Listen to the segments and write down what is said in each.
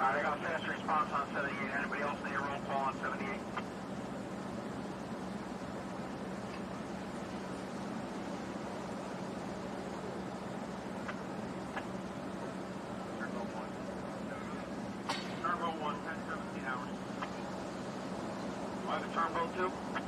Alright, I got a fast response on 78. Anybody else need a roll call on 78? Turbo 1, 10-17 hours. Do I have a turbo 2?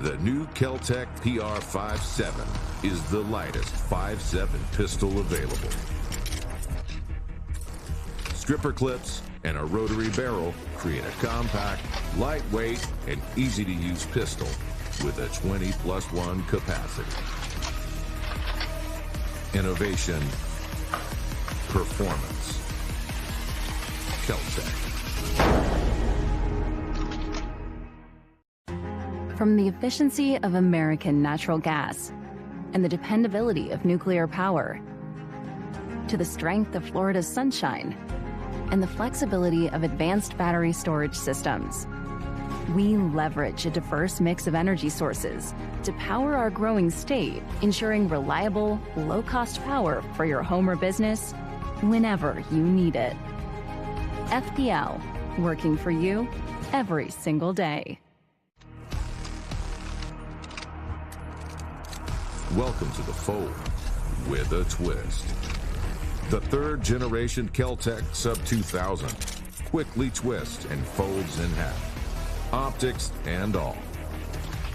The new Keltec PR57 is the lightest 5.7 pistol available. Stripper clips and a rotary barrel create a compact, lightweight, and easy-to-use pistol with a 20+1 capacity. Innovation, performance. Keltec. From the efficiency of American natural gas and the dependability of nuclear power, to the strength of Florida's sunshine and the flexibility of advanced battery storage systems, we leverage a diverse mix of energy sources to power our growing state, ensuring reliable, low-cost power for your home or business whenever you need it. FPL, working for you every single day. Welcome to the fold with a twist. The third generation Keltec Sub 2000 quickly twists and folds in half, optics and all,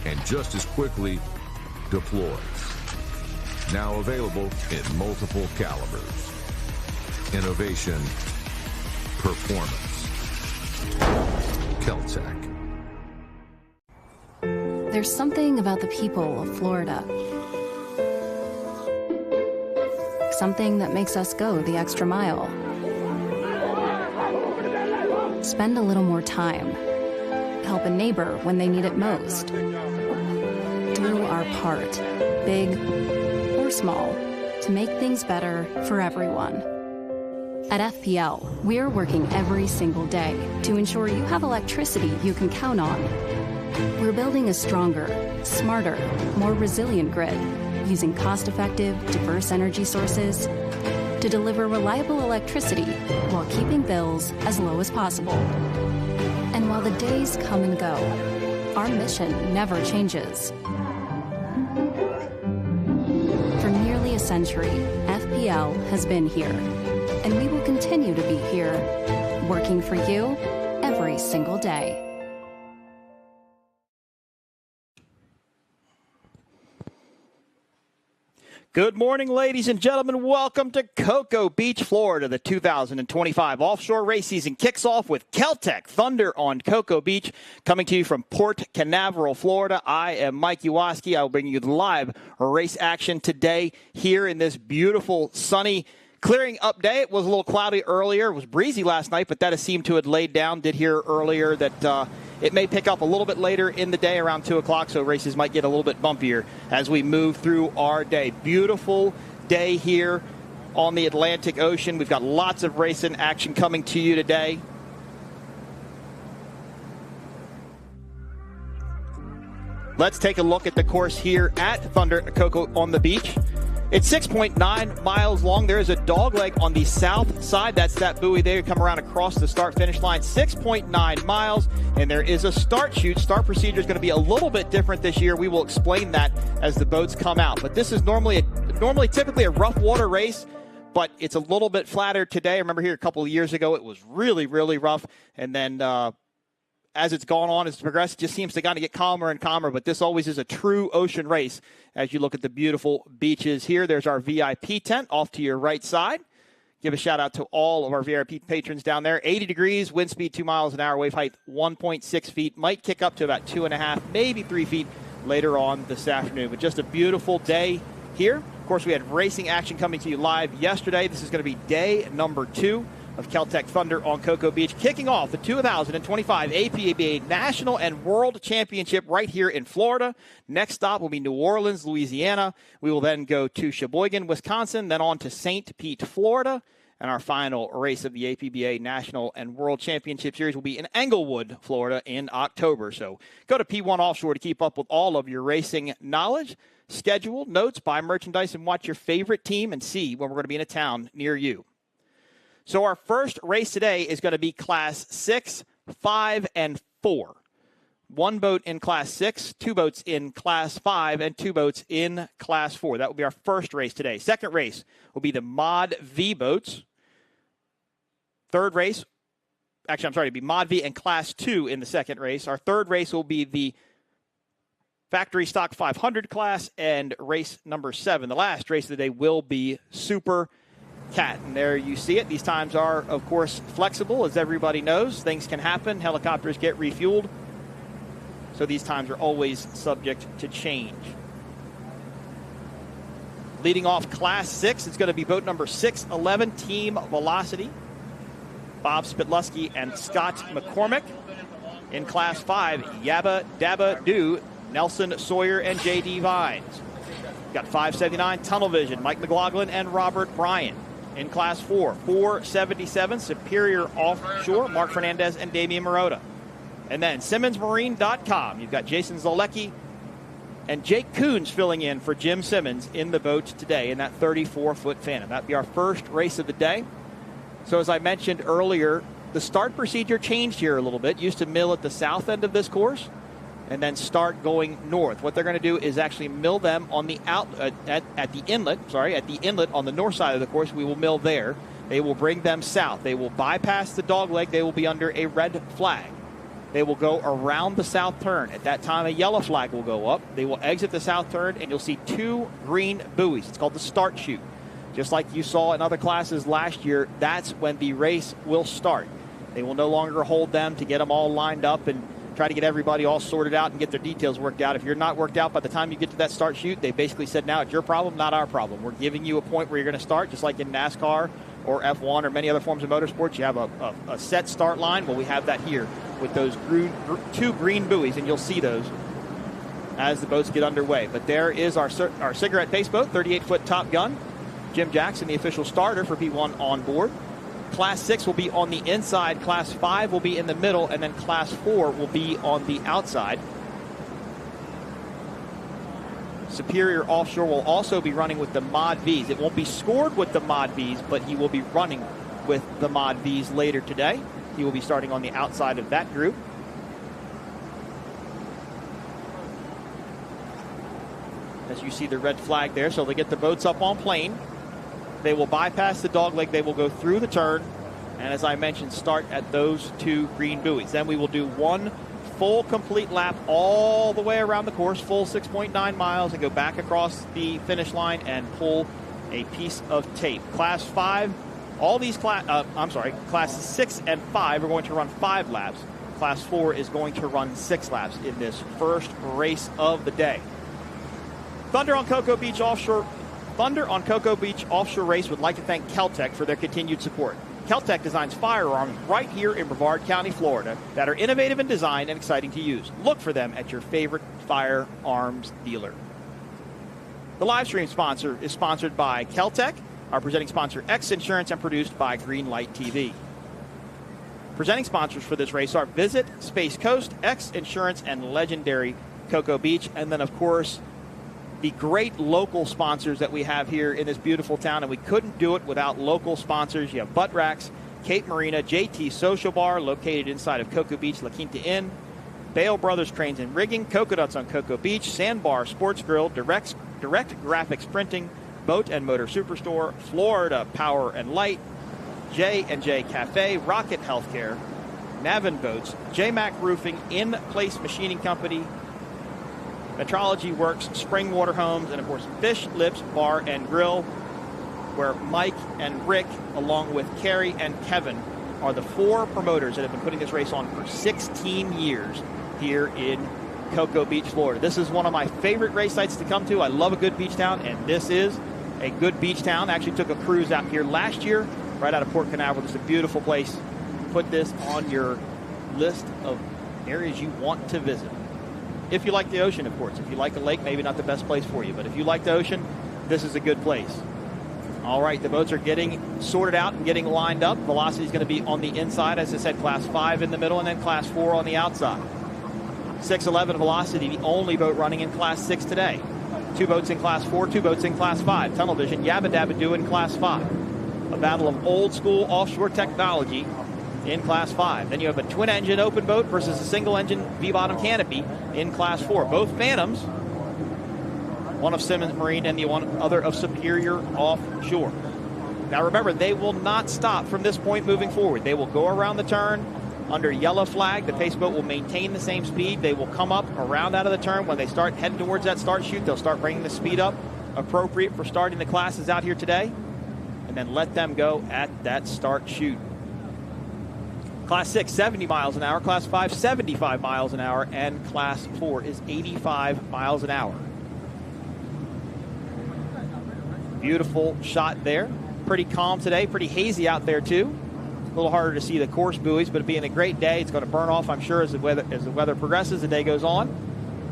and just as quickly deploys. Now available in multiple calibers. Innovation, performance. Keltec. There's something about the people of Florida. Something that makes us go the extra mile. Spend a little more time. Help a neighbor when they need it most. Do our part, big or small, to make things better for everyone. At FPL, we're working every single day to ensure you have electricity you can count on. We're building a stronger, smarter, more resilient grid, using cost-effective, diverse energy sources to deliver reliable electricity while keeping bills as low as possible. And while the days come and go, our mission never changes. For nearly a century, FPL has been here, and we will continue to be here, working for you every single day. Good morning, ladies and gentlemen. Welcome to Cocoa Beach, Florida. The 2025 offshore race season kicks off with Keltec Thunder on Cocoa Beach, coming to you from Port Canaveral, Florida. I am Mike Uwaski. I will bring you the live race action today here in this beautiful, sunny, clearing up day. It was a little cloudy earlier. It was breezy last night, but that has seemed to have laid down. Did hear earlier that it may pick up a little bit later in the day around 2 o'clock, so races might get a little bit bumpier as we move through our day. Beautiful day here on the Atlantic Ocean. We've got lots of racing action coming to you today. Let's take a look at the course here at Thunder Cocoa on the beach. It's 6.9 miles long. There is a dog leg on the south side. That's that buoy there. You come around across the start-finish line. 6.9 miles, and there is a start chute. Start procedure is going to be a little bit different this year. We will explain that as the boats come out. But this is normally typically a rough water race, but it's a little bit flatter today. I remember here a couple of years ago, it was really, really rough. And then as it's gone on, as it's progressed, it just seems to kind of get calmer and calmer. But this always is a true ocean race as you look at the beautiful beaches here. There's our VIP tent off to your right side. Give a shout out to all of our VIP patrons down there. 80 degrees, wind speed 2 miles an hour, wave height 1.6 feet. Might kick up to about 2.5, maybe 3 feet later on this afternoon. But just a beautiful day here. Of course, we had racing action coming to you live yesterday. This is going to be day number 2 of Keltec Thunder on Cocoa Beach, kicking off the 2025 APBA National and World Championship right here in Florida. Next stop will be New Orleans, Louisiana. We will then go to Sheboygan, Wisconsin, then on to St. Pete, Florida. And our final race of the APBA National and World Championship Series will be in Englewood, Florida in October. So go to P1 Offshore to keep up with all of your racing knowledge, schedule, notes, buy merchandise, and watch your favorite team and see when we're going to be in a town near you. So our first race today is going to be Class 6, 5, and 4. 1 boat in Class 6, 2 boats in Class 5, and 2 boats in Class 4. That will be our first race today. Second race will be the Mod V boats. Third race, it'll be Mod V and Class 2 in the second race. Our third race will be the Factory Stock 500 class, and race number 7. The last race of the day will be Super Cat. And there you see it. These times are, of course, flexible. As everybody knows, things can happen. Helicopters get refueled. So these times are always subject to change. Leading off Class 6, it's going to be boat number 611, Team Velocity. Bob Spitlusky and Scott McCormick. In Class 5, Yabba Dabba Doo, Nelson Sawyer and J.D. Vines. Got 579, Tunnel Vision, Mike McLaughlin and Robert Bryan. In Class 4, 477, Superior Offshore, Mark Fernandez and Damian Marotta. And then SimmonsMarine.com, you've got Jason Zolecki and Jake Coons filling in for Jim Simmons in the boat today in that 34-foot Phantom. That'll be our first race of the day. So as I mentioned earlier, the start procedure changed here a little bit. Used to mill at the south end of this course and then start going north. What they're going to do is actually mill them on the at the inlet on the north side of the course. We will mill there. They will bring them south. They will bypass the dogleg. They will be under a red flag. They will go around the south turn. At that time, a yellow flag will go up. They will exit the south turn, and you'll see 2 green buoys. It's called the start chute. Just like you saw in other classes last year, that's when the race will start. They will no longer hold them to get them all lined up and try to get everybody all sorted out and get their details worked out. If you're not worked out by the time you get to that start chute, they basically said, now it's your problem, not our problem. We're giving you a point where you're going to start, just like in NASCAR or F1 or many other forms of motorsports. You have a set start line. Well, we have that here with those 2 green buoys, and you'll see those as the boats get underway. But there is our cigarette pace boat, 38-foot Top Gun. Jim Jackson, the official starter for P1 on board. Class 6 will be on the inside, Class 5 will be in the middle, and then Class 4 will be on the outside. Superior Offshore will also be running with the Mod Vs. It won't be scored with the Mod Vs, but he will be running with the Mod Vs later today. He will be starting on the outside of that group. As you see the red flag there, so they get the boats up on plane. They will bypass the dogleg. They will go through the turn. And as I mentioned, start at those 2 green buoys. Then we will do 1 full complete lap all the way around the course, full 6.9 miles, and go back across the finish line and pull a piece of tape. Class 5, Class 6 and 5 are going to run 5 laps. Class 4 is going to run 6 laps in this first race of the day. Thunder on Cocoa Beach Offshore Race would like to thank Keltec for their continued support. Keltec designs firearms right here in Brevard County, Florida, that are innovative in design and exciting to use. Look for them at your favorite firearms dealer. The live stream sponsor is sponsored by Keltec, our presenting sponsor X Insurance, and produced by Greenlight TV. Presenting sponsors for this race are Visit Space Coast, X Insurance, and legendary Cocoa Beach. And then, of course, the great local sponsors that we have here in this beautiful town, and we couldn't do it without local sponsors. You have Butt Racks, Cape Marina, JT Social Bar, located inside of Cocoa Beach, La Quinta Inn, Bale Brothers Cranes and Rigging, Coconuts on Cocoa Beach, Sandbar Sports Grill, Direct Graphics Printing, Boat and Motor Superstore, Florida Power and Light, J&J Cafe, Rocket Healthcare, Navin Boats, J-Mac Roofing, In Place Machining Company, Metrology Works, Springwater Homes, and of course Fish Lips Bar and Grill, where Mike and Rick, along with Carrie and Kevin, are the 4 promoters that have been putting this race on for 16 years here in Cocoa Beach, Florida. This is one of my favorite race sites to come to. I love a good beach town, and this is a good beach town. I actually took a cruise out here last year, right out of Port Canaveral. It's a beautiful place. Put this on your list of areas you want to visit. If you like the ocean, of course. If you like the lake, maybe not the best place for you. But if you like the ocean, this is a good place. All right, the boats are getting sorted out and getting lined up. Velocity is going to be on the inside. As I said, Class 5 in the middle, and then Class 4 on the outside. 611 Velocity, the only boat running in Class 6 today. 2 boats in Class 4, 2 boats in Class 5. Tunnel Vision, Yabba Dabba Doo in Class 5. A battle of old school offshore technology in Class 5. Then you have a twin-engine open boat versus a single-engine V-bottom canopy in Class 4. Both Phantoms, one of Simmons Marine and the other of Superior Offshore. Now remember, they will not stop from this point moving forward. They will go around the turn, under yellow flag. The pace boat will maintain the same speed. They will come up around out of the turn. When they start heading towards that start chute, they'll start bringing the speed up appropriate for starting the classes out here today, and then let them go at that start chute. Class 6, 70 miles an hour. Class 5, 75 miles an hour. And Class 4 is 85 miles an hour. Beautiful shot there. Pretty calm today. Pretty hazy out there, too. A little harder to see the course buoys, but it being a great day, it's going to burn off, I'm sure, as the weather progresses, the day goes on.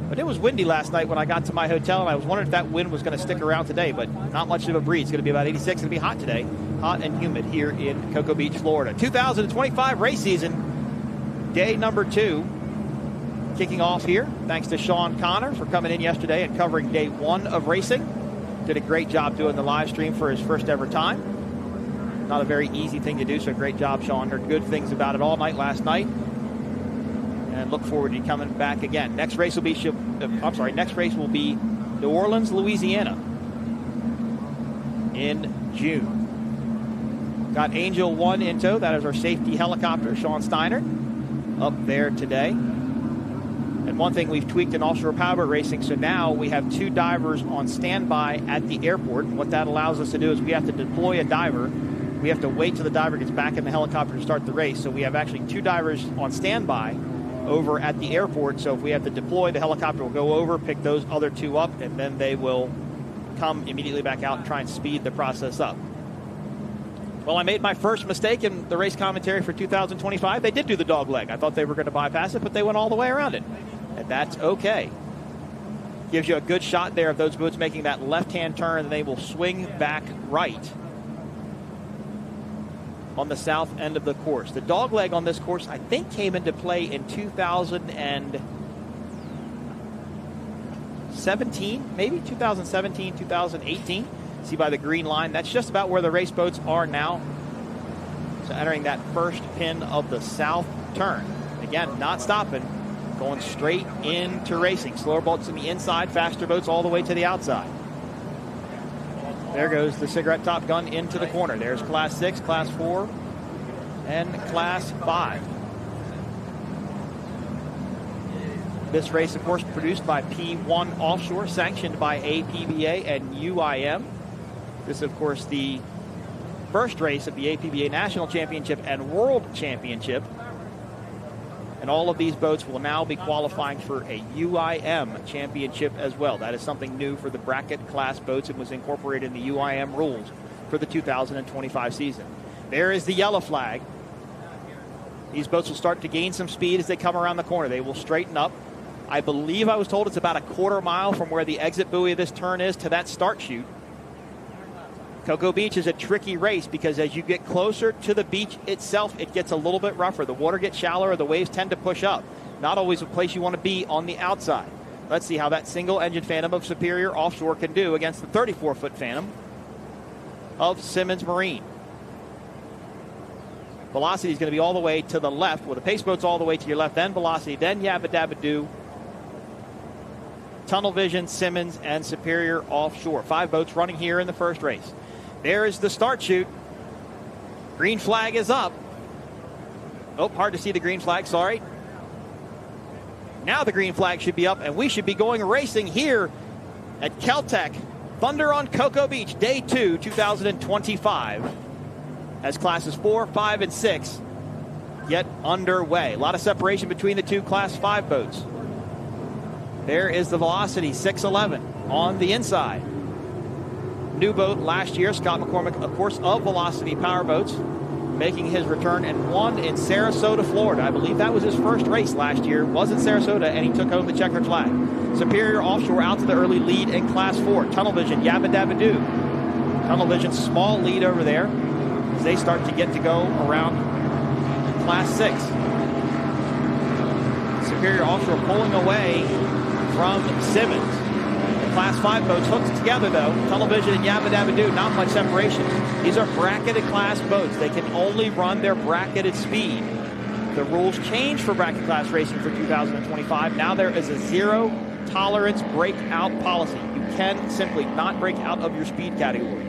But it was windy last night when I got to my hotel, and I was wondering if that wind was going to stick around today, but not much of a breeze. It's going to be about 86. It's going to be hot today. Hot and humid here in Cocoa Beach, Florida. 2025 race season, day number 2, kicking off here. Thanks to Sean Connor for coming in yesterday and covering day 1 of racing. Did a great job doing the live stream for his first ever time. Not a very easy thing to do, so great job, Sean. Heard good things about it all night last night, and look forward to coming back again. Next race will be New Orleans, Louisiana in June. Got Angel 1 in tow. That is our safety helicopter, Sean Steiner, up there today. And one thing we've tweaked in offshore powerboat racing, so now we have 2 divers on standby at the airport. And what that allows us to do is we have to deploy a diver. We have to wait till the diver gets back in the helicopter to start the race. So we have actually 2 divers on standby over at the airport. So if we have to deploy, the helicopter will go over, pick those other 2 up, and then they will come immediately back out and try and speed the process up. Well, I made my first mistake in the race commentary for 2025. They did do the dog leg. I thought they were going to bypass it, but they went all the way around it. And that's okay. Gives you a good shot there of those boats making that left-hand turn, and they will swing back right on the south end of the course. The dog leg on this course, I think, came into play in 2017, maybe 2017, 2018. See by the green line, that's just about where the race boats are now. So entering that first pin of the south turn. Again, not stopping, going straight into racing. Slower boats on the inside, faster boats all the way to the outside. There goes the cigarette top gun into the corner. There's Class 6, Class 4, and Class 5. This race, of course, produced by P1 Offshore, sanctioned by APBA and UIM. This is, of course, the first race of the APBA National Championship and World Championship. And all of these boats will now be qualifying for a UIM championship as well. That is something new for the bracket class boats and was incorporated in the UIM rules for the 2025 season. There is the yellow flag. These boats will start to gain some speed as they come around the corner. They will straighten up. I believe I was told it's about a quarter mile from where the exit buoy of this turn is to that start chute. Cocoa Beach is a tricky race because as you get closer to the beach itself, it gets a little bit rougher. The water gets shallower, the waves tend to push up. Not always a place you want to be on the outside. Let's see how that single-engine Phantom of Superior Offshore can do against the 34-foot Phantom of Simmons Marine. Velocity is going to be all the way to the left. Well, the pace boat's all the way to your left, then Velocity, then Yabba Dabba Doo, Tunnel Vision, Simmons, and Superior Offshore. 5 boats running here in the first race. There is the start chute. Green flag is up. Oh, hard to see the green flag, sorry. Now the green flag should be up, and we should be going racing here at Keltec Thunder on Cocoa Beach, Day 2, 2025, as classes 4, 5, and 6 get underway. A lot of separation between the 2 Class 5 boats. There is the Velocity 611 on the inside. New boat last year, Scott McCormick, of course, of Velocity Powerboats, making his return and won in Sarasota, Florida. I believe that was his first race last year. Was in Sarasota, and he took home the checkered flag. Superior Offshore out to the early lead in Class 4. Tunnel Vision, Yabba Dabba Doo. Tunnel Vision, small lead over there as they start to get to go around Class 6. Superior Offshore pulling away from Simmons. Class 5 boats hooked together, though. Tunnel Vision and Yabba Dabba Doo, not much separation. These are bracketed class boats. They can only run their bracketed speed. The rules changed for bracket class racing for 2025. Now there is a zero tolerance breakout policy. You can simply not break out of your speed category.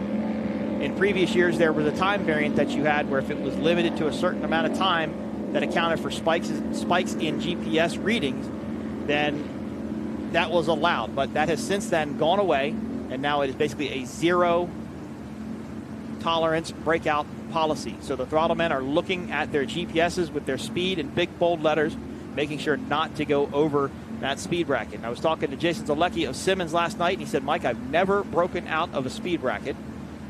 In previous years, there was a time variant that you had where if it was limited to a certain amount of time, that accounted for spikes in GPS readings, then that was allowed. But that has since then gone away, and now it is basically a zero tolerance breakout policy. So the throttlemen are looking at their GPSs with their speed in big bold letters, making sure not to go over that speed bracket. And I was talking to Jason Zalecki of Simmons last night, and he said, Mike, I've never broken out of a speed bracket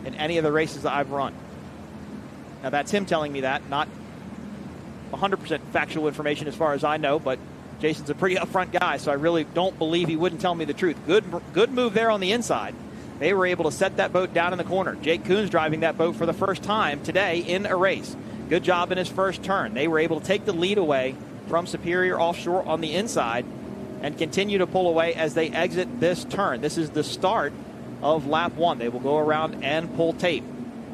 in any of the races that I've run. Now that's him telling me that, not 100% factual information as far as I know, but Jason's a pretty upfront guy, so I really don't believe he wouldn't tell me the truth. Good move there on the inside. They were able to set that boat down in the corner. Jake Coons driving that boat for the first time today in a race. Good job in his first turn. They were able to take the lead away from Superior Offshore on the inside and continue to pull away as they exit this turn. This is the start of lap 1. They will go around and pull tape.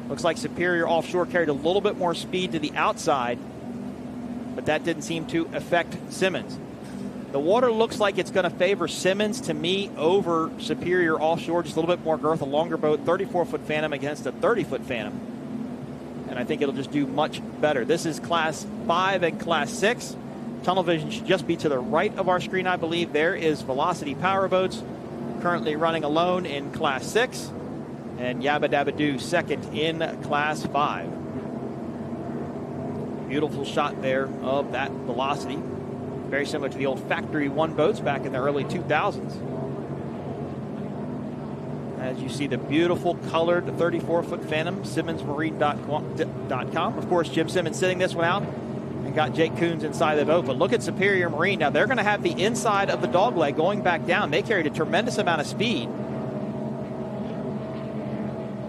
Looks like Superior Offshore carried a little bit more speed to the outside, but that didn't seem to affect Simmons. The water looks like it's going to favor Simmons to me over Superior Offshore. Just a little bit more girth, a longer boat, 34-foot Phantom against a 30-foot Phantom. And I think it'll just do much better. This is Class 5 and Class 6. Tunnel vision should just be to the right of our screen, I believe. There is Velocity Powerboats currently running alone in Class 6. And Yabba Dabba Doo second in Class 5. Beautiful shot there of that Velocity. Very similar to the old Factory 1 boats back in the early 2000s. As you see the beautiful colored 34-foot Phantom, SimmonsMarine.com. Of course, Jim Simmons sitting this one out and got Jake Coons inside the boat. But look at Superior Marine. Now they're going to have the inside of the dogleg going back down. They carried a tremendous amount of speed.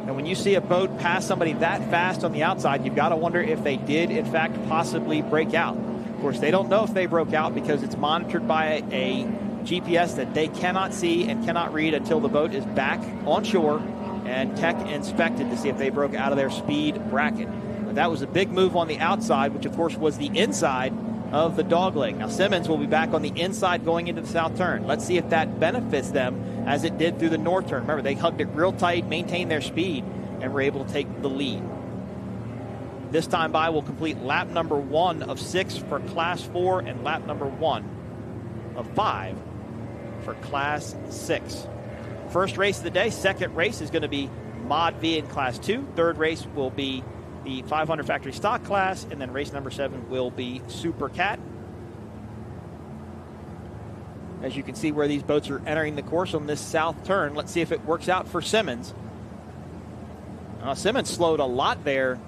And when you see a boat pass somebody that fast on the outside, you've got to wonder if they did, in fact, possibly break out. Of course, they don't know if they broke out because it's monitored by a GPS that they cannot see and cannot read until the boat is back on shore and tech inspected to see if they broke out of their speed bracket. But that was a big move on the outside, which, of course, was the inside of the dogleg. Now, Simmons will be back on the inside going into the south turn. Let's see if that benefits them as it did through the north turn. Remember, they hugged it real tight, maintained their speed, and were able to take the lead. This time by will complete lap number 1 of 6 for Class 4 and lap number 1 of 5 for Class 6. First race of the day, second race is going to be Mod V in Class 2. Third race will be the 500 factory stock class, and then race number 7 will be Super Cat. As you can see where these boats are entering the course on this south turn. Let's see if it works out for Simmons. Simmons slowed a lot there.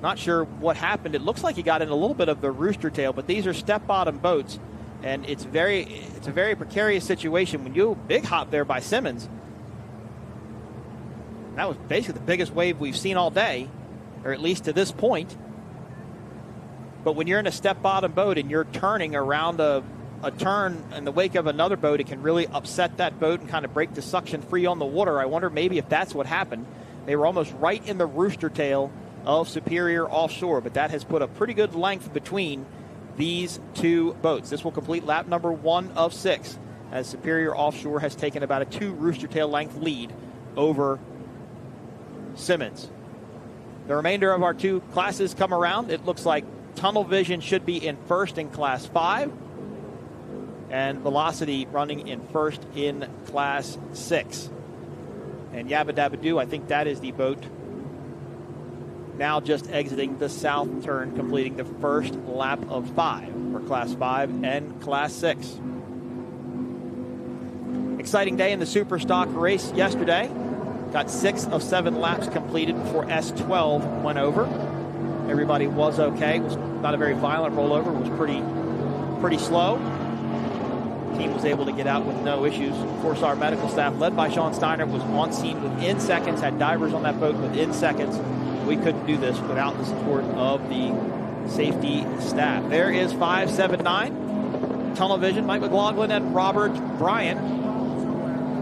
Not sure what happened. It looks like he got in a little bit of the rooster tail, but these are step bottom boats, and it's a very precarious situation. When you big hop there by Simmons, that was basically the biggest wave we've seen all day, or at least to this point. But when you're in a step bottom boat and you're turning around a turn in the wake of another boat, it can really upset that boat and kind of break the suction free on the water. I wonder maybe if that's what happened. They were almost right in the rooster tail of Superior Offshore, but that has put a pretty good length between these two boats. This will complete lap number 1 of 6 as Superior Offshore has taken about a 2 rooster tail length lead over Simmons. The remainder of our 2 classes come around. It looks like Tunnel Vision should be in first in Class 5 and Velocity running in first in Class 6. And Yabba Dabba Doo, I think that is the boat now just exiting the south turn, completing the first lap of 5 for Class 5 and Class 6. Exciting day in the Super Stock race yesterday. Got 6 of 7 laps completed before S12 went over. Everybody was okay. It was not a very violent rollover. It was pretty slow. The team was able to get out with no issues. Of course, our medical staff, led by Sean Steiner, was on scene within seconds, had divers on that boat within seconds. We couldn't do this without the support of the safety staff. There is 579, Tunnel Vision, Mike McLaughlin and Robert Bryan.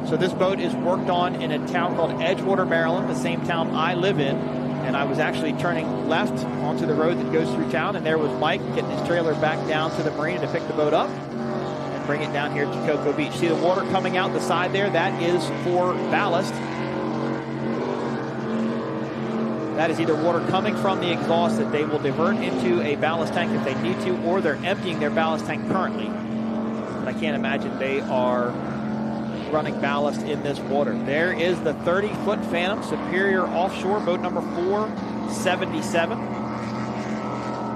So this boat is worked on in a town called Edgewater, Maryland, the same town I live in. And I was actually turning left onto the road that goes through town, and there was Mike getting his trailer back down to the marina to pick the boat up and bring it down here to Cocoa Beach. See the water coming out the side there? That is for ballast. That is either water coming from the exhaust that they will divert into a ballast tank if they need to, or they're emptying their ballast tank currently. But I can't imagine they are running ballast in this water. There is the 30-foot Phantom Superior Offshore, boat number 477.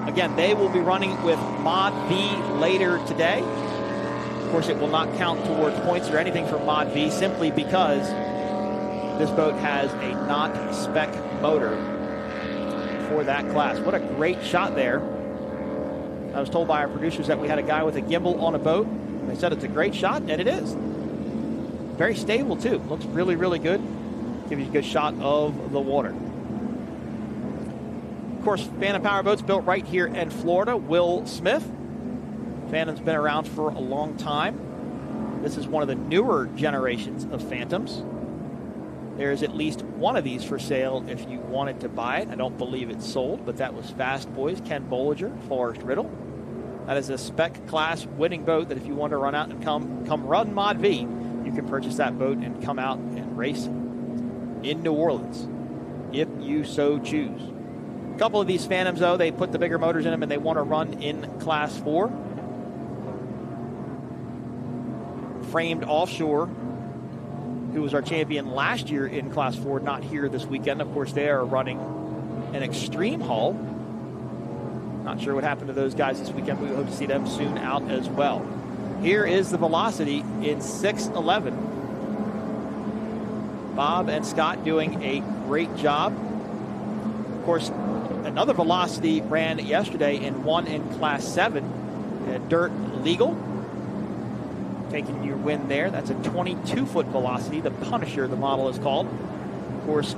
Again, they will be running with Mod V later today. Of course, it will not count towards points or anything for Mod V, simply because this boat has a not spec motor for that class. What a great shot there. I was told by our producers that we had a guy with a gimbal on a boat. They said it's a great shot, and it is. Very stable, too. Looks really, really good. Gives you a good shot of the water. Of course, Phantom Powerboats built right here in Florida. Will Smith. Phantom's been around for a long time. This is one of the newer generations of Phantoms. There's at least one of these for sale if you wanted to buy it. I don't believe it's sold, but that was Fast Boys, Ken Bollinger, Forrest Riddle. That is a spec class winning boat that if you want to run out and come run Mod V, you can purchase that boat and come out and race in New Orleans if you so choose. A couple of these Phantoms, though, they put the bigger motors in them and they want to run in Class 4. Framed Offshore, who was our champion last year in Class 4, not here this weekend. Of course, they are running an extreme hull. Not sure what happened to those guys this weekend, but we hope to see them soon out as well. Here is the Velocity in 611. Bob and Scott doing a great job. Of course, another Velocity ran yesterday and won in Class 7 at Dirt Legal. Taking your win there. That's a 22-foot Velocity. The Punisher, the model is called. Of course,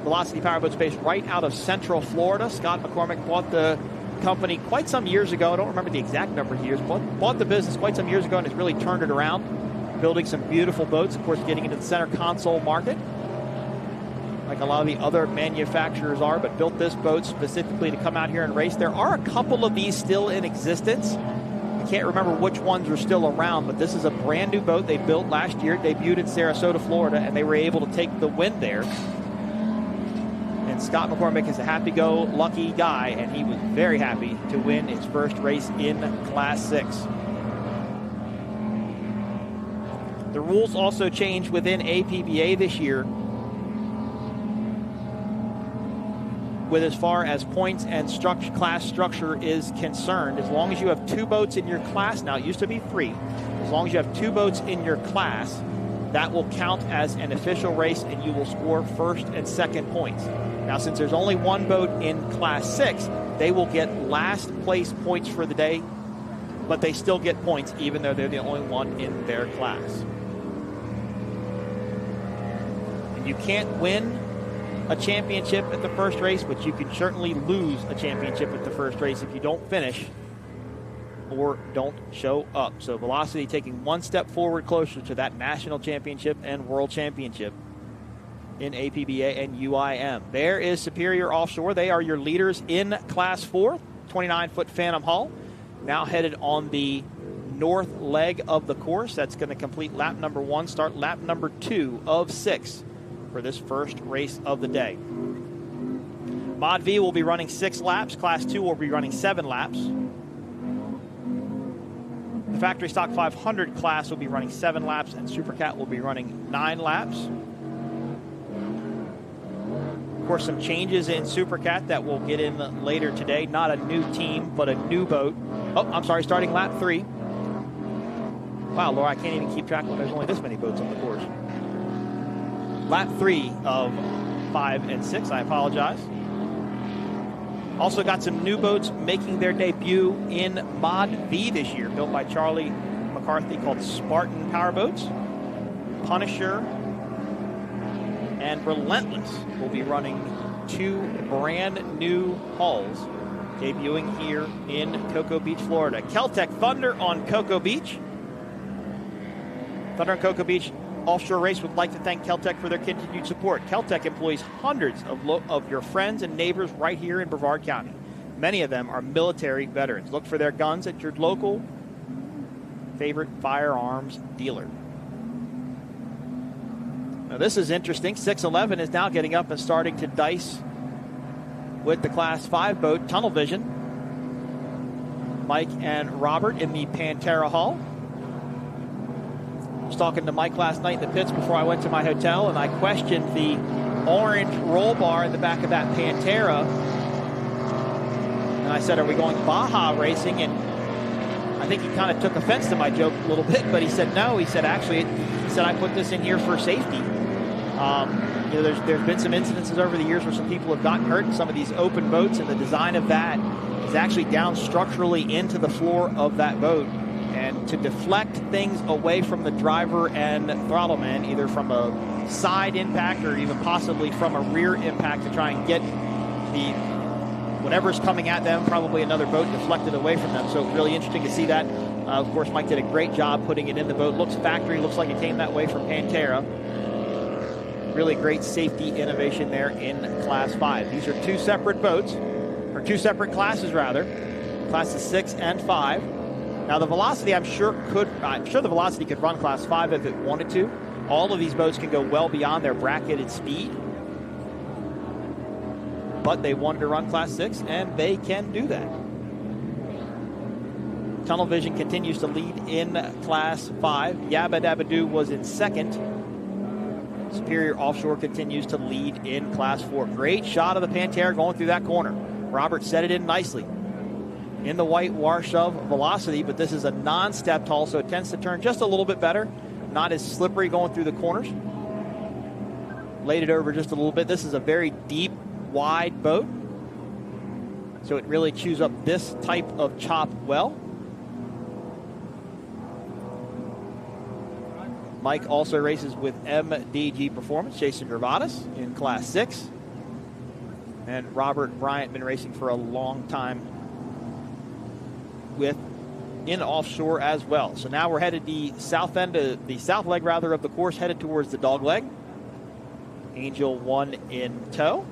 Velocity Powerboat's based right out of Central Florida. Scott McCormick bought the company quite some years ago. I don't remember the exact number of years. Bought the business quite some years ago and has really turned it around. Building some beautiful boats. Of course, getting into the center console market, like a lot of the other manufacturers are, but built this boat specifically to come out here and race. There are a couple of these still in existence. I can't remember which ones are still around, but this is a brand new boat they built last year. Debuted in Sarasota, Florida, and they were able to take the win there. And Scott McCormick is a happy-go-lucky guy, and he was very happy to win his first race in Class 6. The rules also changed within APBA this year with as far as points and class structure is concerned. As long as you have 2 boats in your class, now it used to be 3, as long as you have 2 boats in your class, that will count as an official race and you will score first and second points. Now, since there's only 1 boat in Class 6, they will get last place points for the day, but they still get points even though they're the only one in their class. And you can't win a championship at the first race, but you can certainly lose a championship at the first race if you don't finish or don't show up. So Velocity taking one step forward closer to that national championship and world championship in APBA and UIM. There is Superior Offshore. They are your leaders in Class 4, 29-foot Phantom hull. Now headed on the north leg of the course. That's going to complete lap number 1, start lap number 2 of 6 for this first race of the day. Mod V will be running 6 laps. Class 2 will be running 7 laps. The Factory Stock 500 class will be running 7 laps, and Super Cat will be running 9 laps. Of course, some changes in Super Cat that we'll get in later today. Not a new team, but a new boat. Oh, I'm sorry, starting lap 3. Wow, Laura, I can't even keep track when there's only this many boats on the course. Lap 3 of 5 and 6, I apologize. Also got some new boats making their debut in Mod V this year, built by Charlie McCarthy, called Spartan Powerboats. Punisher and Relentless will be running 2 brand new hulls, debuting here in Cocoa Beach, Florida. Keltec Thunder on Cocoa Beach. Thunder on Cocoa Beach Offshore Race would like to thank Keltec for their continued support. Keltec employs hundreds of your friends and neighbors right here in Brevard County. Many of them are military veterans. Look for their guns at your local favorite firearms dealer. Now this is interesting. 611 is now getting up and starting to dice with the Class 5 boat, Tunnel Vision. Mike and Robert in the Pantera Hall. I was talking to Mike last night in the pits before I went to my hotel, and I questioned the orange roll bar in the back of that Pantera. And I said, are we going Baja racing? And I think he kind of took offense to my joke a little bit, but he said no. He said, actually, I put this in here for safety. There's been some incidences over the years where some people have gotten hurt in some of these open boats, and the design of that is actually down structurally into the floor of that boat. And to deflect things away from the driver and throttle man, either from a side impact or even possibly from a rear impact, to try and get the whatever's coming at them, probably another boat, deflected away from them. So really interesting to see that. Of course, Mike did a great job putting it in the boat. Looks factory, looks like it came that way from Pantera. Really great safety innovation there in Class 5. These are two separate boats, or two separate classes rather, classes 6 and 5. Now the Velocity, I'm sure the Velocity could run Class 5 if it wanted to. All of these boats can go well beyond their bracketed speed, but they wanted to run Class 6, and they can do that. Tunnel Vision continues to lead in Class 5. Yabba Dabba Doo was in second. Superior Offshore continues to lead in Class 4. Great shot of the Pantera going through that corner. Robert set it in nicely in the white wash of Velocity, but this is a non-stepped hull, so it tends to turn just a little bit better. Not as slippery going through the corners. Laid it over just a little bit. This is a very deep, wide boat, so it really chews up this type of chop well. Mike also races with MDG Performance, Jason Gervais in Class 6. And Robert Bryant been racing for a long time in offshore as well. So now we're headed the south leg of the course, headed towards the dog leg. Angel 1 in tow.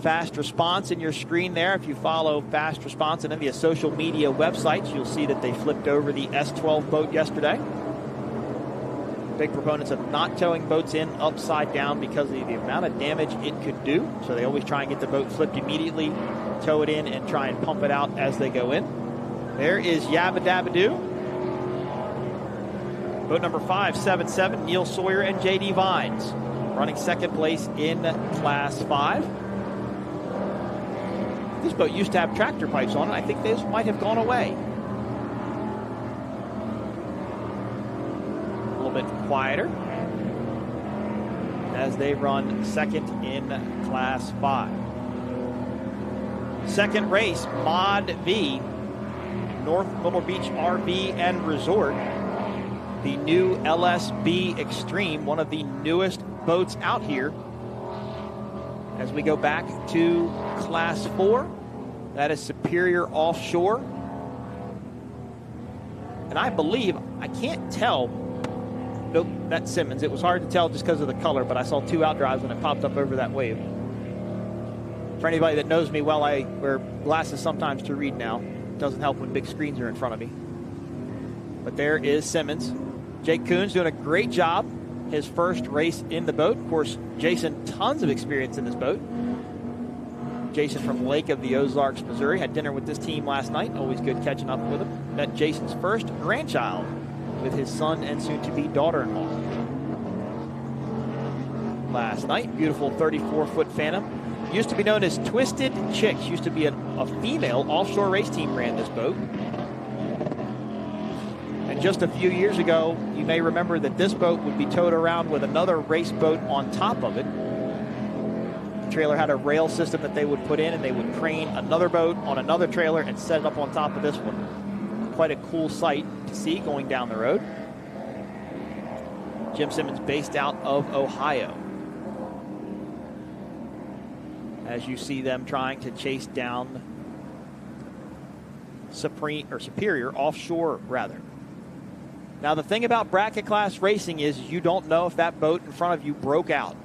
Fast Response in your screen there. If you follow Fast Response and any of the social media websites, you'll see that they flipped over the S12 boat yesterday. Big proponents of not towing boats in upside down because of the amount of damage it could do. So they always try and get the boat flipped immediately, tow it in, and try and pump it out as they go in. There is Yabba Dabba Doo. Boat number 577, Neil Sawyer and J.D. Vines, running second place in Class 5. This boat used to have tractor pipes on it. I think those might have gone away. A little bit quieter as they run second in Class 5. Second race, Mod V, North Myrtle Beach RV and Resort. The new LSB Extreme, one of the newest boats out here. As we go back to Class 4, that is Superior Offshore. And I believe, I can't tell, nope, that's Simmons. It was hard to tell just because of the color, but I saw two outdrives when it popped up over that wave. For anybody that knows me well, I wear glasses sometimes to read now. It doesn't help when big screens are in front of me. But there is Simmons. Jake Coons doing a great job. His first race in the boat. Of course, Jason, tons of experience in this boat. Jason from Lake of the Ozarks, Missouri. Had dinner with this team last night. Always good catching up with him. Met Jason's first grandchild with his son and soon-to-be daughter-in-law last night. Beautiful 34-foot Phantom. Used to be known as Twisted Chicks. Used to be a female offshore race team ran this boat. And just a few years ago, you may remember that this boat would be towed around with another race boat on top of it. The trailer had a rail system that they would put in, and they would crane another boat on another trailer and set it up on top of this one. Quite a cool sight to see going down the road. Jim Simmons based out of Ohio. As you see them trying to chase down Superior Offshore, rather. Now, the thing about bracket class racing is you don't know if that boat in front of you broke out.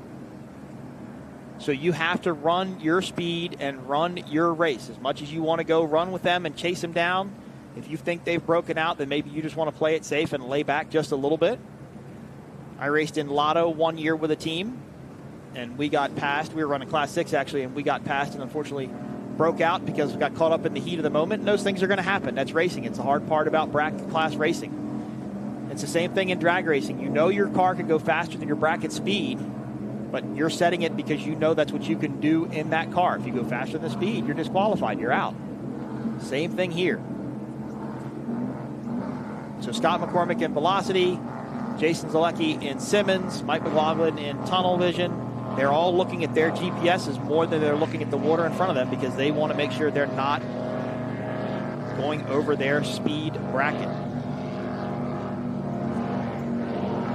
So you have to run your speed and run your race. As much as you want to go run with them and chase them down, if you think they've broken out, then maybe you just want to play it safe and lay back just a little bit. I raced in Lotto 1 year with a team, and we got passed. We were running Class 6, actually, and we got passed and unfortunately broke out because we got caught up in the heat of the moment. And those things are going to happen. That's racing. It's the hard part about bracket class racing. It's the same thing in drag racing. You know your car can go faster than your bracket speed, but you're setting it because you know that's what you can do in that car. If you go faster than the speed, you're disqualified. You're out. Same thing here. So Scott McCormick in Velocity, Jason Zalecki in Simmons, Mike McLaughlin in Tunnel Vision. They're all looking at their GPSs more than they're looking at the water in front of them because they want to make sure they're not going over their speed bracket.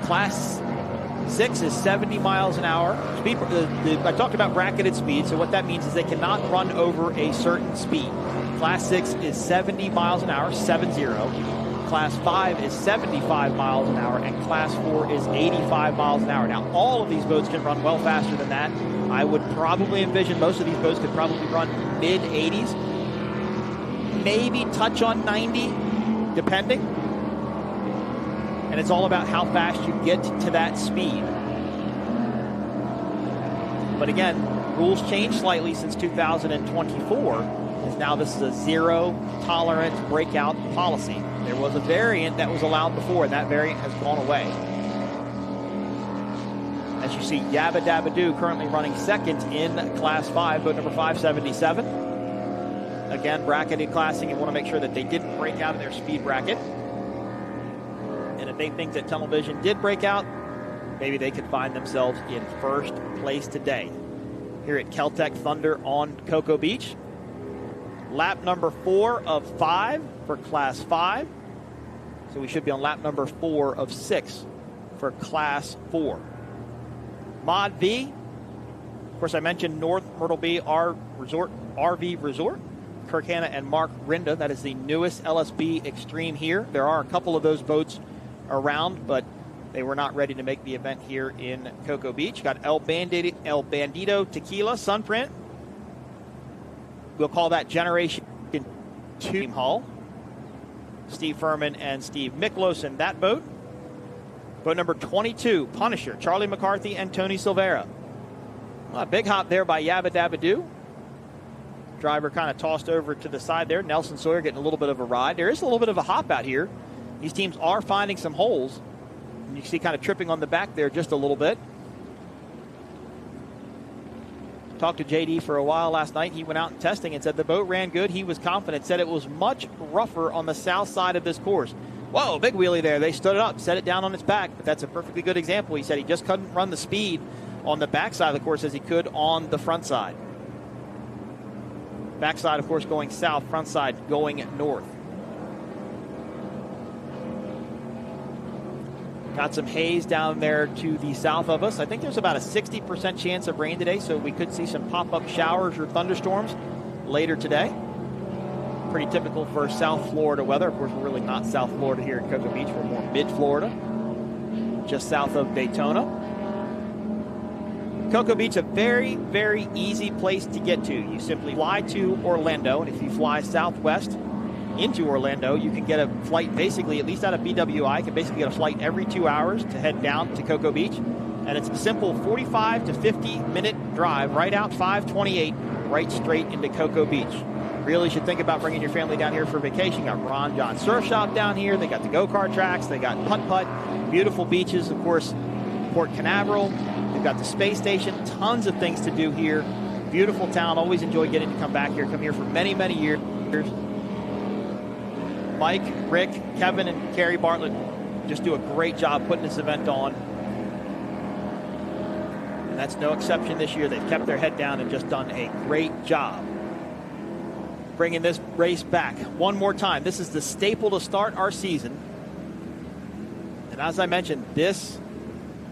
Class 6 is 70 miles an hour. Speed, I talked about bracketed speed, so what that means is they cannot run over a certain speed. Class 6 is 70 miles an hour, 7-0. Class 5 is 75 miles an hour, and Class 4 is 85 miles an hour. Now, all of these boats can run well faster than that. I would probably envision most of these boats could probably run mid-80s, maybe touch on 90, depending. And it's all about how fast you get to that speed. But again, rules changed slightly since 2024, as now this is a zero-tolerance breakout policy. There was a variant that was allowed before, and that variant has gone away. As you see, Yabba Dabba Doo currently running second in Class 5, boat number 577. Again, bracketed classing, and want to make sure that they didn't break out of their speed bracket. And if they think that Tunnel Vision did break out, maybe they could find themselves in first place today. Here at Keltec Thunder on Cocoa Beach. Lap number 4 of 5 for Class 5. So we should be on lap number 4 of 6 for Class 4. Mod V. Of course, I mentioned North Myrtle Beach RV Resort. Kirk Hanna and Mark Rinda. That is the newest LSB Extreme here. There are a couple of those boats around, but they were not ready to make the event here in Cocoa Beach. Got El Bandito Tequila Sunprint. We'll call that Generation 2 Team Hull. Steve Furman and Steve Miklos in that boat. Boat number 22, Punisher, Charlie McCarthy and Tony Silvera. Well, a big hop there by Yabba Dabba Doo. Driver kind of tossed over to the side there. Nelson Sawyer getting a little bit of a ride. There is a little bit of a hop out here. These teams are finding some holes. And you can see kind of tripping on the back there just a little bit. Talked to JD for a while last night. He went out and testing and said the boat ran good. He was confident. Said it was much rougher on the south side of this course. Whoa, big wheelie there. They stood it up, set it down on its back. But that's a perfectly good example. He said he just couldn't run the speed on the back side of the course as he could on the front side. Backside, of course, going south, front side going north. Got some haze down there to the south of us. I think there's about a 60% chance of rain today, so we could see some pop-up showers or thunderstorms later today. Pretty typical for South Florida weather. Of course, we're really not South Florida here in Cocoa Beach. We're more mid-Florida, just south of Daytona. Cocoa Beach, a very, very easy place to get to. You simply fly to Orlando, and if you fly southwest into Orlando, you can get a flight basically, at least out of BWI, you can basically get a flight every 2 hours to head down to Cocoa Beach. And it's a simple 45 to 50-minute drive right out 528, right straight into Cocoa Beach. Really should think about bringing your family down here for vacation. You got Ron John Surf Shop down here. They got the go-kart tracks. They got putt-putt, beautiful beaches, of course, Port Canaveral. They've got the space station. Tons of things to do here. Beautiful town. Always enjoy getting to come back here. Come here for many, many years. Mike, Rick, Kevin, and Carrie Bartlett just do a great job putting this event on. And that's no exception this year. They've kept their head down and just done a great job bringing this race back one more time. This is the staple to start our season. And as I mentioned, this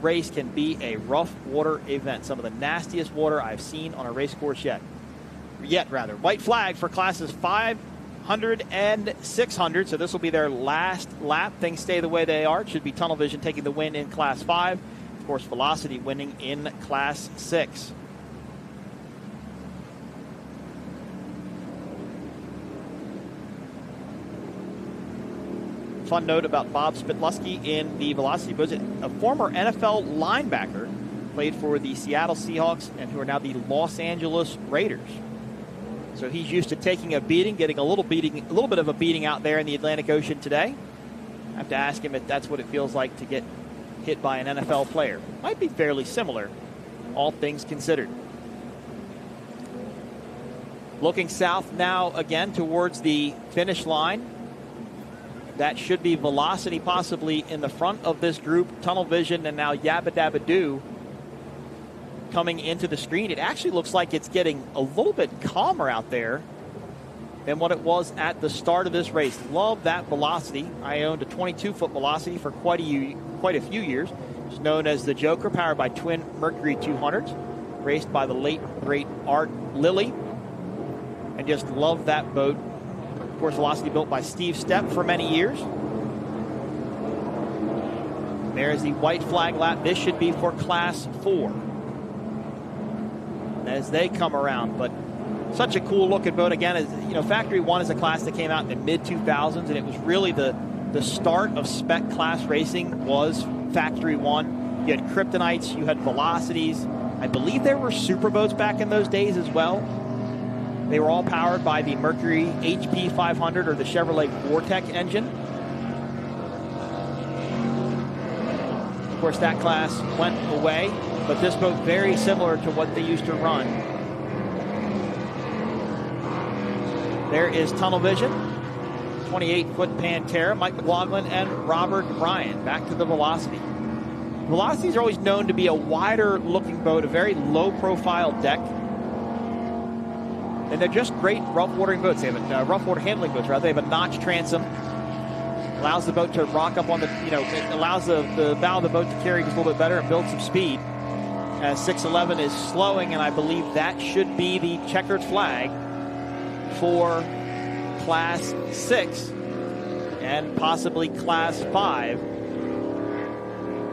race can be a rough water event. Some of the nastiest water I've seen on a race course yet. White flag for classes 500 and 600. So this will be their last lap. Things stay the way they are. It should be Tunnel Vision taking the win in Class 5. Of course, Velocity winning in Class 6. fun note about Bob Spitlusky in the Velocity boats. A former NFL linebacker, played for the Seattle Seahawks and who are now the Los Angeles Raiders. So he's used to taking a beating, getting a little bit of a beating out there in the Atlantic Ocean today. I have to ask him if that's what it feels like to get hit by an NFL player. Might be fairly similar, all things considered. Looking south now again towards the finish line. That should be Velocity possibly in the front of this group. Tunnel Vision and now Yabba Dabba Doo coming into the screen. It actually looks like it's getting a little bit calmer out there than what it was at the start of this race. Love that Velocity. I owned a 22-foot Velocity for quite a few years. It's known as the Joker, powered by twin Mercury 200s, raced by the late, great Art Lilly. And just love that boat. Of course, Velocity built by Steve Stepp for many years. There's the white flag lap. This should be for Class 4 as they come around. But such a cool looking boat. Again, as you know, Factory 1 is a class that came out in the mid-2000s, and it was really the start of spec class racing was Factory 1. You had Kryptonites, you had Velocities. I believe there were superboats back in those days as well. They were all powered by the Mercury HP 500 or the Chevrolet Vortec engine. Of course, that class went away, but this boat very similar to what they used to run. There is Tunnel Vision, 28-foot Pantera, Mike McLaughlin, and Robert Bryan. Back to the Velocity. Velocities are always known to be a wider-looking boat, a very low-profile deck. And they're just great rough watering boats. They have rough water handling boats, rather. They have a notch transom. Allows the boat to rock up on the, it allows the bow of the boat to carry just a little bit better and build some speed. As 611 is slowing, and I believe that should be the checkered flag for Class 6 and possibly Class 5.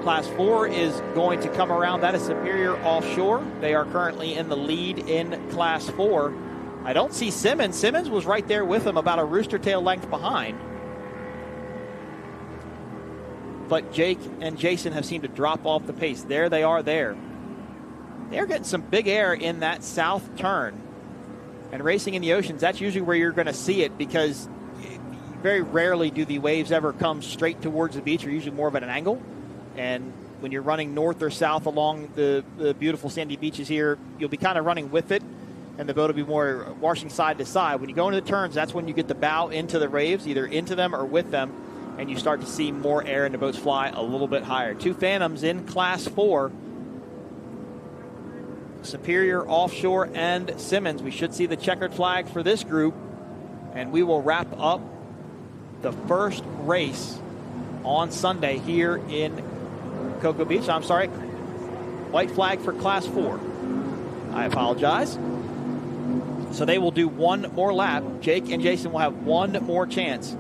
Class 4 is going to come around. That is Superior Offshore. They are currently in the lead in Class 4. I don't see Simmons. Simmons was right there with him, about a rooster tail length behind. But Jake and Jason have seemed to drop off the pace. There they are there. They're getting some big air in that south turn. And racing in the oceans, that's usually where you're going to see it, because very rarely do the waves ever come straight towards the beach. They're usually more of at an angle. And when you're running north or south along the beautiful sandy beaches here, you'll be kind of running with it, and the boat will be more washing side to side. When you go into the turns, that's when you get the bow into the waves, either into them or with them, and you start to see more air and the boats fly a little bit higher. Two Phantoms in Class 4. Superior, Offshore, and Simmons. We should see the checkered flag for this group, and we will wrap up the first race on Sunday here in Cocoa Beach. I'm sorry, white flag for Class 4. I apologize. So they will do one more lap. Jake and Jason will have one more chance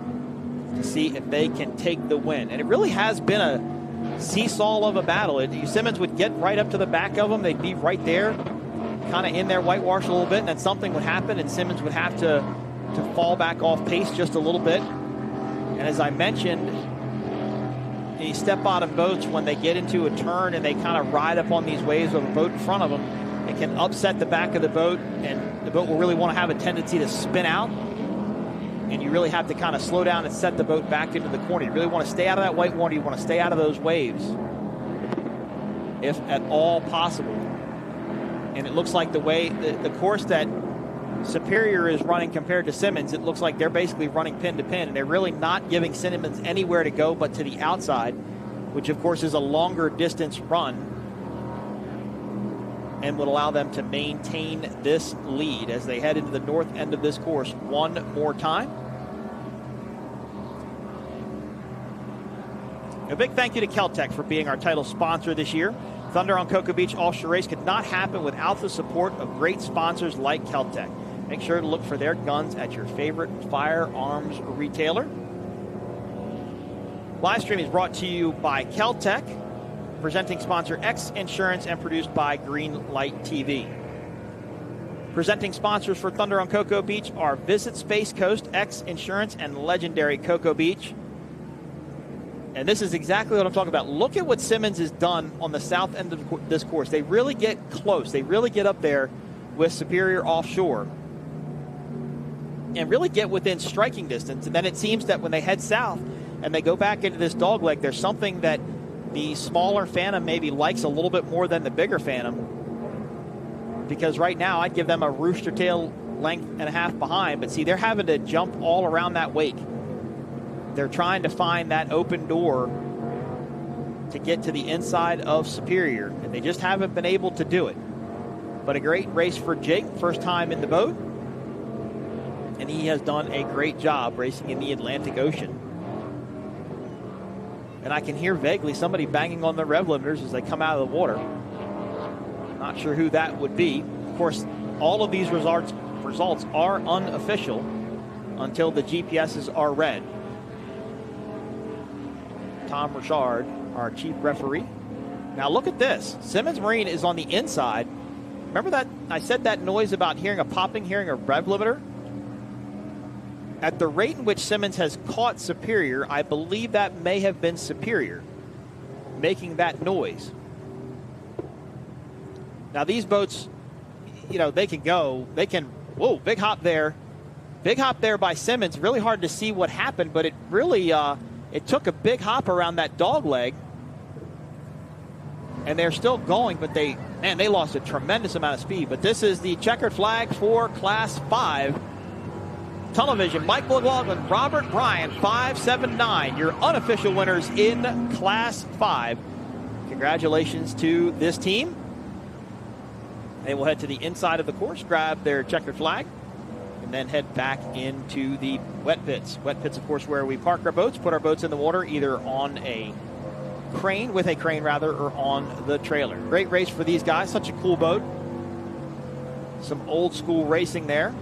to see if they can take the win. And it really has been a seesaw of a battle. Simmons would get right up to the back of them. They'd be right there, kind of in their whitewash a little bit, and then something would happen, and Simmons would have to fall back off pace just a little bit. And as I mentioned, the step-bottom boats, when they get into a turn and they kind of ride up on these waves of a boat in front of them, it can upset the back of the boat, and the boat will really want to have a tendency to spin out. And you really have to kind of slow down and set the boat back into the corner. You really want to stay out of that white water. You want to stay out of those waves, if at all possible. And it looks like the way the course that Superior is running compared to Simmons, it looks like they're basically running pin to pin, and they're really not giving Simmons anywhere to go but to the outside, which of course is a longer distance run and would allow them to maintain this lead as they head into the north end of this course one more time. A big thank you to Keltec for being our title sponsor this year. Thunder on Cocoa Beach Offshore Race could not happen without the support of great sponsors like Keltec. Make sure to look for their guns at your favorite firearms retailer. Livestream is brought to you by Keltec, presenting sponsor X Insurance, and produced by Green Light TV. Presenting sponsors for Thunder on Cocoa Beach are Visit Space Coast, X Insurance, and legendary Cocoa Beach. And this is exactly what I'm talking about. Look at what Simmons has done on the south end of this course. They really get close. They really get up there with Superior offshore and really get within striking distance. And then it seems that when they head south and they go back into this dogleg, there's something that the smaller Phantom maybe likes a little bit more than the bigger Phantom. Because right now I'd give them a rooster tail length and a half behind. But see, they're having to jump all around that wake. They're trying to find that open door to get to the inside of Superior, and they just haven't been able to do it. But a great race for Jake, first time in the boat, and he has done a great job racing in the Atlantic Ocean. And I can hear vaguely somebody banging on the rev limiters as they come out of the water. Not sure who that would be. Of course, all of these results are unofficial until the GPSs are read. Tom Richard, our chief referee. Now look at this. Simmons Marine is on the inside. Remember that I said that noise about hearing a popping, hearing a rev limiter? At the rate in which Simmons has caught Superior, I believe that may have been Superior making that noise. Now these boats, you know, they can go, whoa, big hop there. Big hop there by Simmons. Really hard to see what happened, but it really, it took a big hop around that dog leg, and they're still going, but they lost a tremendous amount of speed. But this is the checkered flag for Class 5. Tunnel Vision, Mike McLaughlin, Robert Bryan, 579, your unofficial winners in Class 5. Congratulations to this team. They will head to the inside of the course, grab their checkered flag, and then head back into the wet pits. Wet pits, of course, where we park our boats, put our boats in the water, either on a crane, or on the trailer. Great race for these guys. Such a cool boat. Some old school racing there.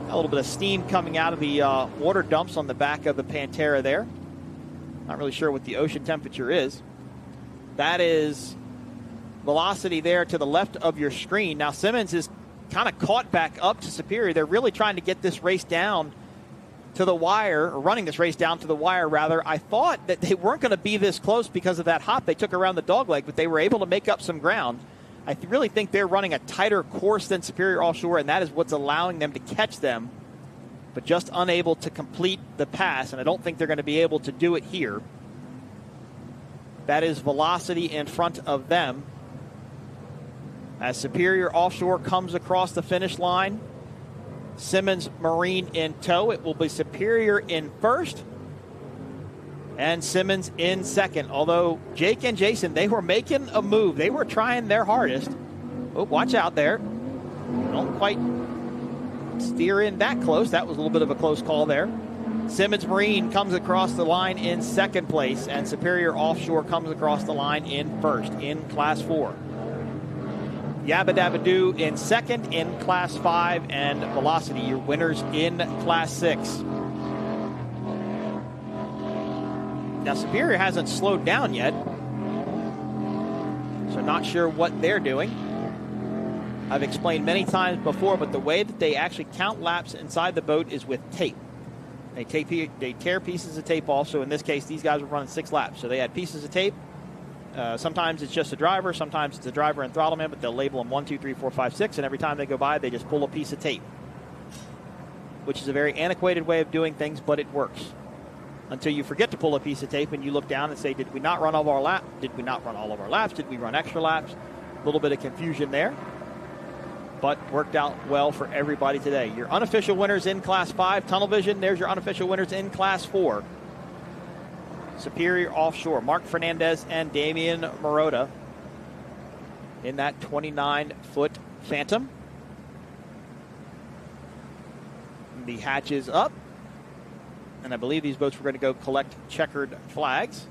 A little bit of steam coming out of the water dumps on the back of the Pantera there. Not really sure what the ocean temperature is. That is velocity there to the left of your screen. Now Simmons is kind of caught back up to Superior. They're really trying to get this race down to the wire, or running this race down to the wire, rather. I thought that they weren't going to be this close because of that hop they took around the dogleg, but they were able to make up some ground. I really think they're running a tighter course than Superior offshore, and that is what's allowing them to catch them, but just unable to complete the pass, and I don't think they're going to be able to do it here. That is velocity in front of them. As Superior offshore comes across the finish line, Simmons Marine in tow. It will be Superior in first and Simmons in second. Although Jake and Jason, they were making a move. They were trying their hardest. Oh, watch out there. Don't quite steer in that close. That was a little bit of a close call there. Simmons Marine comes across the line in second place, and Superior offshore comes across the line in first in Class 4. Yabba Dabba Doo in second in Class 5, and Velocity, your winners in Class 6. Now, Superior hasn't slowed down yet, so not sure what they're doing. I've explained many times before, but the way that they actually count laps inside the boat is with tape. They tear pieces of tape off, so in this case, these guys were running 6 laps, so they had pieces of tape. Sometimes it's just a driver, sometimes it's a driver and throttle man, but they'll label them 1, 2, 3, 4, 5, 6, and every time they go by, they just pull a piece of tape, which is a very antiquated way of doing things, but it works. Until you forget to pull a piece of tape and you look down and say, did we not run all of our laps? Did we not run all of our laps? Did we run extra laps? A little bit of confusion there, but worked out well for everybody today. Your unofficial winners in Class 5, Tunnel Vision. There's your unofficial winners in Class 4. Superior offshore, Mark Fernandez and Damian Marotta in that 29-foot Phantom. The hatch is up, and I believe these boats were going to go collect checkered flags.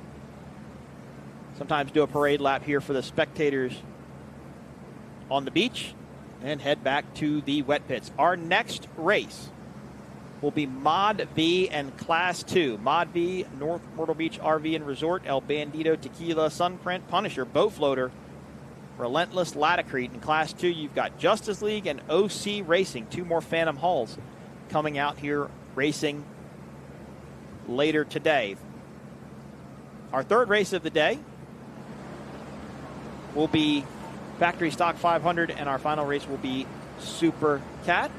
Sometimes do a parade lap here for the spectators on the beach and head back to the wet pits. Our next race will be Mod V and Class 2. Mod V, North Myrtle Beach RV and Resort, El Bandito, Tequila, Sunprint, Punisher, Boat Floater, Relentless, Latacrete. In Class 2, you've got Justice League and OC Racing, 2 more Phantom hulls coming out here racing later today. Our third race of the day will be Factory Stock 500, and our final race will be Super Cat.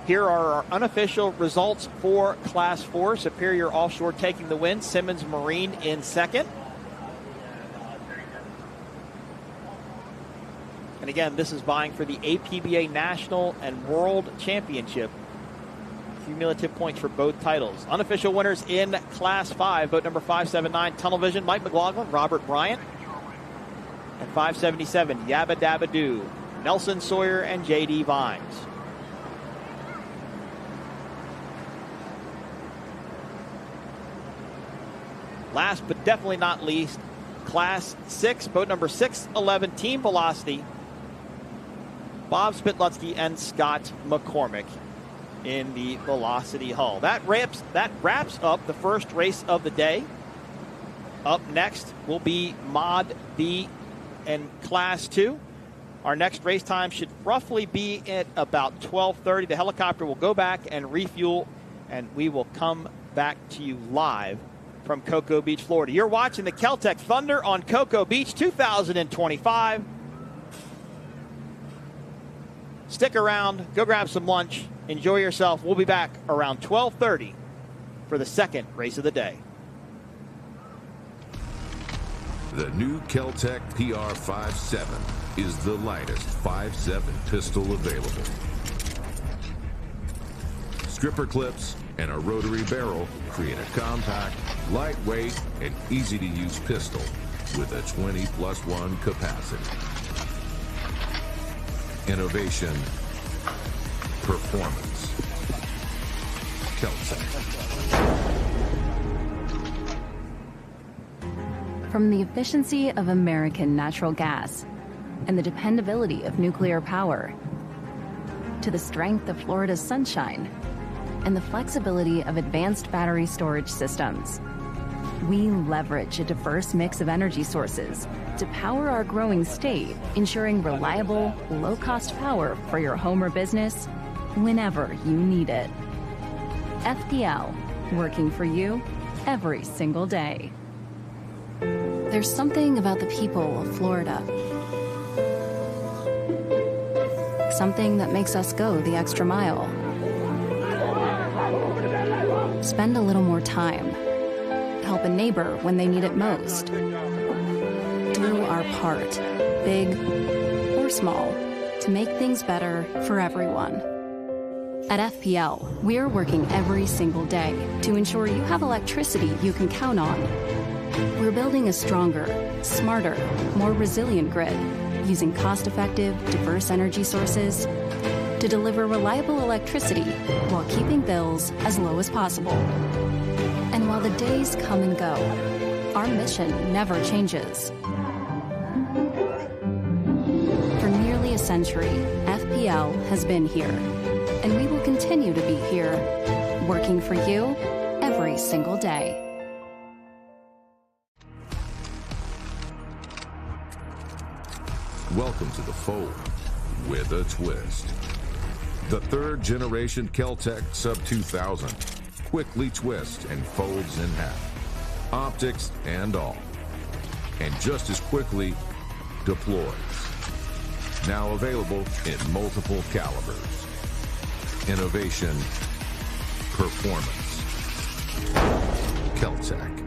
Here are our unofficial results for Class 4. Superior Offshore taking the win. Simmons Marine in second. And again, this is vying for the APBA National and World Championship. Cumulative points for both titles. Unofficial winners in Class 5. Boat number 579, Tunnel Vision, Mike McLaughlin, Robert Bryant. And 577, Yabba Dabba Doo, Nelson Sawyer and J.D. Vines. Last but definitely not least, Class 6, boat number 611, Team Velocity, Bob Spitlutsky and Scott McCormick in the Velocity hull. That wraps up the first race of the day. Up next will be Mod B and Class 2. Our next race time should roughly be at about 12:30. The helicopter will go back and refuel, and we will come back to you live from Cocoa Beach, Florida. You're watching the Keltec Thunder on Cocoa Beach 2025. Stick around, go grab some lunch, enjoy yourself. We'll be back around 12:30 for the second race of the day. The new Keltec PR57 is the lightest 5.7 pistol available. Stripper clips and a rotary barrel create a compact, lightweight, and easy-to-use pistol with a 20+1 capacity. Innovation, performance. Keltec. From the efficiency of American natural gas and the dependability of nuclear power, to the strength of Florida's sunshine and the flexibility of advanced battery storage systems, we leverage a diverse mix of energy sources to power our growing state, ensuring reliable, low-cost power for your home or business whenever you need it. FPL, working for you every single day. There's something about the people of Florida. Something that makes us go the extra mile. Spend a little more time. Help a neighbor when they need it most. Do our part, big or small, to make things better for everyone. At FPL, we're working every single day to ensure you have electricity you can count on. We're building a stronger, smarter, more resilient grid using cost-effective, diverse energy sources to deliver reliable electricity while keeping bills as low as possible. And while the days come and go, our mission never changes. For nearly a century, FPL has been here, and we will continue to be here, working for you every single day. Welcome to the fold with a twist. The third generation Keltec Sub 2000 quickly twists and folds in half, optics and all, and just as quickly deploys. Now available in multiple calibers. Innovation, performance. Keltec.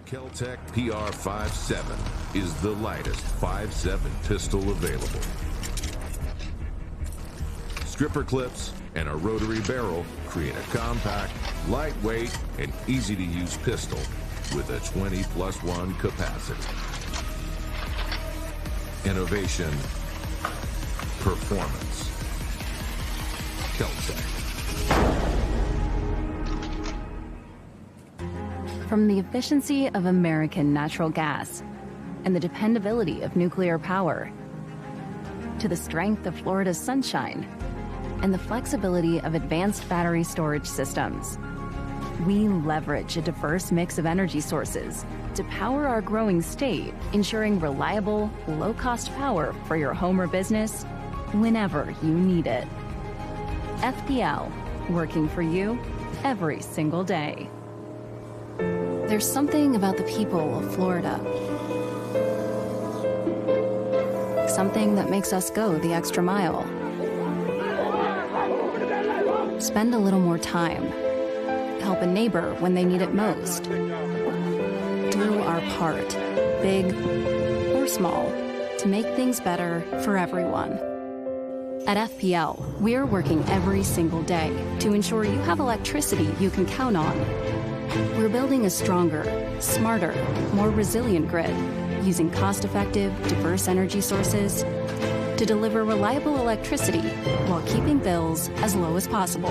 Keltec PR57 is the lightest 5.7 pistol available. Stripper clips and a rotary barrel create a compact, lightweight, and easy-to-use pistol with a 20+1 capacity. Innovation, performance. Keltec. From the efficiency of American natural gas and the dependability of nuclear power, to the strength of Florida's sunshine and the flexibility of advanced battery storage systems, we leverage a diverse mix of energy sources to power our growing state, ensuring reliable, low-cost power for your home or business whenever you need it. FPL, working for you every single day. There's something about the people of Florida. Something that makes us go the extra mile. Spend a little more time. Help a neighbor when they need it most. Do our part, big or small, to make things better for everyone. At FPL, we're working every single day to ensure you have electricity you can count on. We're building a stronger, smarter, more resilient grid using cost-effective, diverse energy sources to deliver reliable electricity while keeping bills as low as possible.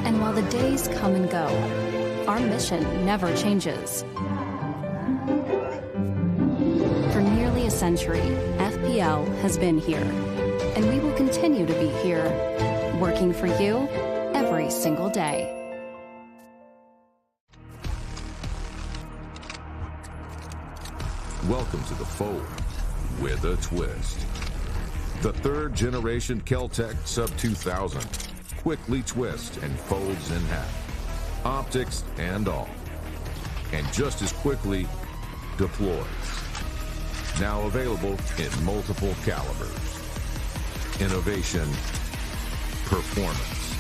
And while the days come and go, our mission never changes. For nearly a century, FPL has been here, and we will continue to be here, working for you every single day. Welcome to the fold with a twist. The third generation Keltec Sub 2000 quickly twists and folds in half, optics and all, and just as quickly deploys. Now available in multiple calibers. Innovation, performance.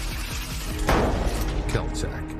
Keltec.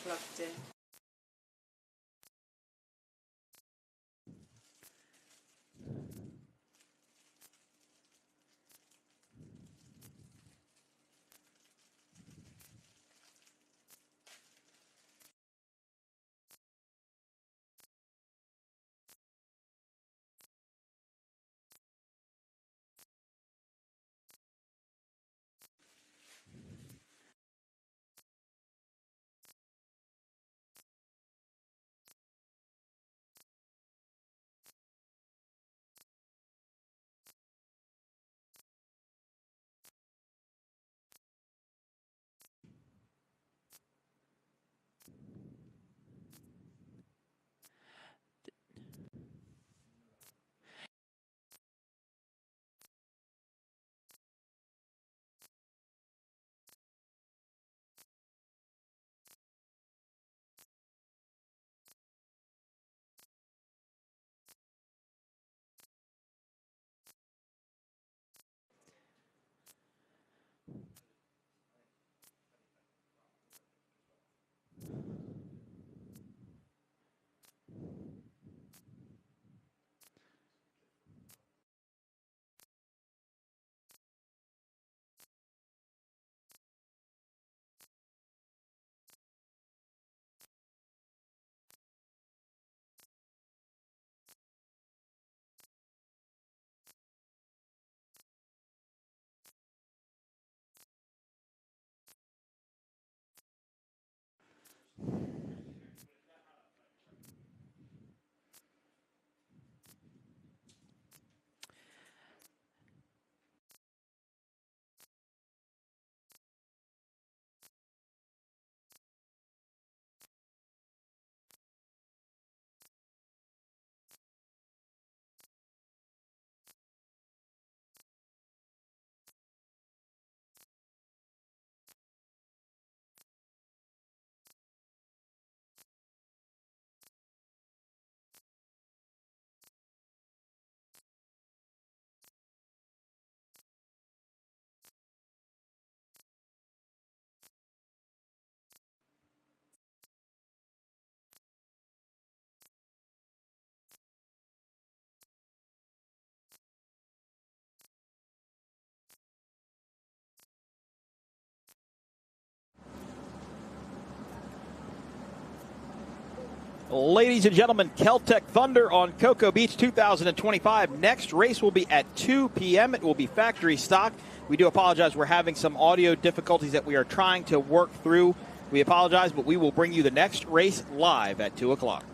লাগছে। Ladies and gentlemen, Keltec Thunder on Cocoa Beach 2025. Next race will be at 2 p.m. It will be factory stock. We do apologize. We're having some audio difficulties that we are trying to work through. We apologize, but we will bring you the next race live at 2 o'clock.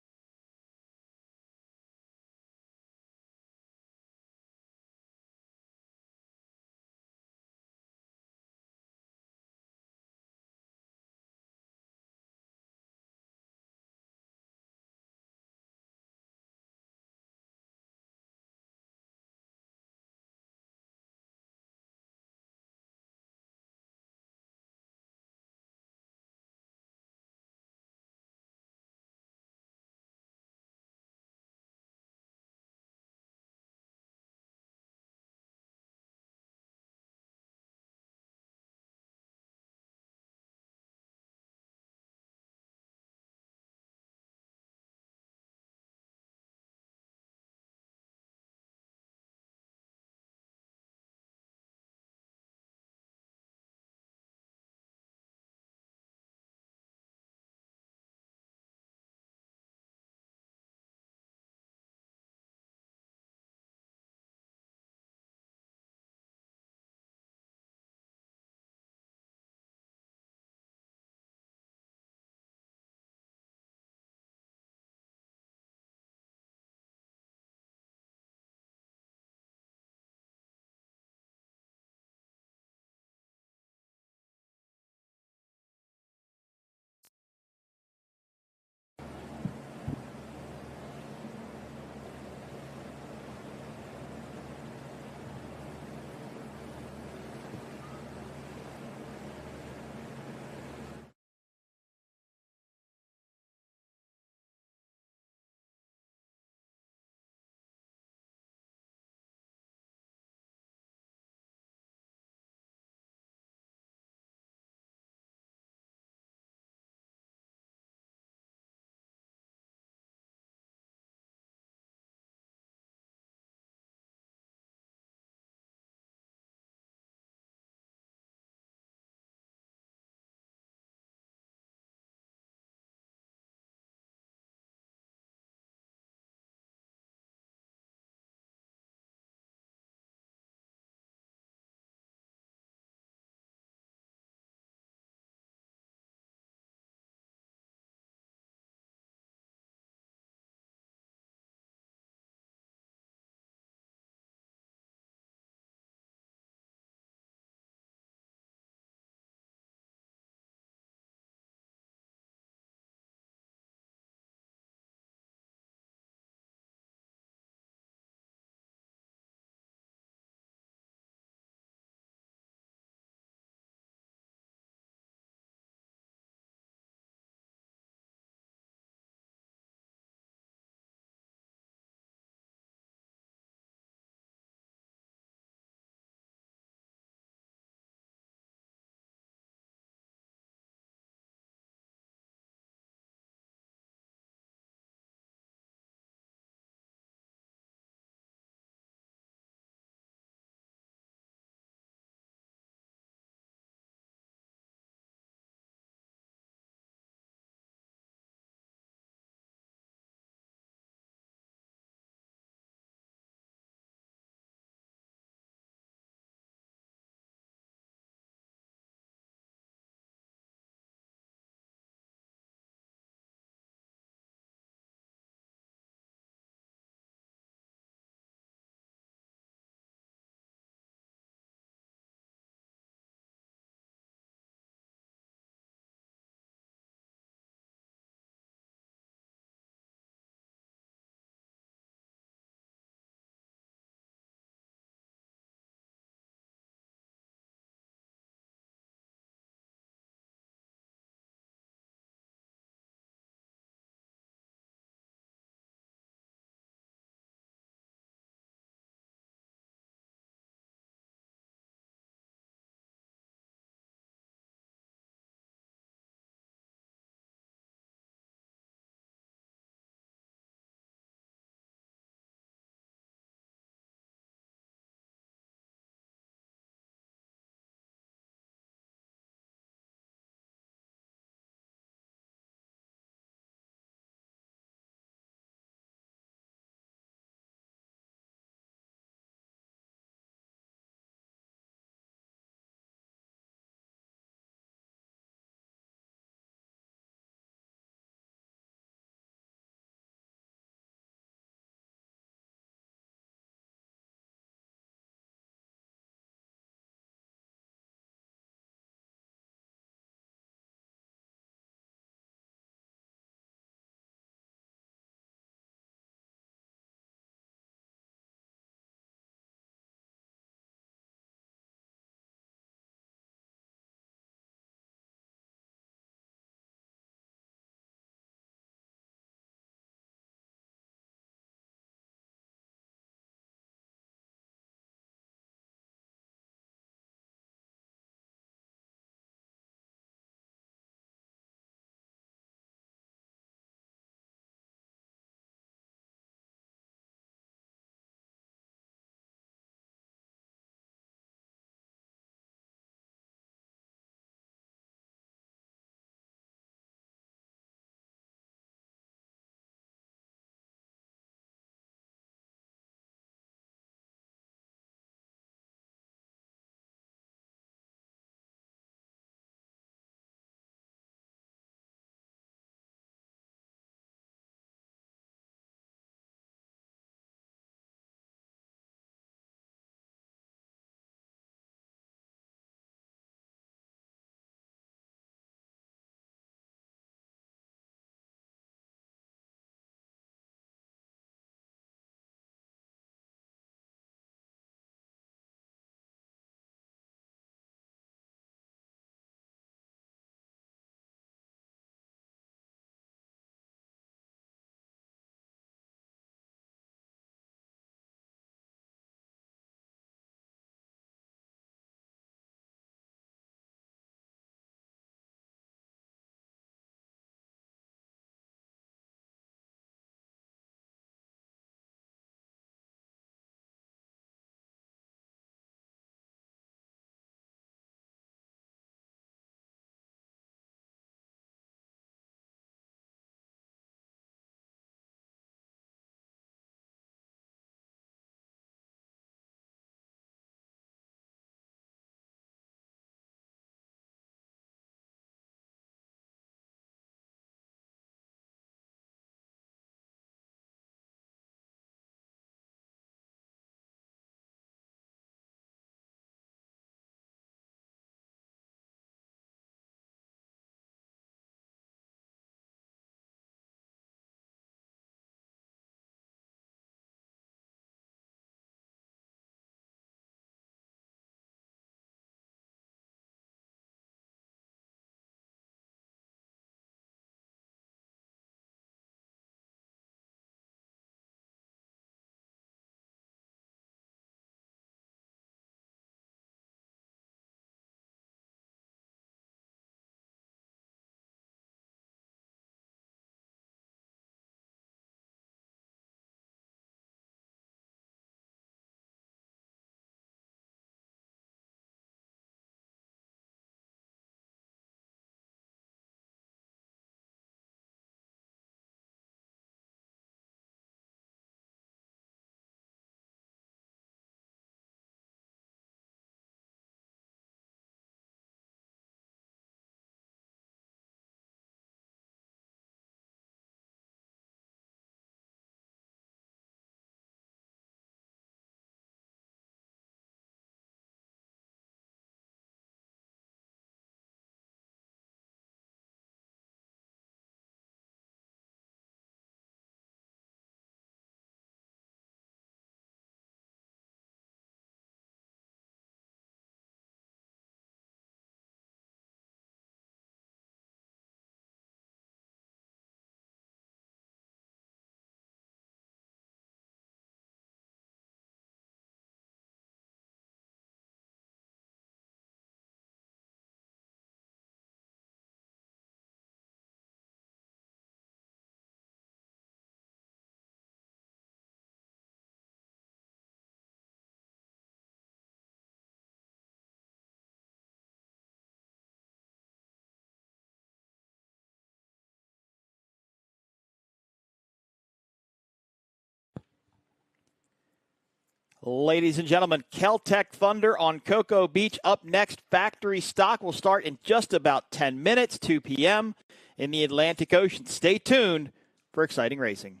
Ladies and gentlemen, Keltec Thunder on Cocoa Beach up next. Factory stock will start in just about 10 minutes, 2 p.m. in the Atlantic Ocean. Stay tuned for exciting racing.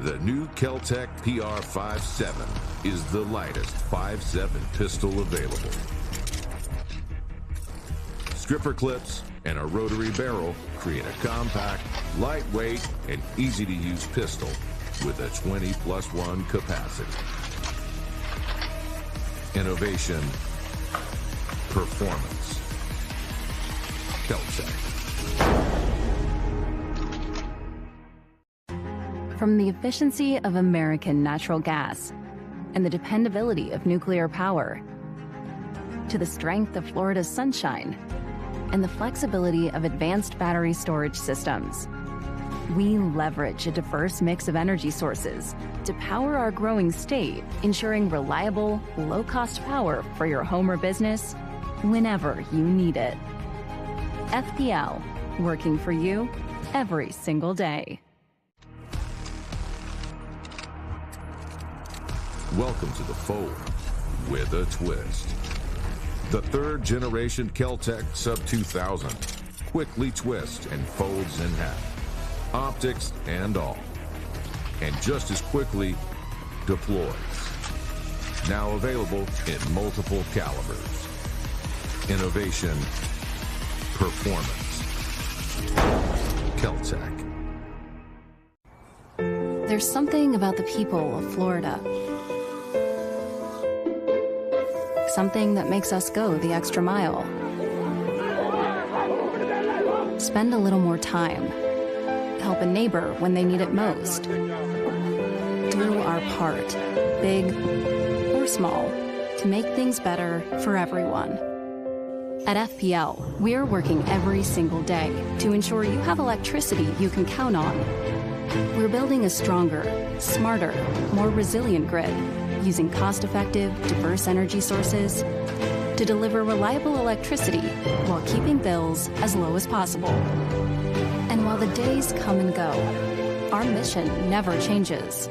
The new Keltec PR57 is the lightest 5.7 pistol available. Stripper clips and a rotary barrel create a compact, lightweight, and easy-to-use pistol with a 20+1 capacity. Innovation, performance. Keltec. From the efficiency of American natural gas and the dependability of nuclear power, to the strength of Florida's sunshine and the flexibility of advanced battery storage systems, we leverage a diverse mix of energy sources to power our growing state, ensuring reliable, low-cost power for your home or business whenever you need it. FPL, working for you every single day. Welcome to the Fold with a twist. The third generation Keltec Sub 2000 quickly twists and folds in half, optics and all, and just as quickly deploys. Now available in multiple calibers. Innovation, performance. Keltec. There's something about the people of Florida. Something that makes us go the extra mile. Spend a little more time. Help a neighbor when they need it most. Do our part, big or small, to make things better for everyone. At FPL, we're working every single day to ensure you have electricity you can count on. We're building a stronger, smarter, more resilient grid, using cost-effective, diverse energy sources to deliver reliable electricity while keeping bills as low as possible. And while the days come and go, our mission never changes.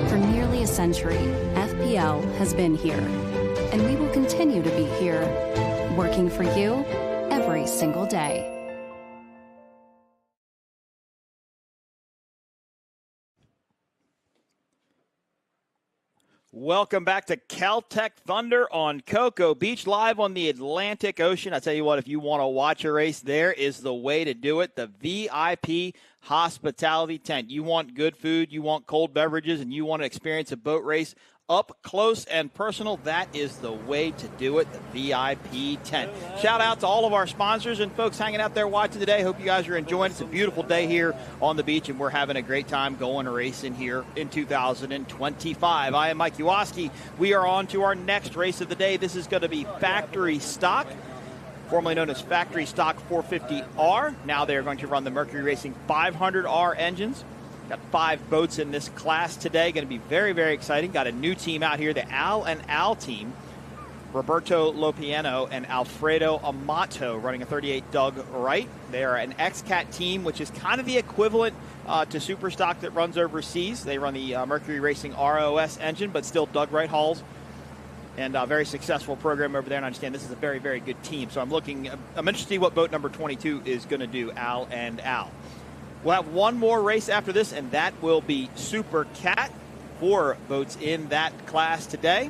For nearly a century, FPL has been here, and we will continue to be here, working for you every single day. Welcome back to Keltec Thunder on Cocoa Beach, live on the Atlantic Ocean. I tell you what, if you want to watch a race, there is the way to do it, the VIP Hospitality Tent. You want good food, you want cold beverages, and you want to experience a boat race up close and personal, that is the way to do it, the VIP tent. Shout out to all of our sponsors and folks hanging out there watching today. Hope you guys are enjoying it. It's a beautiful day here on the beach, and we're having a great time going racing here in 2025. I am Mike Uoski. We are on to our next race of the day. This is going to be Factory Stock, formerly known as Factory Stock 450R. Now they're going to run the Mercury Racing 500R engines. Got 5 boats in this class today. Going to be very, very exciting. Got a new team out here, the Al and Al team. Roberto Lopiano and Alfredo Amato running a 38 Doug Wright. They are an XCAT team, which is kind of the equivalent to Superstock that runs overseas. They run the Mercury Racing ROS engine, but still Doug Wright hulls. And a very successful program over there. And I understand this is a very, very good team. So I'm interested to see what boat number 22 is going to do, Al and Al. We'll have one more race after this, and that will be Super Cat. 4 boats in that class today.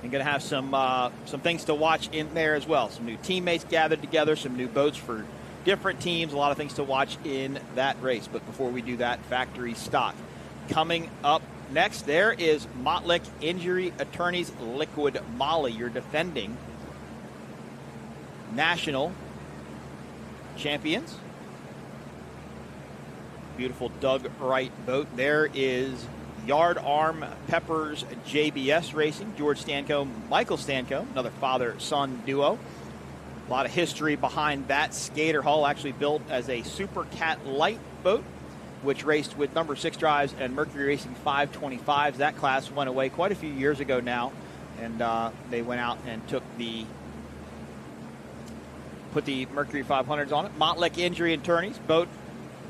And going to have some things to watch in there as well. Some new teammates gathered together, some new boats for different teams, a lot of things to watch in that race. But before we do that, Factory Stock. Coming up next, there is Mottlick Injury Attorneys Liquid Molly, your defending national champions. Beautiful Doug Wright boat. There is Yard Arm Peppers JBS Racing, George Stanko, Michael Stanko, another father-son duo. A lot of history behind that. Skater hull, actually built as a Super Cat Light boat, which raced with number 6 drives and Mercury Racing 525s. That class went away quite a few years ago now, and they went out and put the Mercury 500s on it. Mottlick Injury Attorneys, boat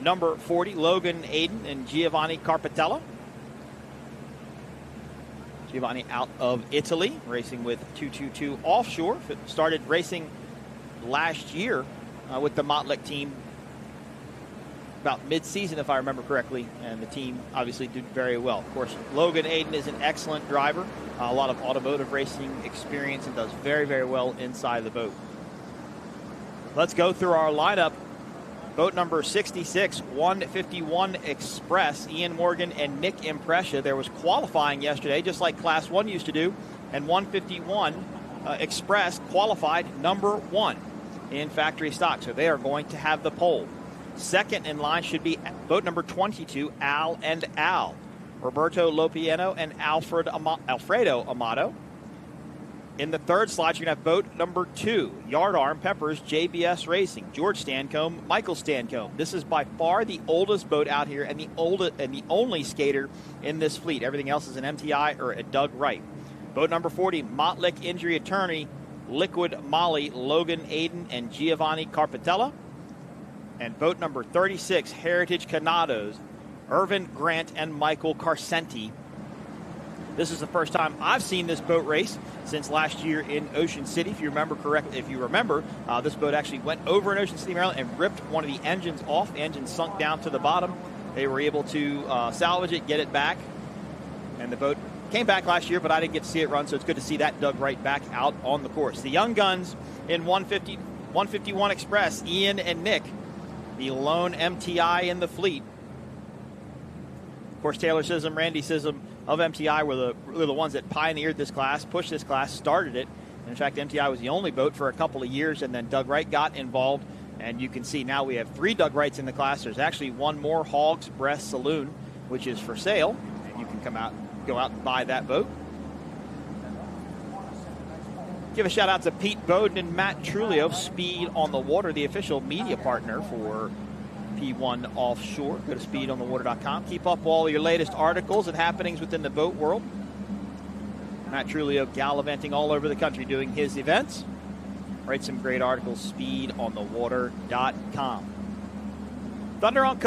number 40, Logan Aiden and Giovanni Carpatello. Giovanni out of Italy, racing with 222 Offshore. Started racing last year with the Mottlick team about mid-season, if I remember correctly, and the team obviously did very well. Of course, Logan Aiden is an excellent driver, a lot of automotive racing experience, and does very, very well inside the boat. Let's go through our lineup. Boat number 66, 151 Express, Ian Morgan and Nick Impressia. There was qualifying yesterday, just like Class 1 used to do, and 151 Express qualified number 1 in factory stock, so they are going to have the pole. Second in line should be boat number 22, Al and Al, Roberto Lopiano and Alfredo Amato. In the third slot, you're going to have boat number 2, Yardarm Peppers JBS Racing, George Stancombe, Michael Stancombe. This is by far the oldest boat out here and the only skater in this fleet. Everything else is an MTI or a Doug Wright. Boat number 40, Mottlick Injury Attorney, Liquid Molly, Logan Aiden and Giovanni Carpatella. And boat number 36, Heritage Canados, Irvin Grant and Michael Carcenti. This is the first time I've seen this boat race since last year in Ocean City. If you remember correctly, this boat actually went over in Ocean City, Maryland, and ripped one of the engines off. The engine sunk down to the bottom. They were able to salvage it, get it back, and the boat came back last year, but I didn't get to see it run, so it's good to see that Doug Wright back out on the course. The young guns in 151 Express, Ian and Nick, the lone MTI in the fleet. Of course, Taylor Sissom, Randy Sissom of MTI were the ones that pioneered this class, pushed this class, started it. And in fact, MTI was the only boat for a couple of years, and then Doug Wright got involved. And you can see now we have 3 Doug Wrights in the class. There's actually one more, Hog's Breast Saloon, which is for sale, and you can go out and buy that boat. Give a shout out to Pete Bowden and Matt Trulio, Speed on the Water, the official media partner for P1 Offshore. Go to speedonthewater.com. Keep up all your latest articles and happenings within the boat world. Matt Trulio gallivanting all over the country doing his events. Write some great articles, speedonthewater.com. The Thunder on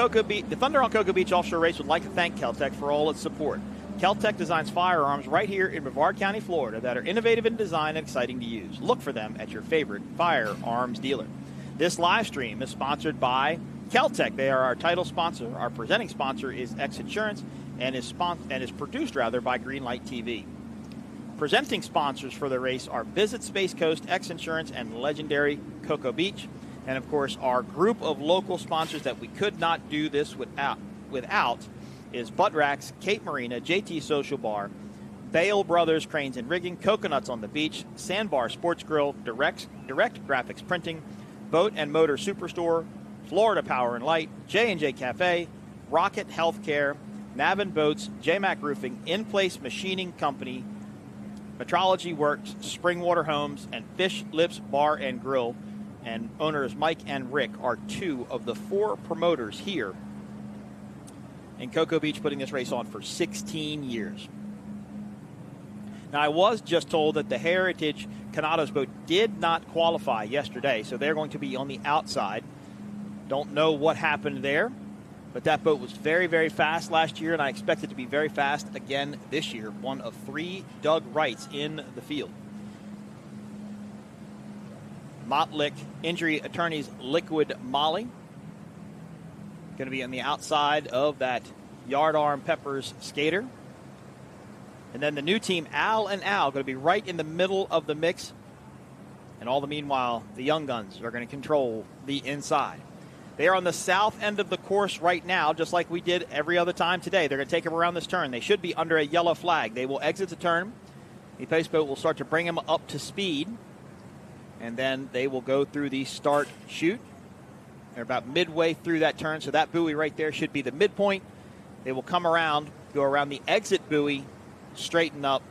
Cocoa Beach Offshore Race would like to thank Keltec for all its support. Keltec designs firearms right here in Brevard County, Florida that are innovative in design and exciting to use. Look for them at your favorite firearms dealer. This live stream is sponsored by Keltec. They are our title sponsor. Our presenting sponsor is X Insurance and is produced by Greenlight TV. Presenting sponsors for the race are Visit Space Coast, X Insurance, and legendary Cocoa Beach. And of course, our group of local sponsors that we could not do this without is Butt Racks, Cape Marina, JT Social Bar, Bale Brothers Cranes and Rigging, Coconuts on the Beach, Sandbar Sports Grill, Direct Graphics Printing, Boat and Motor Superstore, Florida Power and Light, J&J Cafe, Rocket Healthcare, Navin Boats, JMac Roofing, In Place Machining Company, Metrology Works, Springwater Homes, and Fish Lips Bar and Grill. And owners Mike and Rick are 2 of the 4 promoters here in Cocoa Beach, putting this race on for 16 years. Now, I was just told that the Heritage Canados boat did not qualify yesterday, so they're going to be on the outside. Don't know what happened there, but that boat was very, very fast last year, and I expect it to be very fast again this year. One of 3 Doug Wrights in the field. Mottlick Injury Attorneys Liquid Molly going to be on the outside of that Yardarm Peppers skater. And then the new team, Al and Al, going to be right in the middle of the mix. And all the meanwhile, the young guns are going to control the inside. They are on the south end of the course right now, just like we did every other time today. They're going to take them around this turn. They should be under a yellow flag. They will exit the turn. The pace boat will start to bring them up to speed. And then they will go through the start chute. They're about midway through that turn, so that buoy right there should be the midpoint. They will come around, go around the exit buoy, straighten up,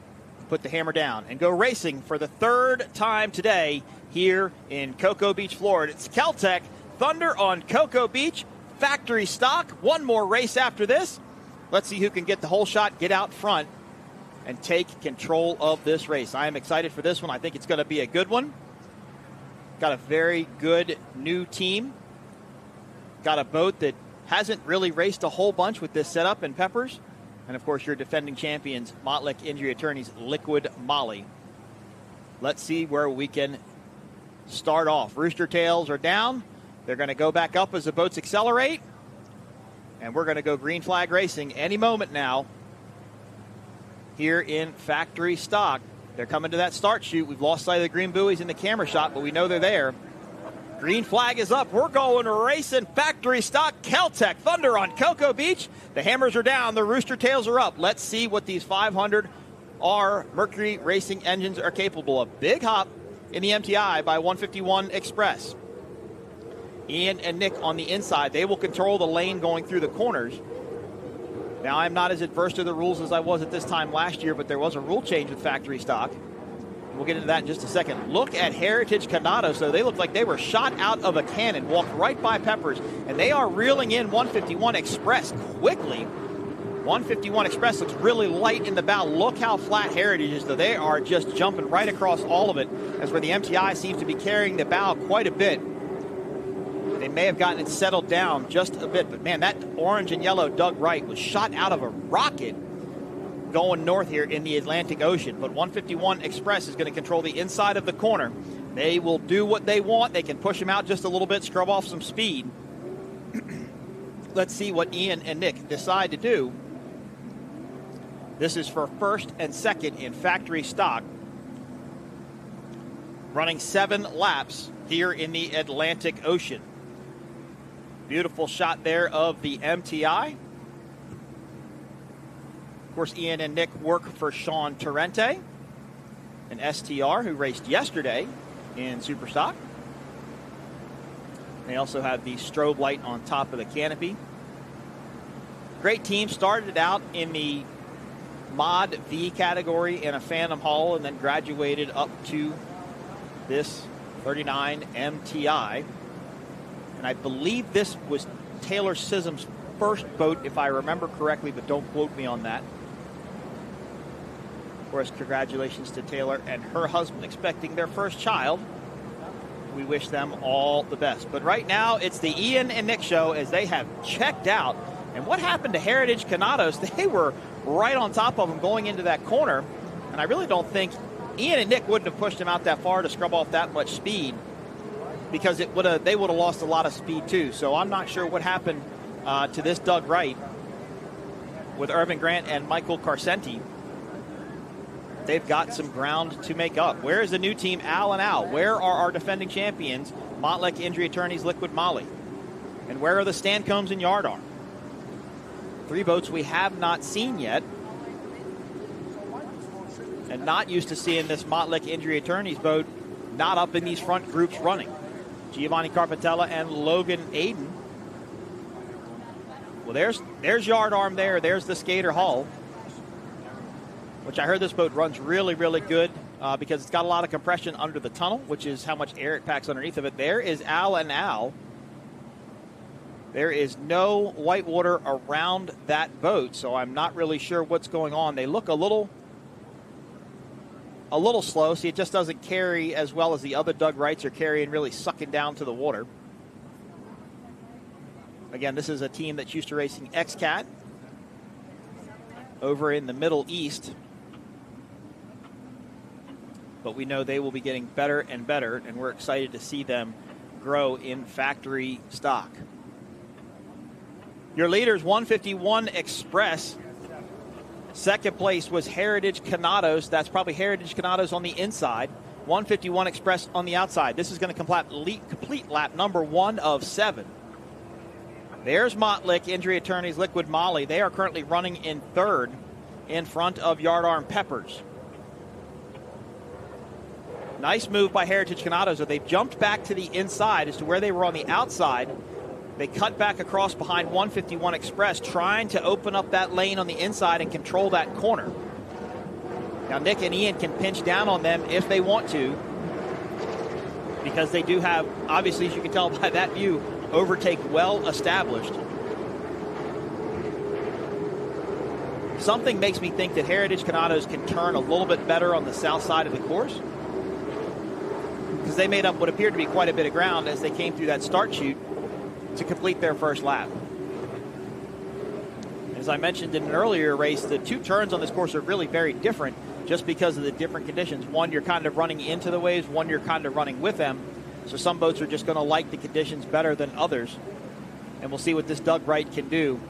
put the hammer down, and go racing for the 3rd time today here in Cocoa Beach, Florida. It's Keltec Thunder on Cocoa Beach, factory stock. One more race after this. Let's see who can get the whole shot, get out front, and take control of this race. I am excited for this one. I think it's going to be a good one. Got a very good new team. Got a boat that hasn't really raced a whole bunch with this setup in Peppers. And, of course, your defending champions, Mottlick Injury Attorneys, Liquid Molly. Let's see where we can start off. Rooster tails are down. They're going to go back up as the boats accelerate. And we're going to go green flag racing any moment now here in factory stock. They're coming to that start chute. We've lost sight of the green buoys in the camera shot, but we know they're there. Green flag is up. We're going racing factory stock. Keltec Thunder on Cocoa Beach. The hammers are down. The rooster tails are up. Let's see what these 500R Mercury racing engines are capable of. Big hop in the MTI by 151 Express. Ian and Nick on the inside. They will control the lane going through the corners. Now, I'm not as adverse to the rules as I was at this time last year, but there was a rule change with factory stock. We'll get into that in just a second. Look at Heritage Canados. So they look like they were shot out of a cannon, walked right by Peppers, and they are reeling in 151 Express quickly. 151 Express looks really light in the bow. Look how flat Heritage is, though. They are just jumping right across all of it. That's where the MTI seems to be carrying the bow quite a bit. They may have gotten it settled down just a bit, but man, that orange and yellow Doug Wright was shot out of a rocket going north here in the Atlantic Ocean. But 151 Express is going to control the inside of the corner. They will do what they want. They can push them out just a little bit, scrub off some speed. Let's see what Ian and Nick decide to do. This is for first and second in factory stock. Running 7 laps here in the Atlantic Ocean. Beautiful shot there of the MTI. Of course, Ian and Nick work for Sean Torrente, an STR who raced yesterday in Superstock. They also have the strobe light on top of the canopy. Great team. Started out in the Mod V category in a Phantom Hull and then graduated up to this 39 MTI. And I believe this was Taylor Sism's first boat, if I remember correctly, but don't quote me on that. Of course, congratulations to Taylor and her husband expecting their first child. We wish them all the best. But right now, it's the Ian and Nick show as they have checked out. And what happened to Heritage Canados? They were right on top of them going into that corner. And I really don't think Ian and Nick wouldn't have pushed him out that far to scrub off that much speed, because they would have lost a lot of speed too. So I'm not sure what happened to this Doug Wright with Irvin Grant and Michael Carcenti. They've got some ground to make up. Where is the new team, Al and Al? Where are our defending champions, Motlek Injury Attorneys, Liquid Molly? And where are the Stancombs and Yard Arm? 3 boats we have not seen yet. And not used to seeing this Motlek Injury Attorneys boat not up in these front groups running. Giovanni Carpatella and Logan Aiden. Well, there's Yard Arm there. There's the Skater Hull, which I heard this boat runs really, really good because it's got a lot of compression under the tunnel, which is how much air it packs underneath of it. There is Al and Al. There is no whitewater around that boat, so I'm not really sure what's going on. They look a little slow. See, it just doesn't carry as well as the other Doug Wrights are carrying, really sucking down to the water. Again, this is a team that's used to racing XCAT over in the Middle East. But we know they will be getting better and better, and we're excited to see them grow in factory stock. Your leaders, 151 Express. Second place was Heritage Canados. That's probably Heritage Canados on the inside. 151 Express on the outside. This is going to complete lap number 1 of 7. There's Motlek Injury Attorneys, Liquid Molly. They are currently running in third in front of Yard Arm Peppers. Nice move by Heritage Canados. They jumped back to the inside as to where they were on the outside. They cut back across behind 151 Express, trying to open up that lane on the inside and control that corner. Now, Nick and Ian can pinch down on them if they want to, because they do have, obviously, as you can tell by that view, overtake well established. Something makes me think that Heritage Canados can turn a little bit better on the south side of the course, because they made up what appeared to be quite a bit of ground as they came through that start chute to complete their first lap. As I mentioned in an earlier race, the 2 turns on this course are really very different just because of the different conditions. One, you're kind of running into the waves. One, you're kind of running with them. So some boats are just going to like the conditions better than others. And we'll see what this Doug Wright can do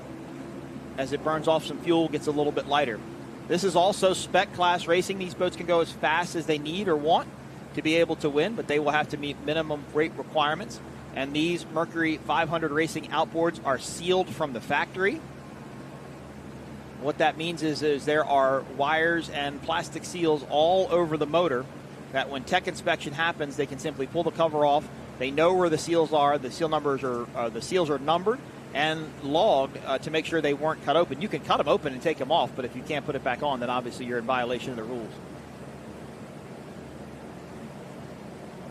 as it burns off some fuel, gets a little bit lighter. This is also spec class racing. These boats can go as fast as they need or want to be able to win, but they will have to meet minimum weight requirements. And these Mercury 500 racing outboards are sealed from the factory. What that means is there are wires and plastic seals all over the motor that when tech inspection happens, they can simply pull the cover off. They know where the seals are. The seals are numbered and logged to make sure they weren't cut open. You can cut them open and take them off, but if you can't put it back on, then obviously you're in violation of the rules.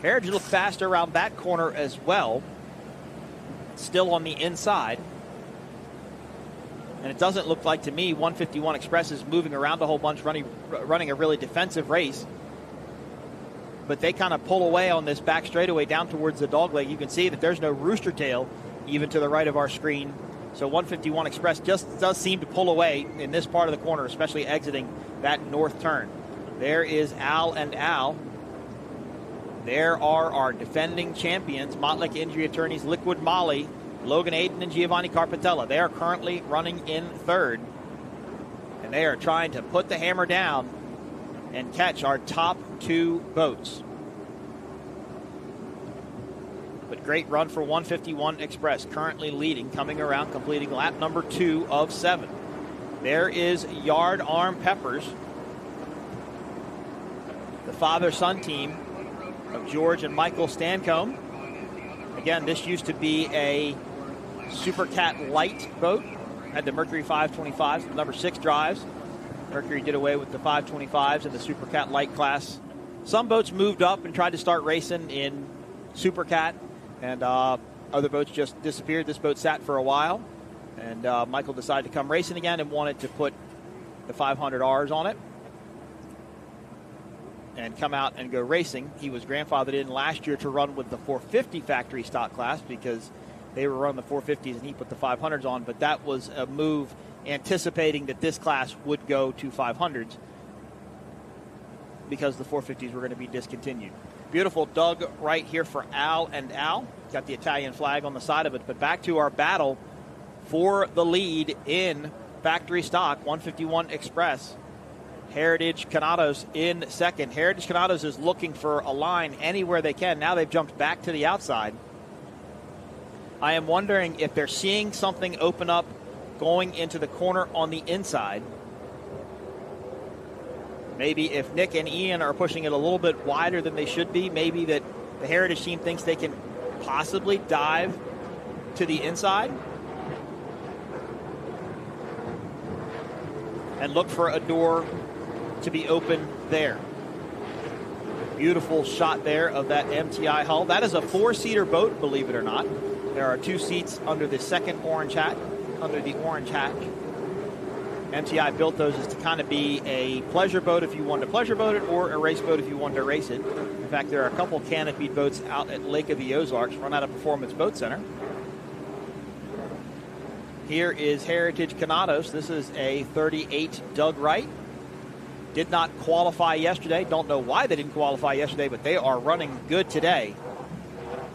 Heritage looked faster around that corner as well. Still on the inside. And it doesn't look like, to me, 151 Express is moving around a whole bunch, running a really defensive race. But they kind of pull away on this back straightaway down towards the dogleg. You can see that there's no rooster tail even to the right of our screen. So 151 Express just does seem to pull away in this part of the corner, especially exiting that north turn. There is Al and Al. There are our defending champions, Motley Injury Attorneys, Liquid Molly, Logan Aiden, and Giovanni Carpatella. They are currently running in third. And they are trying to put the hammer down and catch our top two boats. But great run for 151 Express, currently leading, coming around, completing lap number 2 of 7. There is Yard Arm Peppers, the father-son team of George and Michael Stancombe. Again, this used to be a Super Cat Light boat, had the Mercury 525s, number 6 drives. Mercury did away with the 525s in the Super Cat Light class. Some boats moved up and tried to start racing in Super Cat, and other boats just disappeared. This boat sat for a while, and Michael decided to come racing again and wanted to put the 500Rs on it and come out and go racing. He was grandfathered in last year to run with the 450 factory stock class because they were running the 450s and he put the 500s on, but that was a move anticipating that this class would go to 500s because the 450s were going to be discontinued. Beautiful Doug right here for Al and Al. Got the Italian flag on the side of it, but back to our battle for the lead in factory stock, 151 Express. Heritage Canados in second. Heritage Canados is looking for a line anywhere they can. Now they've jumped back to the outside. I am wondering if they're seeing something open up going into the corner on the inside. Maybe if Nick and Ian are pushing it a little bit wider than they should be, maybe that the Heritage team thinks they can possibly dive to the inside and look for a door to be open there. Beautiful shot there of that MTI hull. That is a 4-seater boat, believe it or not. There are 2 seats under the second orange hat, under the orange hatch. MTI built those as to kind of be a pleasure boat if you wanted to pleasure boat it, or a race boat if you wanted to race it. In fact, there are a couple canopied boats out at Lake of the Ozarks, run out of Performance Boat Center. Here is Heritage Canados. This is a 38 Doug Wright. Did not qualify yesterday. Don't know why they didn't qualify yesterday, but they are running good today.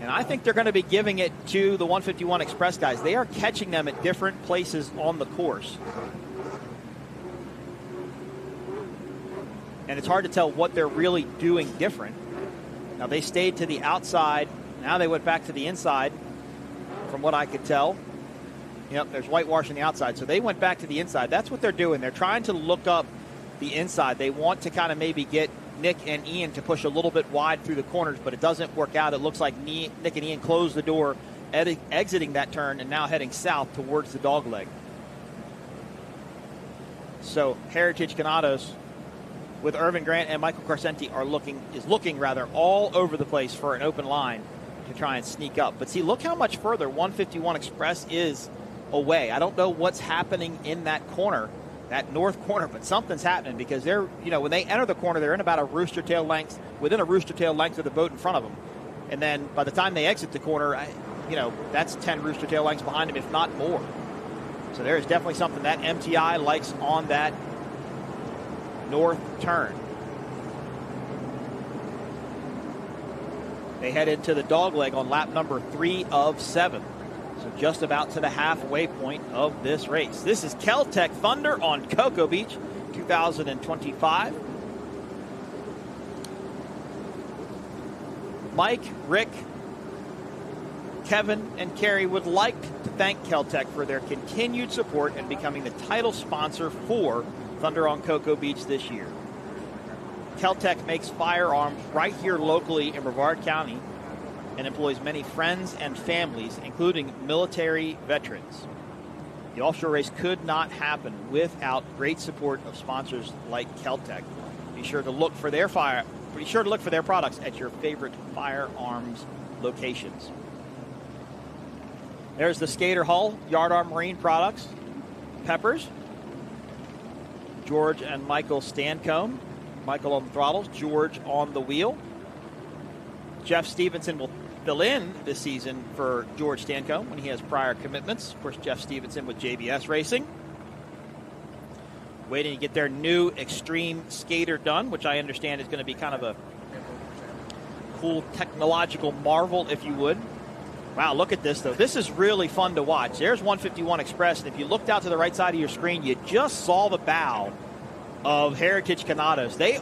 And I think they're going to be giving it to the 151 Express guys. They are catching them at different places on the course. And it's hard to tell what they're really doing different. Now, they stayed to the outside. Now they went back to the inside, from what I could tell. Yep, there's whitewash on the outside. So they went back to the inside. That's what they're doing. They're trying to look up the inside. They want to kind of maybe get Nick and Ian to push a little bit wide through the corners, but it doesn't work out. It looks like Nick and Ian closed the door, exiting that turn and now heading south towards the dogleg. So Heritage Canados with Irvin Grant and Michael Carcenti is looking all over the place for an open line to try and sneak up. But see, look how much further 151 Express is away. I don't know what's happening in that corner, that north corner, but something's happening because they're, when they enter the corner, they're in about a rooster tail length, within a rooster tail length of the boat in front of them. And then by the time they exit the corner, that's 10 rooster tail lengths behind them, if not more. So there is definitely something that MTI likes on that north turn. They head into the dogleg on lap number 3 of 7. So just about to the halfway point of this race. This is Keltec Thunder on Cocoa Beach 2025. Mike, Rick, Kevin, and Carrie would like to thank Keltec for their continued support and becoming the title sponsor for Thunder on Cocoa Beach this year. Keltec makes firearms right here locally in Brevard County and employs many friends and families, including military veterans. The offshore race could not happen without great support of sponsors like Keltec. Be sure to look for their products at your favorite firearms locations. There's the Skater Hull, Yardarm Marine Products, Peppers, George and Michael Stancombe. Michael on the throttles, George on the wheel. Jeff Stevenson will fill in this season for George Stancombe when he has prior commitments. Of course, Jeff Stevenson with JBS Racing. Waiting to get their new Extreme Skater done, which I understand is going to be kind of a cool technological marvel, if you would. Wow, look at this, though. This is really fun to watch. There's 151 Express, and if you looked out to the right side of your screen, you just saw the bow of Heritage Canados. They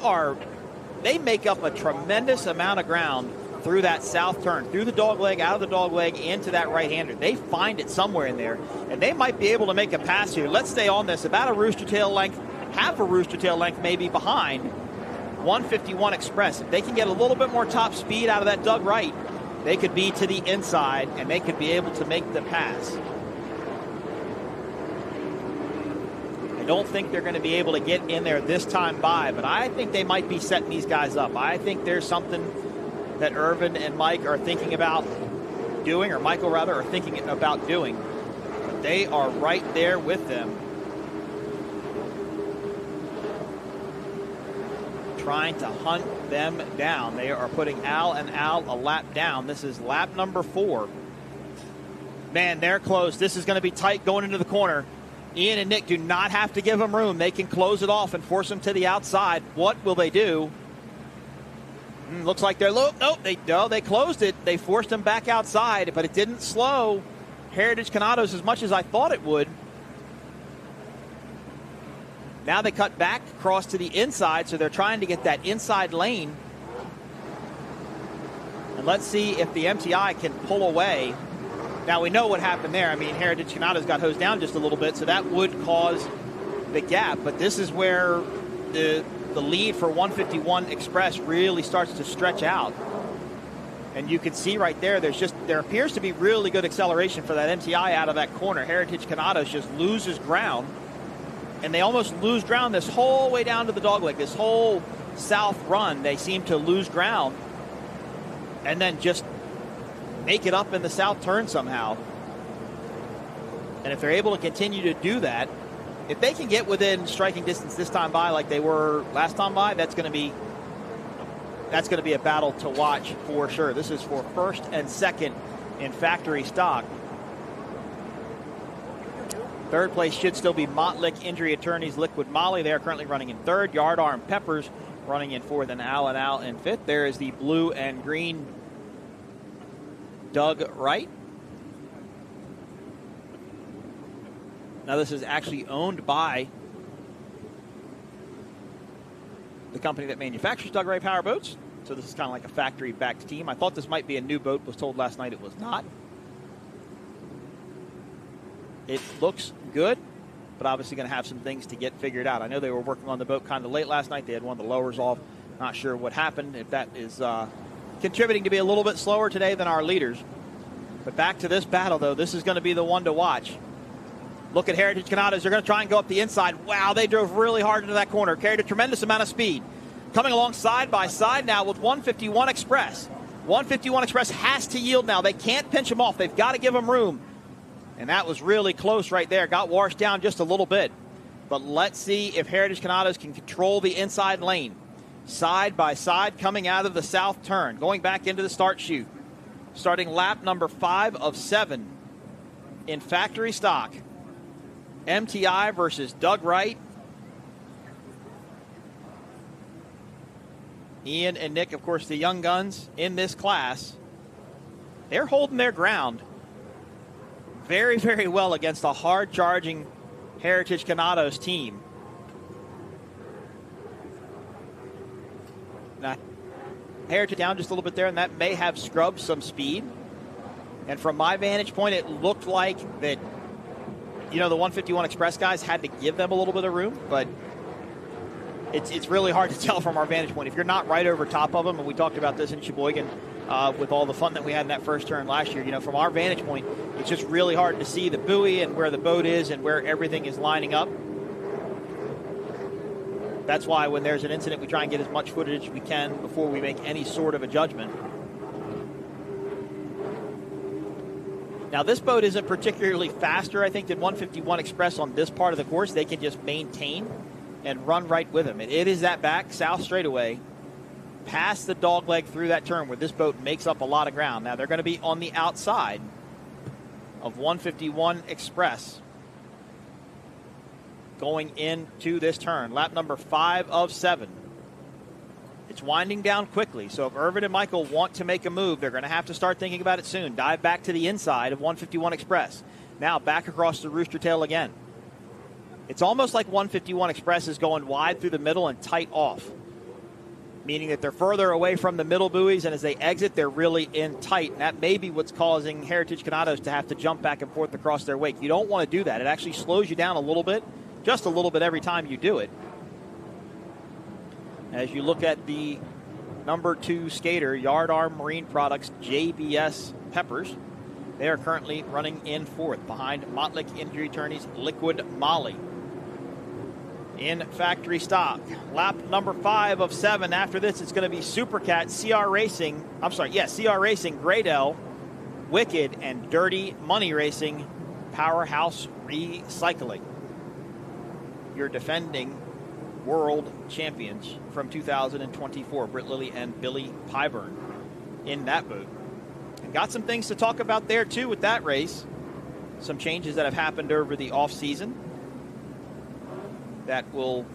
make up a tremendous amount of ground through that south turn, through the dogleg, out of the dogleg, into that right-hander. They find it somewhere in there, and they might be able to make a pass here. Let's stay on this. About a rooster tail length, half a rooster tail length maybe behind 151 Express. If they can get a little bit more top speed out of that dug right, they could be to the inside, and they could be able to make the pass. I don't think they're going to be able to get in there this time by, but I think they might be setting these guys up. I think there's something that Irvin and Mike are thinking about doing, or Michael rather, are thinking about doing. But they are right there with them, trying to hunt them down. They are putting Al and Al a lap down. This is lap number 4. Man, they're close. This is going to be tight going into the corner. Ian and Nick do not have to give them room. They can close it off and force them to the outside. What will they do? Looks like they're low. They closed it. They forced them back outside, but it didn't slow Heritage Canados as much as I thought it would. Now they cut back across to the inside, so they're trying to get that inside lane. And let's see if the MTI can pull away. Now we know what happened there. I mean, Heritage Canados got hosed down just a little bit, so that would cause the gap. But this is where the lead for 151 Express really starts to stretch out. And you can see right there, there appears to be really good acceleration for that MTI out of that corner. Heritage Canados just loses ground. And they almost lose ground this whole way down to the dogleg. This whole south run, they seem to lose ground. And then just make it up in the south turn somehow. And if they're able to continue to do that, if they can get within striking distance this time by like they were last time by, that's going to be a battle to watch for sure. This is for first and second in factory stock. Third place should still be Mottlick Injury Attorneys Liquid Molly. They are currently running in third. Yardarm Peppers running in fourth, and Al and Al in fifth. There is the blue and green Doug Wright. Now this is actually owned by the company that manufactures Doug Wright powerboats. So this is kind of like a factory-backed team. I thought this might be a new boat. Was told last night it was not. It looks good, but obviously going to have some things to get figured out. I know they were working on the boat kind of late last night. They had one of the lowers off. Not sure what happened, if that is contributing to be a little bit slower today than our leaders. But back to this battle, though. This is going to be the one to watch. Look at Heritage Canados. They're going to try and go up the inside. Wow, they drove really hard into that corner. Carried a tremendous amount of speed. Coming along side by side now with 151 Express. 151 Express has to yield now. They can't pinch them off. They've got to give them room. And that was really close right there. Got washed down just a little bit. But let's see if Heritage Canados can control the inside lane. Side by side coming out of the south turn. Going back into the start chute. Starting lap number 5 of 7 in factory stock. MTI versus Doug Wright. Ian and Nick, of course, the young guns in this class. They're holding their ground. very, very well against a hard-charging Heritage Canados team. Now, Heritage down just a little bit there, and that may have scrubbed some speed. And from my vantage point, it looked like that, you know, the 151 Express guys had to give them a little bit of room, but it's really hard to tell from our vantage point. If you're not right over top of them, and we talked about this in Sheboygan with all the fun that we had in that first turn last year, you know, from our vantage point, it's just really hard to see the buoy and where the boat is and where everything is lining up. That's why when there's an incident, we try and get as much footage as we can before we make any sort of a judgment. Now, this boat isn't particularly faster, I think, than 151 Express on this part of the course. They can just maintain and run right with them. It is that back south straightaway, past the dogleg through that turn where this boat makes up a lot of ground. Now, they're going to be on the outside of 151 Express going into this turn. Lap number 5 of 7. It's winding down quickly, so if Irvin and Michael want to make a move, they're going to have to start thinking about it soon. Dive back to the inside of 151 Express. Now back across the rooster tail again. It's almost like 151 Express is going wide through the middle and tight off, meaning that they're further away from the middle buoys, and as they exit, they're really in tight, and that may be what's causing Heritage Canados to have to jump back and forth across their wake. You don't want to do that. It actually slows you down a little bit, just a little bit every time you do it. As you look at the number 2 skater, Yard Arm Marine Products JBS Peppers, they are currently running in 4th behind Mottlick Injury Attorneys Liquid Molly. In factory stock, lap number 5 of 7. After this, it's going to be Supercat, CR Racing, Graydell, Wicked, and Dirty Money Racing, Powerhouse Recycling. Your defending world champions from 2024, Britt Lilly and Billy Pyburn in that boat. And got some things to talk about there too with that race. Some changes that have happened over the off season that will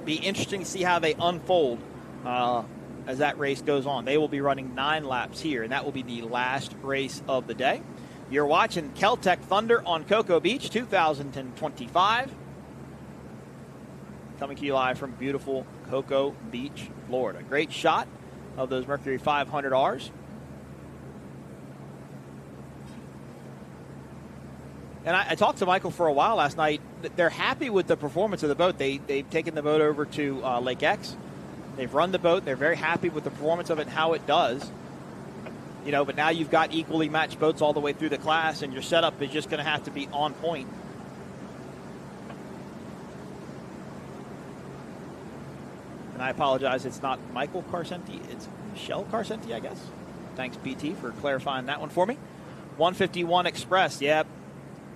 be interesting to see how they unfold as that race goes on. They will be running 9 laps here, and that will be the last race of the day. You're watching Keltec Thunder on Cocoa Beach 2025. Coming to you live from beautiful Cocoa Beach, Florida. Great shot of those Mercury 500Rs. And I talked to Michael for a while last night. They're happy with the performance of the boat. They've taken the boat over to Lake X. They've run the boat. They're very happy with the performance of it and how it does. You know, but now you've got equally matched boats all the way through the class, and your setup is just going to have to be on point. And I apologize, it's not Michael Carcenti, it's Michelle Carcenti, I guess. Thanks, BT, for clarifying that one for me. 151 Express, yeah.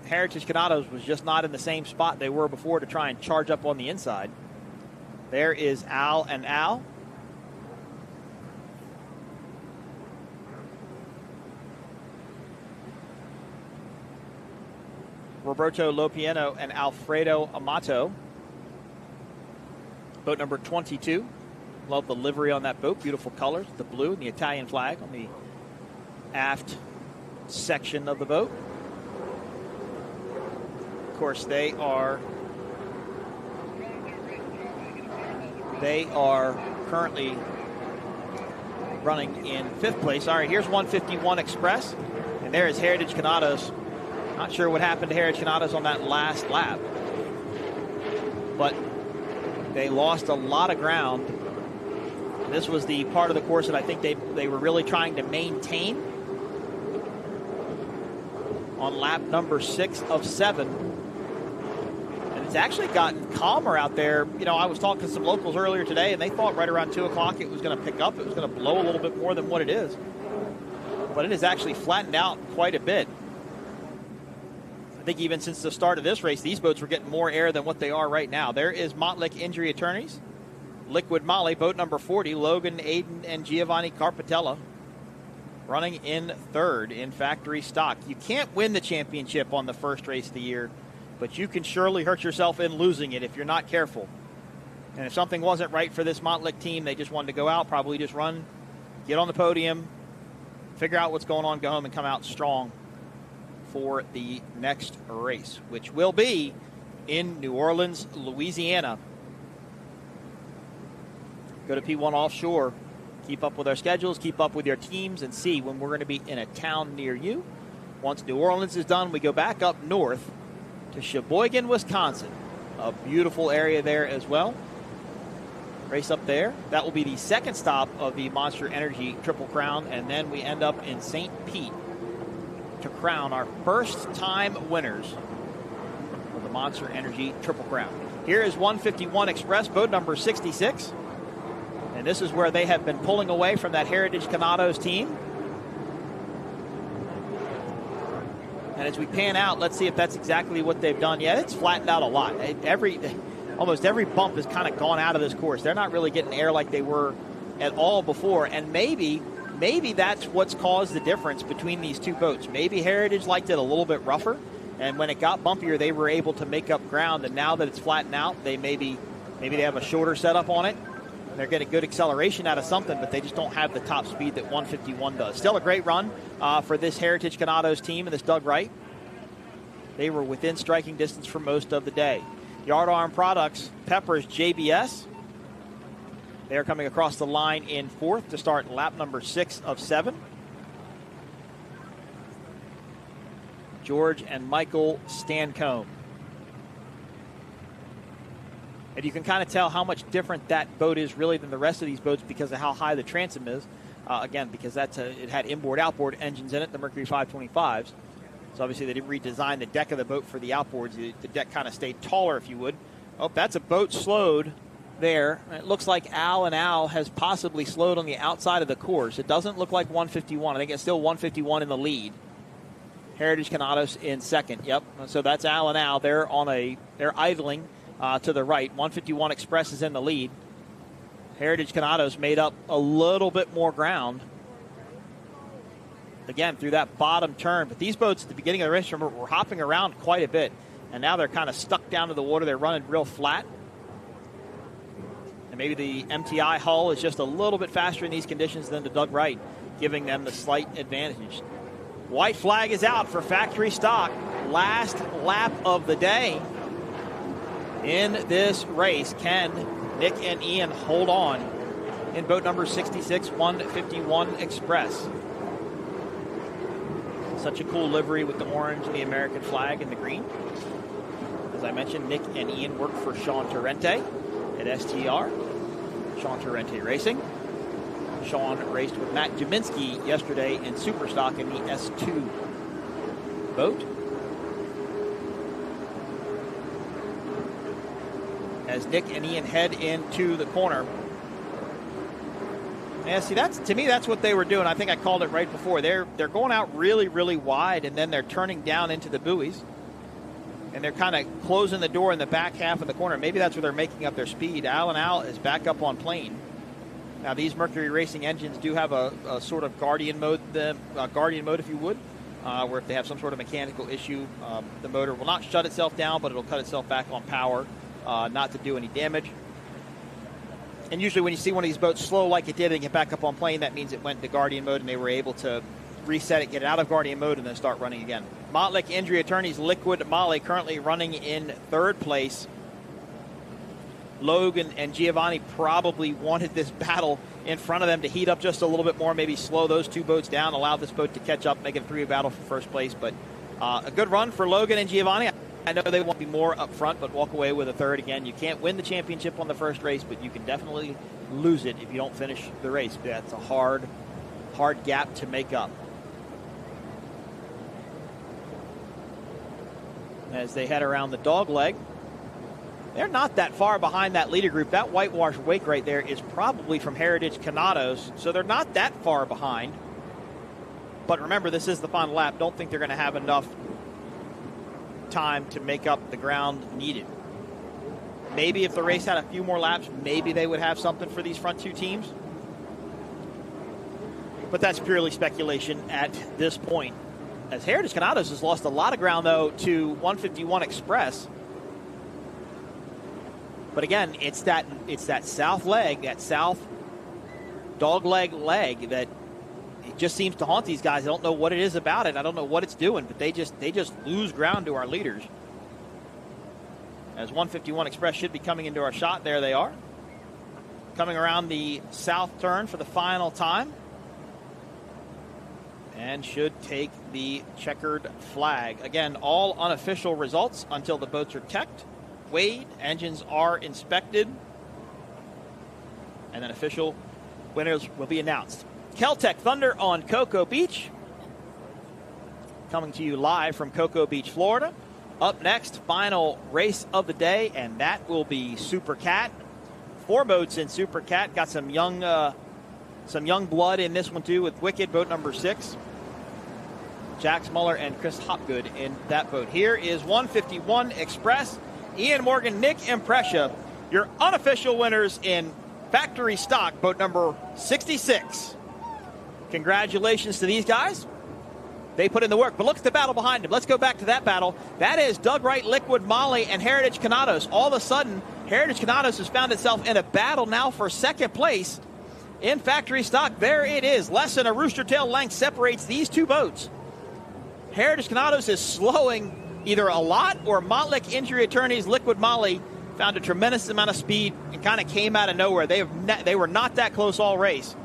Heritage Canados was just not in the same spot they were before to try and charge up on the inside. There is Al and Al. Roberto Lopieno and Alfredo Amato. Boat number 22. Love the livery on that boat. Beautiful colors, the blue and the Italian flag on the aft section of the boat. Of course, they are currently running in 5th place. All right, here's 151 Express, and there is Heritage Canados. Not sure what happened to Heritage Canados on that last lap, but they lost a lot of ground. This was the part of the course that I think they were really trying to maintain on lap number 6 of 7. And it's actually gotten calmer out there. You know, I was talking to some locals earlier today, and they thought right around 2 o'clock it was going to pick up. It was going to blow a little bit more than what it is. But it has actually flattened out quite a bit. I think even since the start of this race, these boats were getting more air than what they are right now. There is Mottlick Injury Attorneys, Liquid Molly, boat number 40, Logan Aiden and Giovanni Carpatella, running in 3rd in factory stock. You can't win the championship on the first race of the year, but you can surely hurt yourself in losing it if you're not careful. And if something wasn't right for this Mottlick team, they just wanted to go out, probably just run, get on the podium, figure out what's going on, go home, and come out strong for the next race, which will be in New Orleans, Louisiana. Go to P1 Offshore, keep up with our schedules, keep up with your teams, and see when we're going to be in a town near you. Once New Orleans is done, we go back up north to Sheboygan, Wisconsin. A beautiful area there as well. Race up there. That will be the second stop of the Monster Energy Triple Crown, and then we end up in St. Pete to crown our first-time winners of the Monster Energy Triple Crown. Here is 151 Express, boat number 66. And this is where they have been pulling away from that Heritage Canados team. And as we pan out, let's see if that's exactly what they've done. Yeah, it's flattened out a lot. Almost every bump has kind of gone out of this course. They're not really getting air like they were at all before. And maybe that's what's caused the difference between these two boats. Maybe Heritage liked it a little bit rougher, and when it got bumpier, they were able to make up ground. And now that it's flattened out, they maybe they have a shorter setup on it. They're getting good acceleration out of something, but they just don't have the top speed that 151 does. Still a great run for this Heritage Canados team and this Doug Wright. They were within striking distance for most of the day. Yardarm Products, Peppers JBS. They're coming across the line in fourth to start lap number 6 of 7. George and Michael Stancombe. And you can kind of tell how much different that boat is really than the rest of these boats because of how high the transom is. Again, because it had inboard-outboard engines in it, the Mercury 525s. So obviously they did redesign the deck of the boat for the outboards. The deck kind of stayed taller, if you would. Oh, that's a boat slowed there. It looks like Al and Al has possibly slowed on the outside of the course. It doesn't look like 151. I think it's still 151 in the lead. Heritage Canados in second. Yep. So that's Al and Al. They're idling to the right. 151 Express is in the lead. Heritage Canados made up a little bit more ground. Again, through that bottom turn. But these boats at the beginning of the race were hopping around quite a bit. And now they're kind of stuck down to the water. They're running real flat. And maybe the MTI hull is just a little bit faster in these conditions than the Doug Wright, giving them the slight advantage. White flag is out for factory stock. Last lap of the day in this race. Can Nick and Ian hold on in boat number 66, 151 Express? Such a cool livery with the orange and the American flag and the green. As I mentioned, Nick and Ian work for Sean Torrente at STR, Sean Torrente Racing. Sean raced with Matt Juminski yesterday in Superstock in the S2 boat. As Nick and Ian head into the corner. Yeah, see, to me, that's what they were doing. I think I called it right before. They're going out really, really wide, and then they're turning down into the buoys. And they're kind of closing the door in the back half of the corner. Maybe that's where they're making up their speed. Al and Al is back up on plane. Now, these Mercury Racing engines do have a sort of guardian mode, if you would, where if they have some sort of mechanical issue, the motor will not shut itself down, but it'll cut itself back on power, not to do any damage. And usually when you see one of these boats slow like it did and get back up on plane, that means it went into Guardian mode and they were able to reset it, get it out of Guardian mode, and then start running again. Mottlick Injury Attorneys, Liquid Molly, currently running in third place. Logan and Giovanni probably wanted this battle in front of them to heat up just a little bit more, maybe slow those two boats down, allow this boat to catch up, make it a three-way battle for first place. But a good run for Logan and Giovanni. I know they want to be more up front, but walk away with a third. Again, you can't win the championship on the first race, but you can definitely lose it if you don't finish the race. That's a hard gap to make up. As they head around the dog leg, they're not that far behind that leader group. That whitewash wake right there is probably from Heritage Canados, so they're not that far behind. But remember, this is the final lap. Don't think they're going to have enough time to make up the ground needed. Maybe if the race had a few more laps, maybe they would have something for these front two teams. But that's purely speculation at this point. As Heritage Canados has lost a lot of ground, though, to 151 Express. But again, it's that south leg, that south dog leg that it just seems to haunt these guys. I don't know what it is about it. I don't know what it's doing, but they just lose ground to our leaders. As 151 Express should be coming into our shot. There they are. Coming around the south turn for the final time. And should take the checkered flag. Again, all unofficial results until the boats are checked, weighed, engines are inspected, and then official winners will be announced. Keltec Thunder on Cocoa Beach. Coming to you live from Cocoa Beach, Florida. Up next, final race of the day, and that will be Super Cat. 4 boats in Super Cat. Got some young blood in this one too with Wicked, boat number 6. Jax Muller and Chris Hopgood in that boat. Here is 151 Express. Ian Morgan, Nick Imprescia, your unofficial winners in factory stock, boat number 66. Congratulations to these guys. They put in the work, but look at the battle behind them. Let's go back to that battle. That is Doug Wright, Liquid Molly, and Heritage Canados. All of a sudden, Heritage Canados has found itself in a battle now for second place in factory stock. There it is. Less than a rooster tail length separates these 2 boats. Heritage Canados is slowing either a lot, or Montlick Injury Attorneys, Liquid Molly, found a tremendous amount of speed and kind of came out of nowhere. They were not that close all race.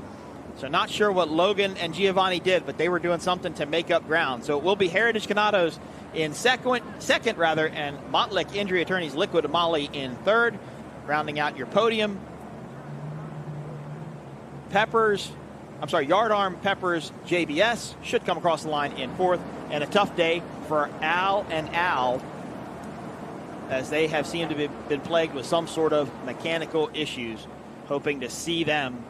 So not sure what Logan and Giovanni did, but they were doing something to make up ground. So it will be Heritage Canados in second, and Montlick Injury Attorneys, Liquid Molly in third. Rounding out your podium, Yardarm, Peppers, JBS should come across the line in fourth. And a tough day for Al and Al, as they have seemed to have been plagued with some sort of mechanical issues. Hoping to see them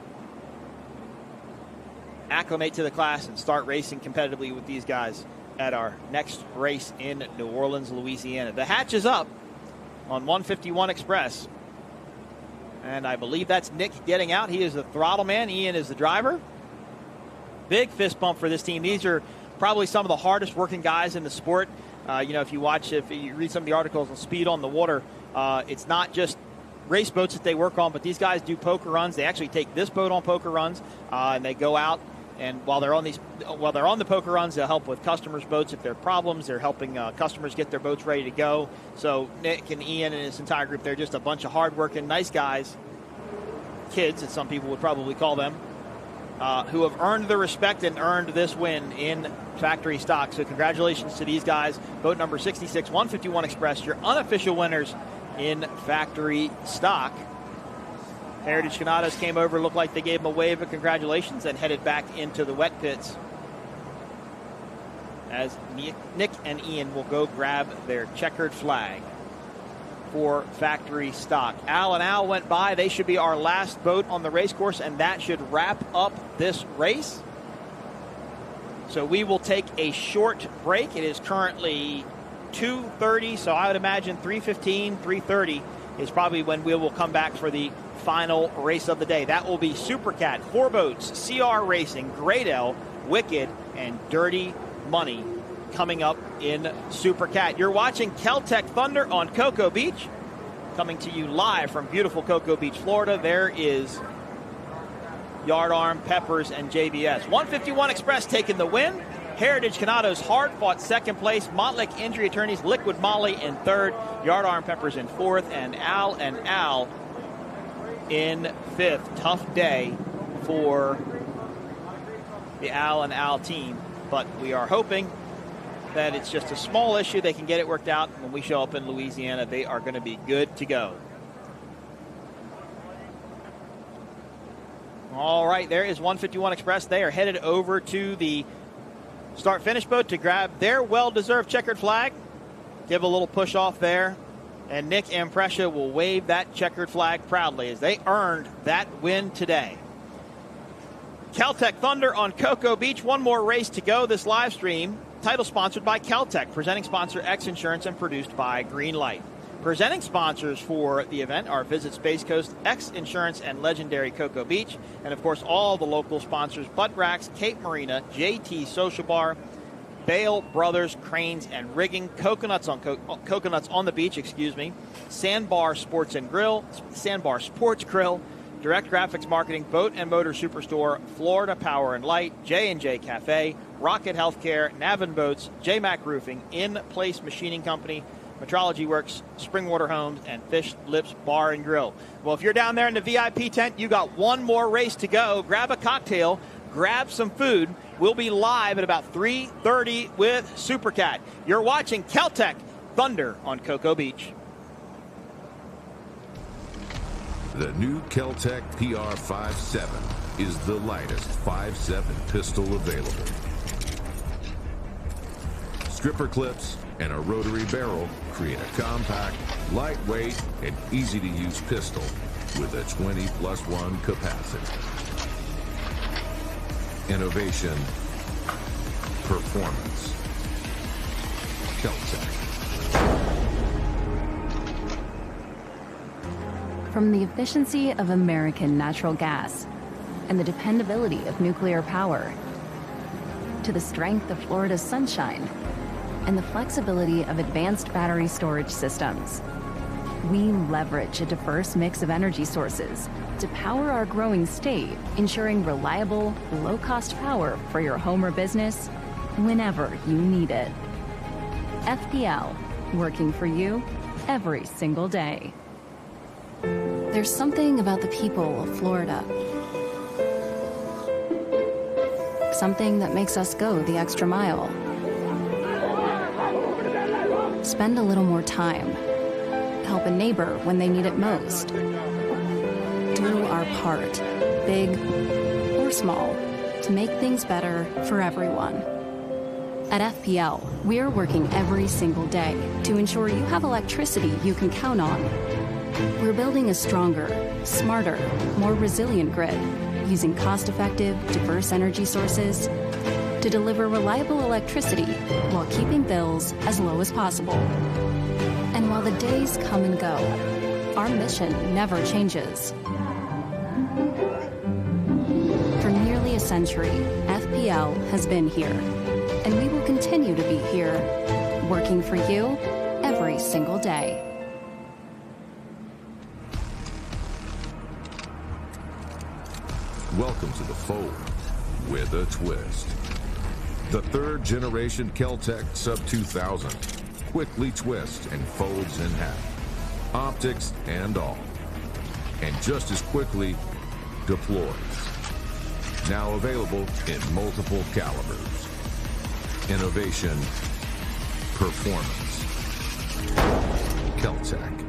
acclimate to the class and start racing competitively with these guys at our next race in New Orleans, Louisiana. The hatch is up on 151 Express. And I believe that's Nick getting out. He is the throttle man. Ian is the driver. Big fist bump for this team. These are probably some of the hardest working guys in the sport. If you read some of the articles on Speed on the Water, it's not just race boats that they work on, but these guys do poker runs. They actually take this boat on poker runs, and they go out, and while they're on the poker runs, they'll help with customers' boats if there are problems. They're helping customers get their boats ready to go. So Nick and Ian and his entire group, they're just a bunch of hard-working, nice guys, kids, as some people would probably call them, who have earned the respect and earned this win in factory stock. So congratulations to these guys. Boat number 66, 151 Express, your unofficial winners in factory stock. Heritage Canados came over, looked like they gave them a wave of congratulations, and headed back into the wet pits as Nick and Ian will go grab their checkered flag for factory stock. Al and Al went by. They should be our last boat on the race course, and that should wrap up this race. So we will take a short break. It is currently 2:30, so I would imagine 3:15, 3:30 is probably when we will come back for the final race of the day. That will be Super Cat, 4 boats, CR Racing, Great L, Wicked, and Dirty Money coming up in Super Cat. You're watching Keltec Thunder on Cocoa Beach, coming to you live from beautiful Cocoa Beach, Florida. There is Yardarm, Peppers, and JBS. 151 Express taking the win. Heritage Canados hard-fought second place. Montlick Injury Attorneys, Liquid Molly in third. Yardarm, Peppers in fourth. And Al in fifth. Tough day for the Al and Al team. But we are hoping that it's just a small issue. They can get it worked out. When we show up in Louisiana, they are going to be good to go. All right, there is 151 Express. They are headed over to the start-finish boat to grab their well-deserved checkered flag. Give a little push off there. And Nick Imprescia will wave that checkered flag proudly as they earned that win today. Keltec Thunder on Cocoa Beach. One more race to go this live stream. Title sponsored by Keltec, presenting sponsor X Insurance, and produced by Greenlight. Presenting sponsors for the event are Visit Space Coast, X Insurance, and legendary Cocoa Beach. And, of course, all the local sponsors, Bud Racks, Cape Marina, JT Social Bar, Bale Brothers, Cranes, and Rigging, Coconuts on the Beach, Sandbar Sports Grill, Direct Graphics Marketing, Boat and Motor Superstore, Florida Power and Light, J&J Cafe, Rocket Healthcare, Navin Boats, J-Mac Roofing, In Place Machining Company, Metrology Works, Springwater Homes, and Fish Lips Bar and Grill. Well, if you're down there in the VIP tent, you got one more race to go. Grab a cocktail, grab some food. We'll be live at about 3:30 with Supercat. You're watching Keltec Thunder on Cocoa Beach. The new Keltec PR57 is the lightest 5.7 pistol available. Stripper clips and a rotary barrel create a compact, lightweight, and easy-to-use pistol with a 20+1 capacity. Innovation, performance. Keltec. From the efficiency of American natural gas and the dependability of nuclear power, to the strength of Florida's sunshine and the flexibility of advanced battery storage systems, we leverage a diverse mix of energy sources to power our growing state, ensuring reliable, low-cost power for your home or business whenever you need it. FPL, working for you every single day. There's something about the people of Florida. Something that makes us go the extra mile. Spend a little more time. Help a neighbor when they need it most. Do our part, big or small, to make things better for everyone. At FPL, we're working every single day to ensure you have electricity you can count on. We're building a stronger, smarter, more resilient grid using cost-effective, diverse energy sources to deliver reliable electricity while keeping bills as low as possible. And while the days come and go, our mission never changes. For nearly a century, FPL has been here, and we will continue to be here, working for you every single day. Welcome to the fold with a twist. The third generation Keltec Sub 2000 quickly twists and folds in half, optics and all, and just as quickly deploys. Now available in multiple calibers. Innovation, performance. Keltec.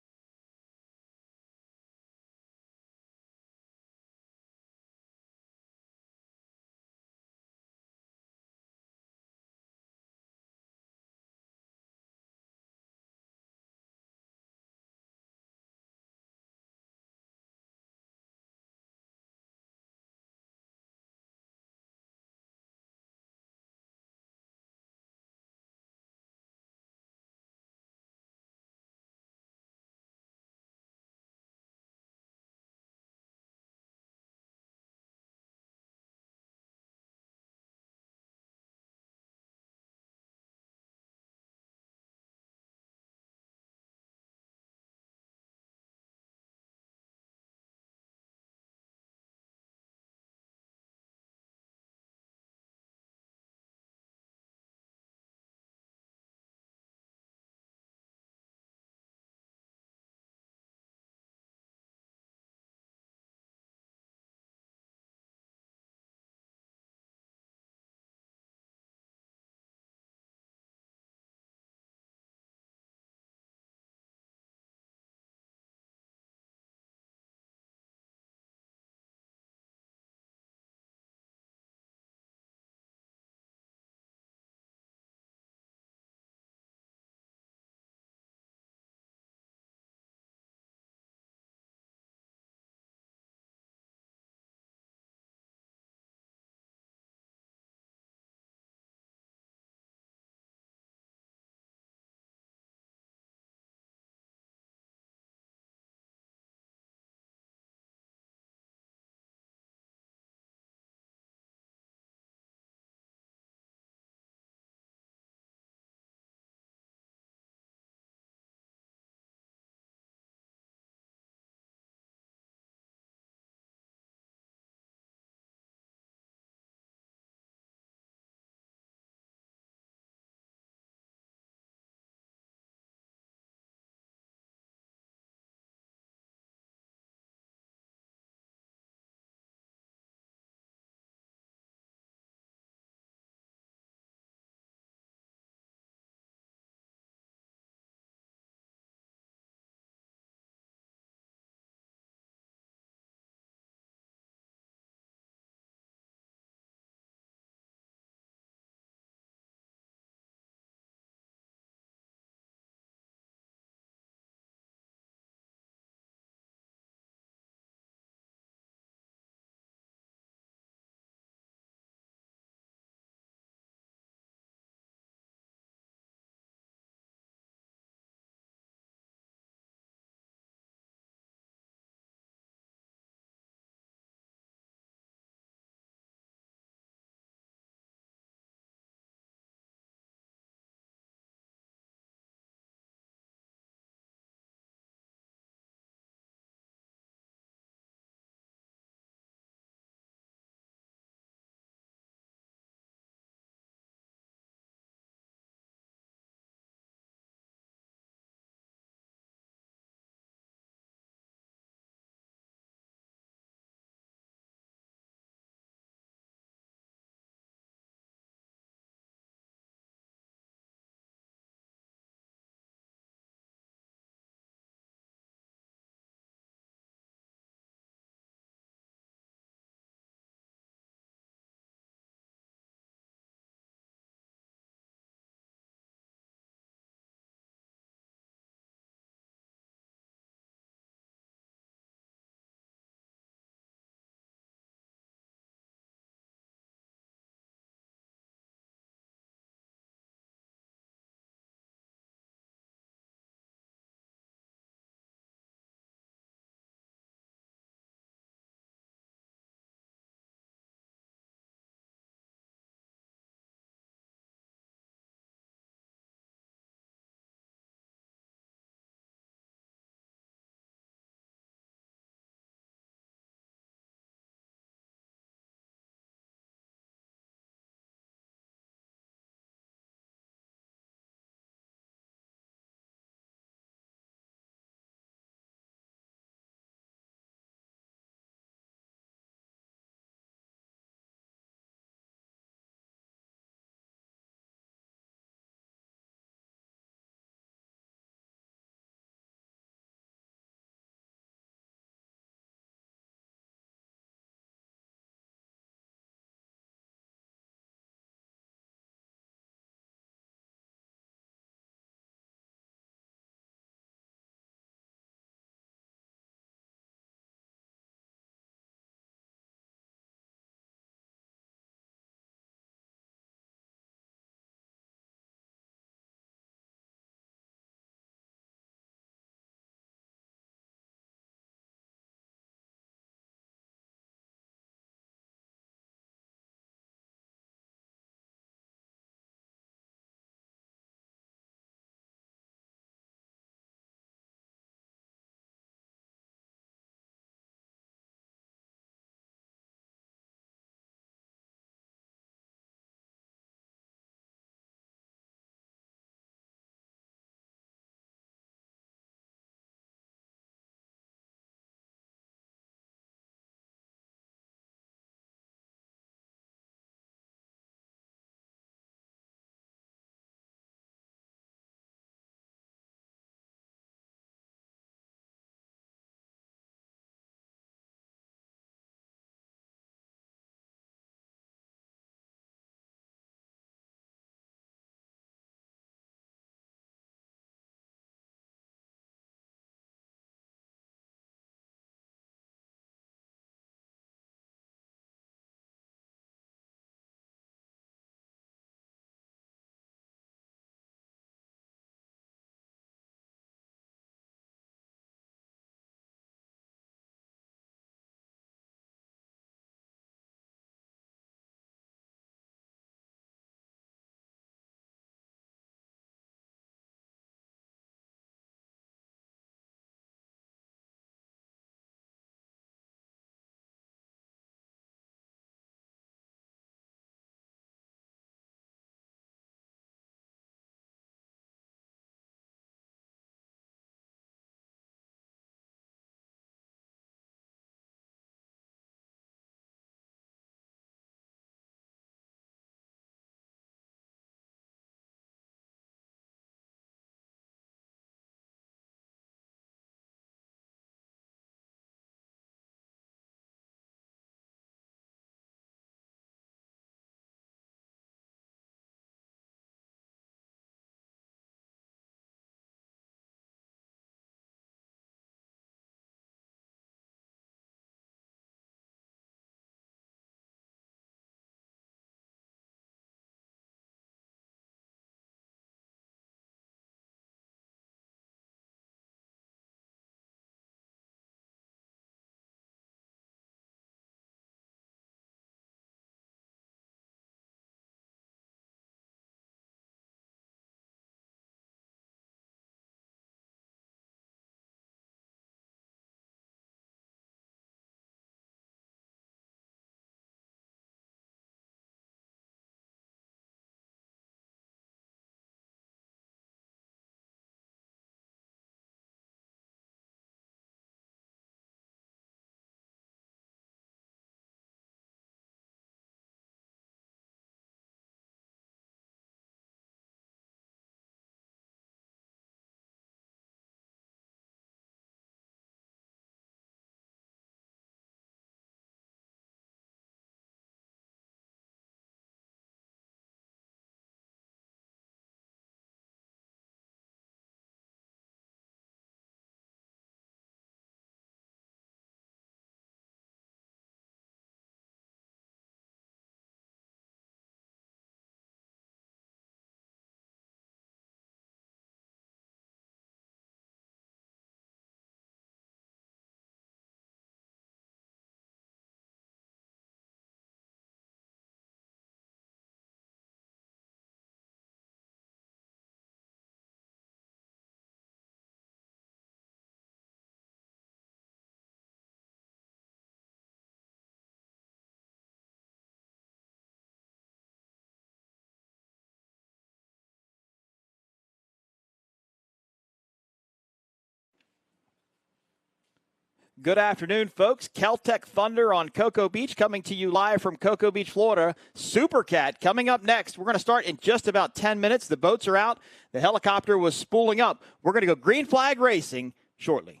Good afternoon, folks. Keltec Thunder on Cocoa Beach coming to you live from Cocoa Beach, Florida. Supercat coming up next. We're going to start in just about 10 minutes. The boats are out. The helicopter was spooling up. We're going to go green flag racing shortly.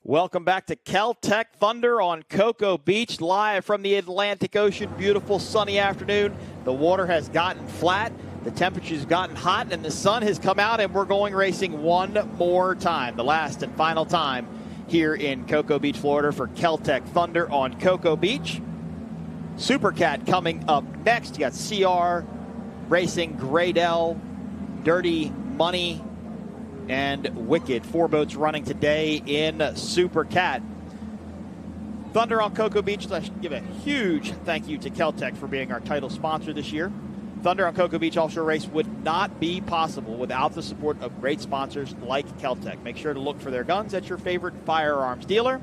Welcome back to Keltec Thunder on Cocoa Beach, live from the Atlantic Ocean. Beautiful sunny afternoon. The water has gotten flat, the temperature's gotten hot, and the sun has come out, and we're going racing one more time, the last and final time here in Cocoa Beach, Florida for Keltec Thunder on Cocoa Beach. Supercat coming up next. You got CR Racing, Graydell, Dirty Money, and Wicked. 4 boats running today in Supercat. Thunder on Cocoa Beach. Let's give a huge thank you to Keltec for being our title sponsor this year. Thunder on Cocoa Beach Offshore Race would not be possible without the support of great sponsors like Keltec. Make sure to look for their guns at your favorite firearms dealer.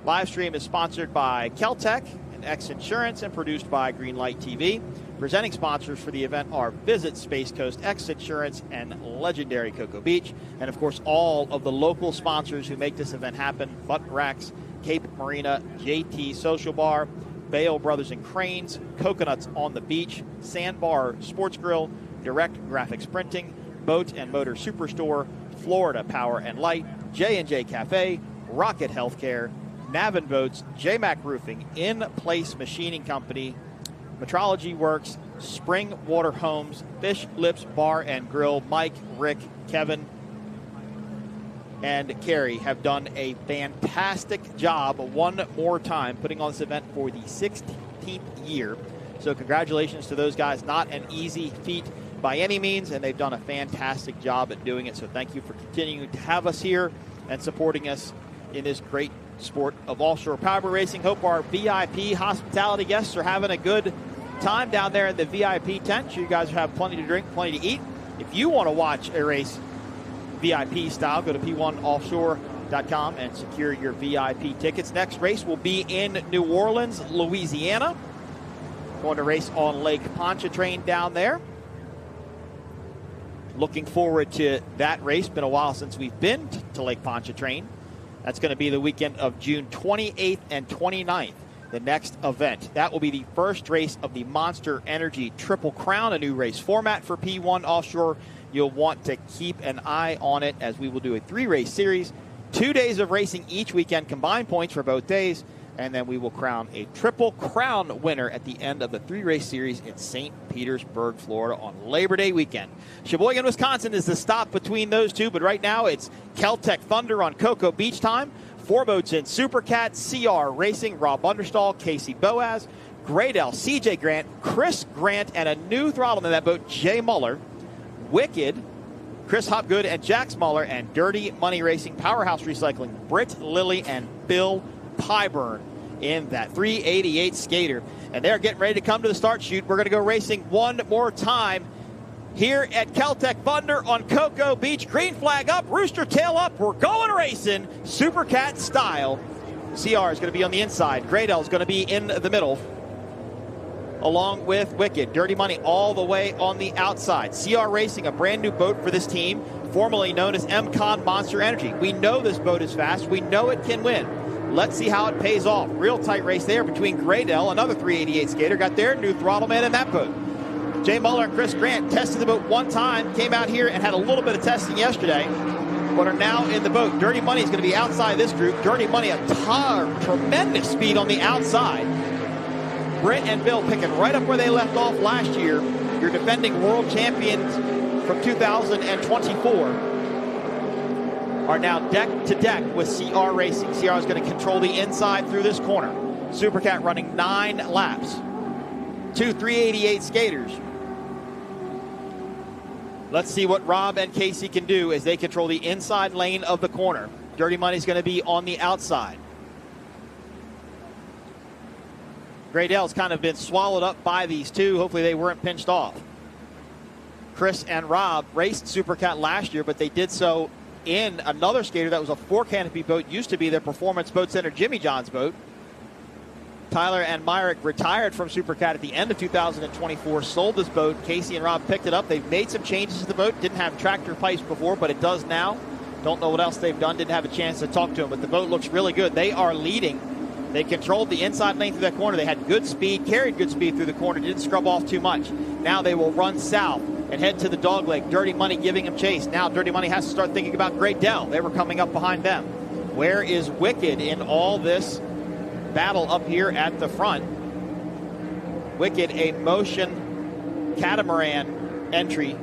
Live stream is sponsored by Keltec and X Insurance and produced by Greenlight TV. Presenting sponsors for the event are Visit Space Coast, X Insurance, and Legendary Cocoa Beach. And, of course, all of the local sponsors who make this event happen: Butt Racks, Cape Marina, JT Social Bar, Bale Brothers and Cranes, Coconuts on the Beach, Sandbar Sports Grill, Direct Graphics Printing, Boat and Motor Superstore, Florida Power and Light, J&J Cafe, Rocket Healthcare, Navin Boats, JMac Roofing, In Place Machining Company, Metrology Works, Spring Water Homes, Fish Lips Bar and Grill. Mike, Rick, Kevin, and Carrie have done a fantastic job one more time putting on this event for the 16th year. So congratulations to those guys. Not an easy feat by any means, and they've done a fantastic job at doing it. So thank you for continuing to have us here and supporting us in this great sport of offshore powerboat racing. Hope our VIP hospitality guests are having a good time down there in the VIP tent. Sure, you guys have plenty to drink, plenty to eat. If you want to watch a race VIP style, go to p1offshore.com and secure your VIP tickets. Next race will be in New Orleans, Louisiana. Going to race on Lake Pontchartrain down there. Looking forward to that race. Been a while since we've been to Lake Pontchartrain. That's going to be the weekend of June 28th and 29th, the next event. That will be the first race of the Monster Energy Triple Crown, a new race format for P1 Offshore. You'll want to keep an eye on it, as we will do a 3-race series, 2 days of racing each weekend, combined points for both days, and then we will crown a Triple Crown winner at the end of the 3-race series in St. Petersburg, Florida on Labor Day weekend. Sheboygan, Wisconsin is the stop between those two, but right now it's Keltec Thunder on Cocoa Beach time. 4 boats in Supercat, CR Racing, Rob Understall, Casey Boaz, Graydell, CJ Grant, Chris Grant, and a new throttle in that boat, Jay Muller. Wicked, Chris Hopgood and Jax Muller, and Dirty Money Racing, Powerhouse Recycling, Britt Lilly and Bill Pyburn in that 388 skater. And they're getting ready to come to the start chute. We're going to go racing one more time here at Keltec Thunder on Cocoa Beach. Green flag up, rooster tail up. We're going racing Supercat style. CR is going to be on the inside. Graydell is going to be in the middle, along with Wicked. Dirty Money all the way on the outside. CR Racing, a brand new boat for this team, formerly known as MCon Monster Energy. We know this boat is fast. We know it can win. Let's see how it pays off. Real tight race there between Graydell, another 388 skater, got their new throttle man in that boat. Jay Muller and Chris Grant tested the boat one time, came out here and had a little bit of testing yesterday, but are now in the boat. Dirty Money is going to be outside this group. Dirty Money, a tremendous speed on the outside. Britt and Bill picking right up where they left off last year. Your defending world champions from 2024 are now deck to deck with CR Racing. CR is going to control the inside through this corner. Supercat running 9 laps. 2 388 skaters. Let's see what Rob and Casey can do as they control the inside lane of the corner. Dirty Money's going to be on the outside. Graydell's kind of been swallowed up by these two. Hopefully they weren't pinched off. Chris and Rob raced Supercat last year, but they did so in another skater that was a 4-canopy boat, used to be their Performance Boat Center Jimmy John's boat. Tyler and Myrick retired from Supercat at the end of 2024, sold this boat. Casey and Rob picked it up. They've made some changes to the boat. Didn't have tractor pipes before, but it does now. Don't know what else they've done. Didn't have a chance to talk to them, but the boat looks really good. They are leading. They controlled the inside lane through that corner. They had good speed, carried good speed through the corner, didn't scrub off too much. Now they will run south and head to the dogleg. Dirty Money giving them chase. Now Dirty Money has to start thinking about Graydell. They were coming up behind them. Where is Wicked in all this battle up here at the front? Wicked, a motion catamaran entry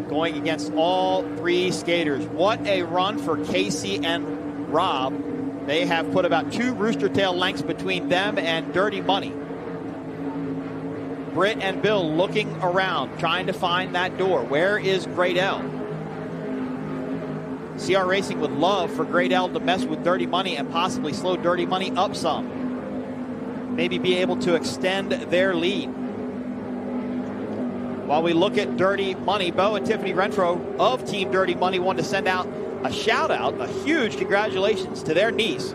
going against all three skaters. What a run for Casey and Rob. They have put about 2 rooster tail lengths between them and Dirty Money. Britt and Bill looking around, trying to find that door. Where is Great L? CR Racing would love for Great L to mess with Dirty Money and possibly slow Dirty Money up some. Maybe be able to extend their lead. While we look at Dirty Money, Bo and Tiffany Renfro of Team Dirty Money wanted to send out a shout out, a huge congratulations to their niece,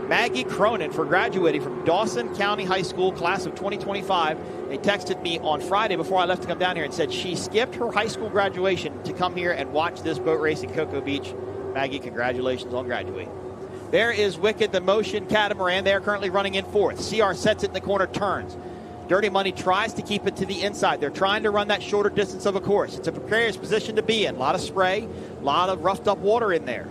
Maggie Cronin, for graduating from Dawson County High School class of 2025. They texted me on Friday before I left to come down here and said she skipped her high school graduation to come here and watch this boat race at Cocoa Beach. Maggie, congratulations on graduating. There is Wicked, the motion catamaran. They are currently running in 4th. CR sets it in the corner, turns. Dirty Money tries to keep it to the inside. They're trying to run that shorter distance of a course. It's a precarious position to be in. A lot of spray, a lot of roughed up water in there.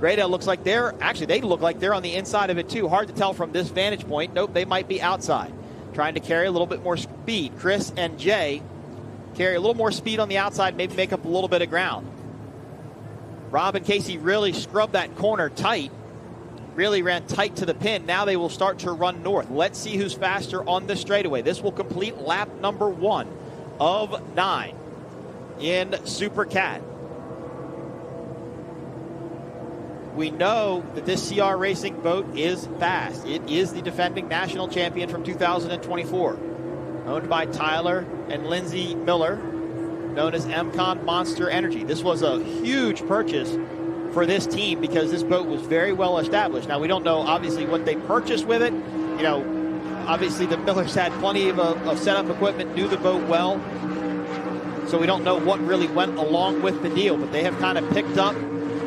Great L looks like they look like they're on the inside of it too. Hard to tell from this vantage point. Nope, they might be outside. Trying to carry a little bit more speed. Chris and Jay carry a little more speed on the outside, maybe make up a little bit of ground. Rob and Casey really scrubbed that corner tight. Really ran tight to the pin. Now they will start to run north. Let's see who's faster on the straightaway. This will complete lap number 1 of 9 in Super Cat. We know that this CR Racing boat is fast. It is the defending national champion from 2024. Owned by Tyler and Lindsay Miller, known as MCon Monster Energy. This was a huge purchase for this team because this boat was very well established. Now, we don't know, obviously, what they purchased with it. You know, obviously, the Millers had plenty of setup equipment, knew the boat well. So we don't know what really went along with the deal, but they have kind of picked up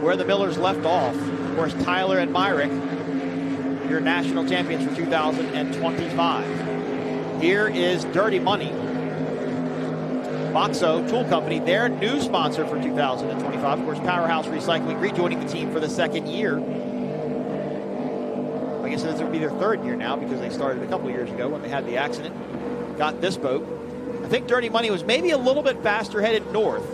where the Millers left off. Of course, Tyler and Myrick, your national champions for 2025. Here is Dirty Money. Boxo Tool Company, their new sponsor for 2025. Of course, Powerhouse Recycling rejoining the team for the 2nd year. I guess this would be their 3rd year now because they started a couple years ago when they had the accident. Got this boat. I think Dirty Money was maybe a little bit faster headed north.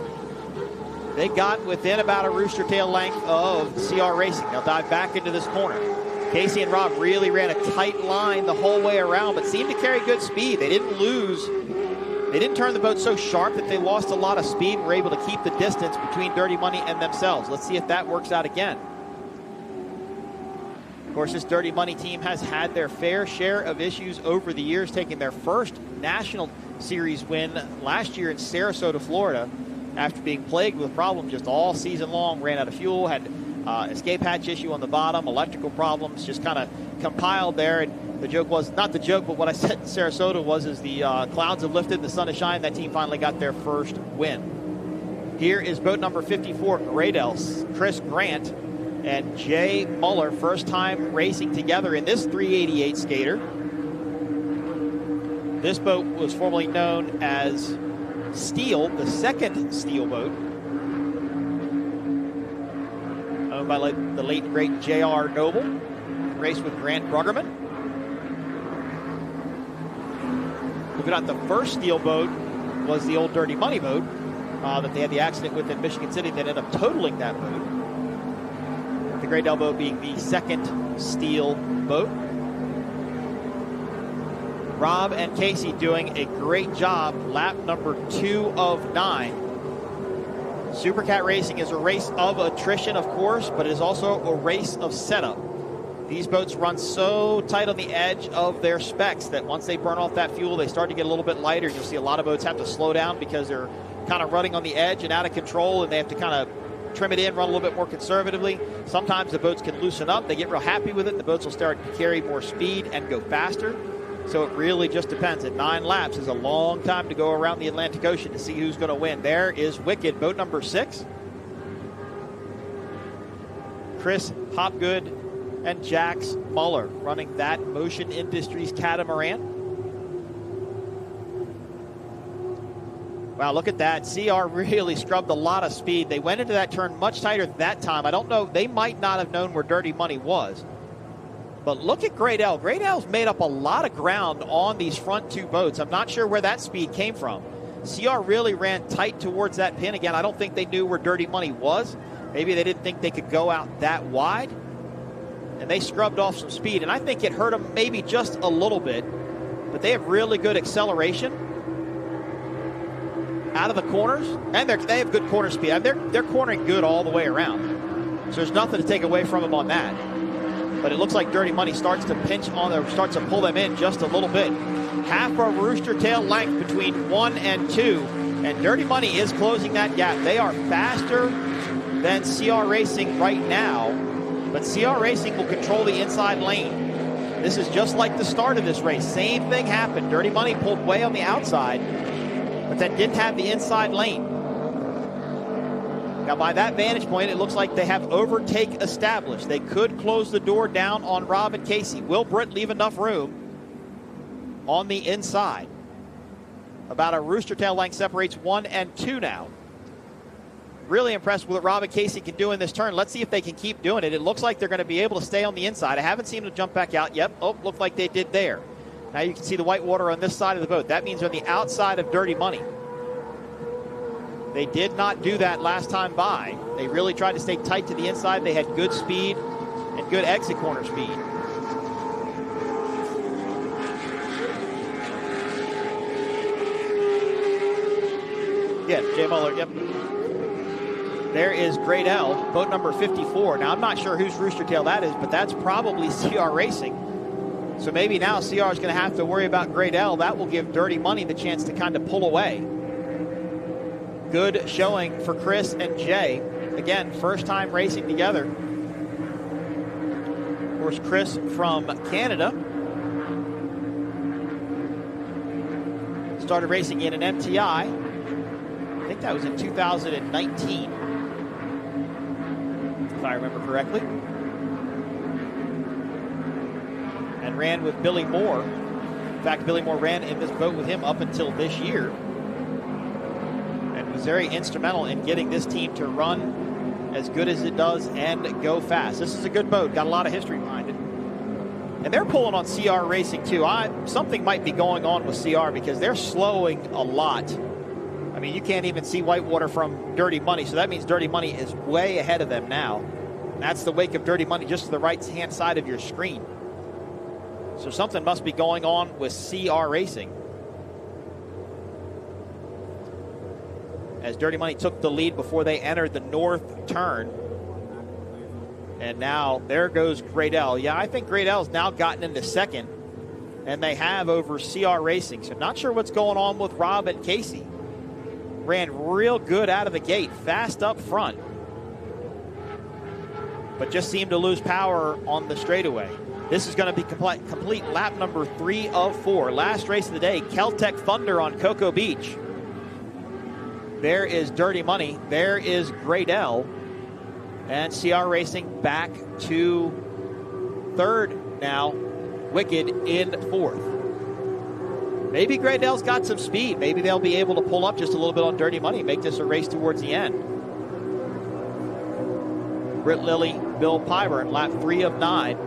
They got within about a rooster tail length of CR Racing. They'll dive back into this corner. Casey and Rob really ran a tight line the whole way around, but seemed to carry good speed. They didn't lose. They didn't turn the boat so sharp that they lost a lot of speed and were able to keep the distance between Dirty Money and themselves. Let's see if that works out again. Of course, this Dirty Money team has had their fair share of issues over the years, taking their first National Series win last year in Sarasota, Florida, after being plagued with problems just all season long. Ran out of fuel, had escape hatch issue on the bottom, electrical problems, just kind of compiled there. And the joke was, not the joke, but what I said in Sarasota was, as the clouds have lifted, the sun has shined, that team finally got their first win. Here is boat number 54, Great El's Chris Grant and Jay Muller, first time racing together in this 388 skater. This boat was formerly known as Steel, the second Steel boat, owned by the late great J.R. Noble, raced with Grant Bruggerman. Looking at the first Steel boat was the old Dirty Money boat that they had the accident with in Michigan City that ended up totaling that boat. The Great L boat being the second Steel boat. Rob and Casey doing a great job. Lap number 2 of 9. Super Cat Racing is a race of attrition, of course, but it is also a race of setup. These boats run so tight on the edge of their specs that once they burn off that fuel, they start to get a little bit lighter. You'll see a lot of boats have to slow down because they're kind of running on the edge and out of control, and they have to kind of trim it in, run a little bit more conservatively. Sometimes the boats can loosen up. They get real happy with it. The boats will start to carry more speed and go faster. So it really just depends. And 9 laps is a long time to go around the Atlantic Ocean to see who's going to win. There is Wicked, boat number 6. Chris Hopgood and Jax Muller running that Motion Industries catamaran. Wow, look at that. CR really scrubbed a lot of speed. They went into that turn much tighter that time. I don't know. They might not have known where Dirty Money was. But look at Great L. Great L's made up a lot of ground on these front two boats. I'm not sure where that speed came from. CR really ran tight towards that pin. Again, I don't think they knew where Dirty Money was. Maybe they didn't think they could go out that wide. And they scrubbed off some speed. And I think it hurt them maybe just a little bit. But they have really good acceleration out of the corners, and they have good corner speed. They're cornering good all the way around. So there's nothing to take away from them on that. But it looks like Dirty Money starts to pinch on them, starts to pull them in just a little bit. Half a rooster tail length between 1 and 2, and Dirty Money is closing that gap. They are faster than CR Racing right now, but CR Racing will control the inside lane. This is just like the start of this race. Same thing happened. Dirty Money pulled way on the outside, but that didn't have the inside lane. Now, by that vantage point, it looks like they have overtake established. They could close the door down on Rob and Casey. Will Britt leave enough room on the inside? About a rooster tail length separates 1 and 2 now. Really impressed with what Rob and Casey can do in this turn. Let's see if they can keep doing it. It looks like they're going to be able to stay on the inside. I haven't seen them jump back out yet. Oh, looked like they did there. Now you can see the white water on this side of the boat. That means they're on the outside of Dirty Money. They did not do that last time by. They really tried to stay tight to the inside. They had good speed and good exit corner speed. Yeah, Jay Muller, yep. There is Great L, boat number 54. Now, I'm not sure whose rooster tail that is, but that's probably CR Racing. So maybe now CR is going to have to worry about Great L. That will give Dirty Money the chance to kind of pull away. Good showing for Chris and Jay. Again, first time racing together. Of course, Chris from Canada. Started racing in an MTI. I think that was in 2019, if I remember correctly. And ran with Billy Moore. In fact, Billy Moore ran in this boat with him up until this year. And was very instrumental in getting this team to run as good as it does and go fast. This is a good boat. Got a lot of history behind it. And they're pulling on CR Racing too. Something might be going on with CR because they're slowing a lot. I mean, you can't even see whitewater from Dirty Money, so that means Dirty Money is way ahead of them now. And that's the wake of Dirty Money just to the right-hand side of your screen. So something must be going on with CR Racing. As Dirty Money took the lead before they entered the north turn. And now there goes Great L. Yeah, I think Great L's now gotten into second, and they have over CR Racing. So not sure what's going on with Rob and Casey. Ran real good out of the gate, fast up front, but just seemed to lose power on the straightaway. This is going to be complete lap number 3 of 4. Last race of the day, Keltec Thunder on Cocoa Beach. There is Dirty Money. There is Great L. And CR Racing back to third now. Wicked in fourth. Maybe Great L's got some speed. Maybe they'll be able to pull up just a little bit on Dirty Money, make this a race towards the end. Britt Lilly, Bill Pyburn, lap 3 of 9.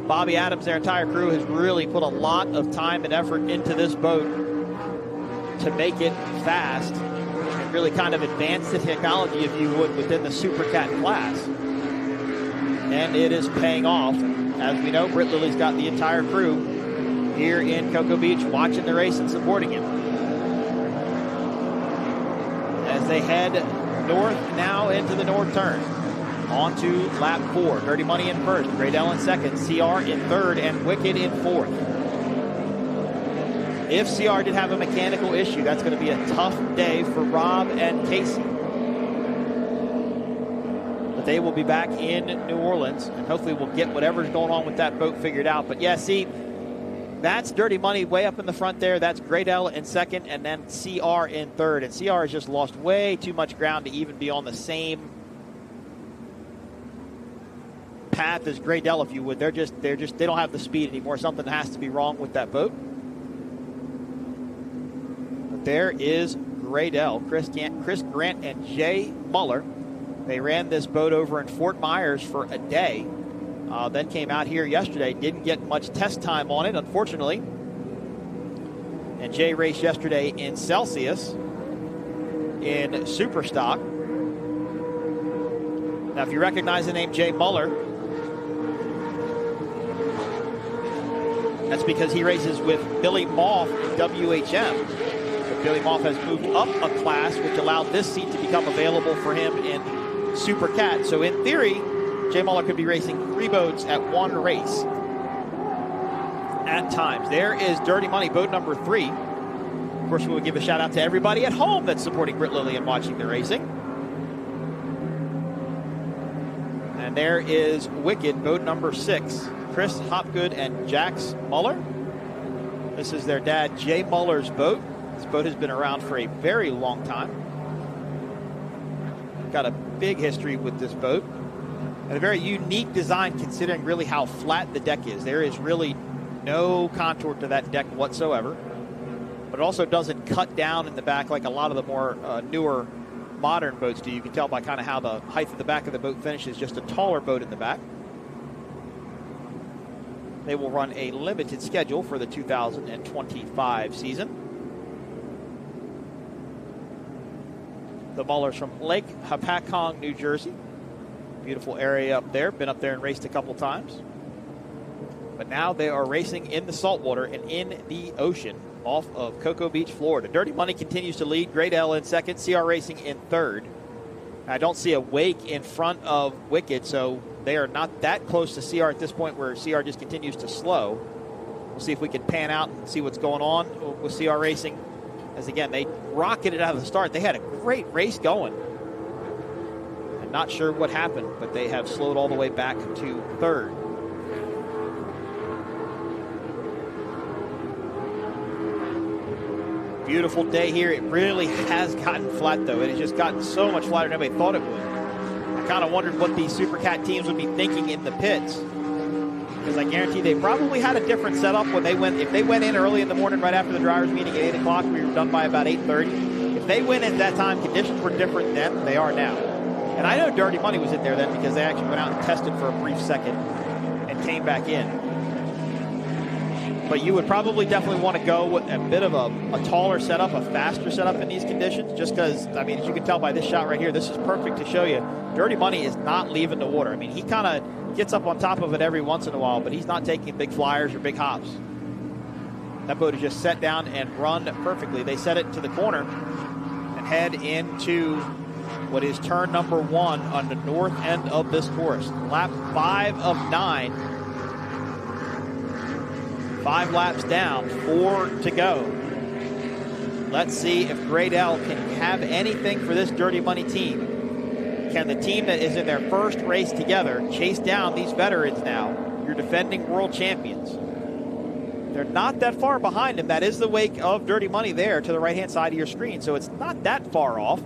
Bobby Adams, their entire crew, has really put a lot of time and effort into this boat to make it fast and really kind of advance the technology, if you would, within the Super Cat class. And it is paying off. As we know, Britt Lilly's got the entire crew here in Cocoa Beach watching the race and supporting him. As they head north now into the north turn. On to lap 4. Dirty Money in first, Great L in second, CR in third, and Wicked in fourth. If CR did have a mechanical issue, that's going to be a tough day for Rob and Casey. But they will be back in New Orleans, and hopefully we'll get whatever's going on with that boat figured out. But yeah, see, that's Dirty Money way up in the front there. That's Great L in second, and then CR in third. And CR has just lost way too much ground to even be on the same path as Great L, if you would. They don't have the speed anymore. Something has to be wrong with that boat. there is Graydell, Chris Grant and Jay Muller. They ran this boat over in Fort Myers for a day. Then came out here yesterday. Didn't get much test time on it, unfortunately. And Jay raced yesterday in Celsius in Super Stock. Now, if you recognize the name Jay Muller, that's because he races with Billy Moff in WHM. But Billy Moff has moved up a class, which allowed this seat to become available for him in Super Cat. So in theory, Jay Muller could be racing 3 boats at one race at times. There is Dirty Money, boat number 3. Of course, we will give a shout out to everybody at home that's supporting Britt Lilly and watching the racing. And there is Wicked, boat number 6. Chris Hopgood and Jax Muller. This is their dad, Jay Muller's boat. This boat has been around for a very long time. Got a big history with this boat. And a very unique design considering really how flat the deck is. There is really no contour to that deck whatsoever. But it also doesn't cut down in the back like a lot of the more newer modern boats do. You can tell by kind of how the height of the back of the boat finishes, just a taller boat in the back. They will run a limited schedule for the 2025 season. The Mullers from Lake Hapakong, New Jersey. Beautiful area up there. Been up there and raced a couple times. But now they are racing in the saltwater and in the ocean off of Cocoa Beach, Florida. Dirty Money continues to lead. Graydell in second. CR Racing in third. I don't see a wake in front of Wicked, so they are not that close to CR at this point where CR just continues to slow. We'll see if we can pan out and see what's going on with CR Racing. As again, they rocketed out of the start. They had a great race going. I'm not sure what happened, but they have slowed all the way back to third. Beautiful day here. It really has gotten flat, though. It has just gotten so much flatter than anybody thought it would. I kind of wondered what these Super Cat teams would be thinking in the pits, because I guarantee they probably had a different setup when they went. If they went in early in the morning right after the drivers' meeting at 8 o'clock, we were done by about 8:30. If they went at that time, conditions were different then than they are now. And I know Dirty Money was in there then because they actually went out and tested for a brief second and came back in. But you would probably definitely want to go with a bit of a taller setup, a faster setup in these conditions, just because, I mean, as you can tell by this shot right here, this is perfect to show you. Dirty Money is not leaving the water. I mean, he kind of gets up on top of it every once in a while, but he's not taking big flyers or big hops. That boat is just set down and run perfectly. They set it to the corner and head into what is turn number 1 on the north end of this course. Lap 5 of 9. 5 laps down, 4 to go. Let's see if Graydell can have anything for this Dirty Money team. Can the team that is in their first race together chase down these veterans now, your defending world champions? They're not that far behind them. That is the wake of Dirty Money there to the right-hand side of your screen, so it's not that far off.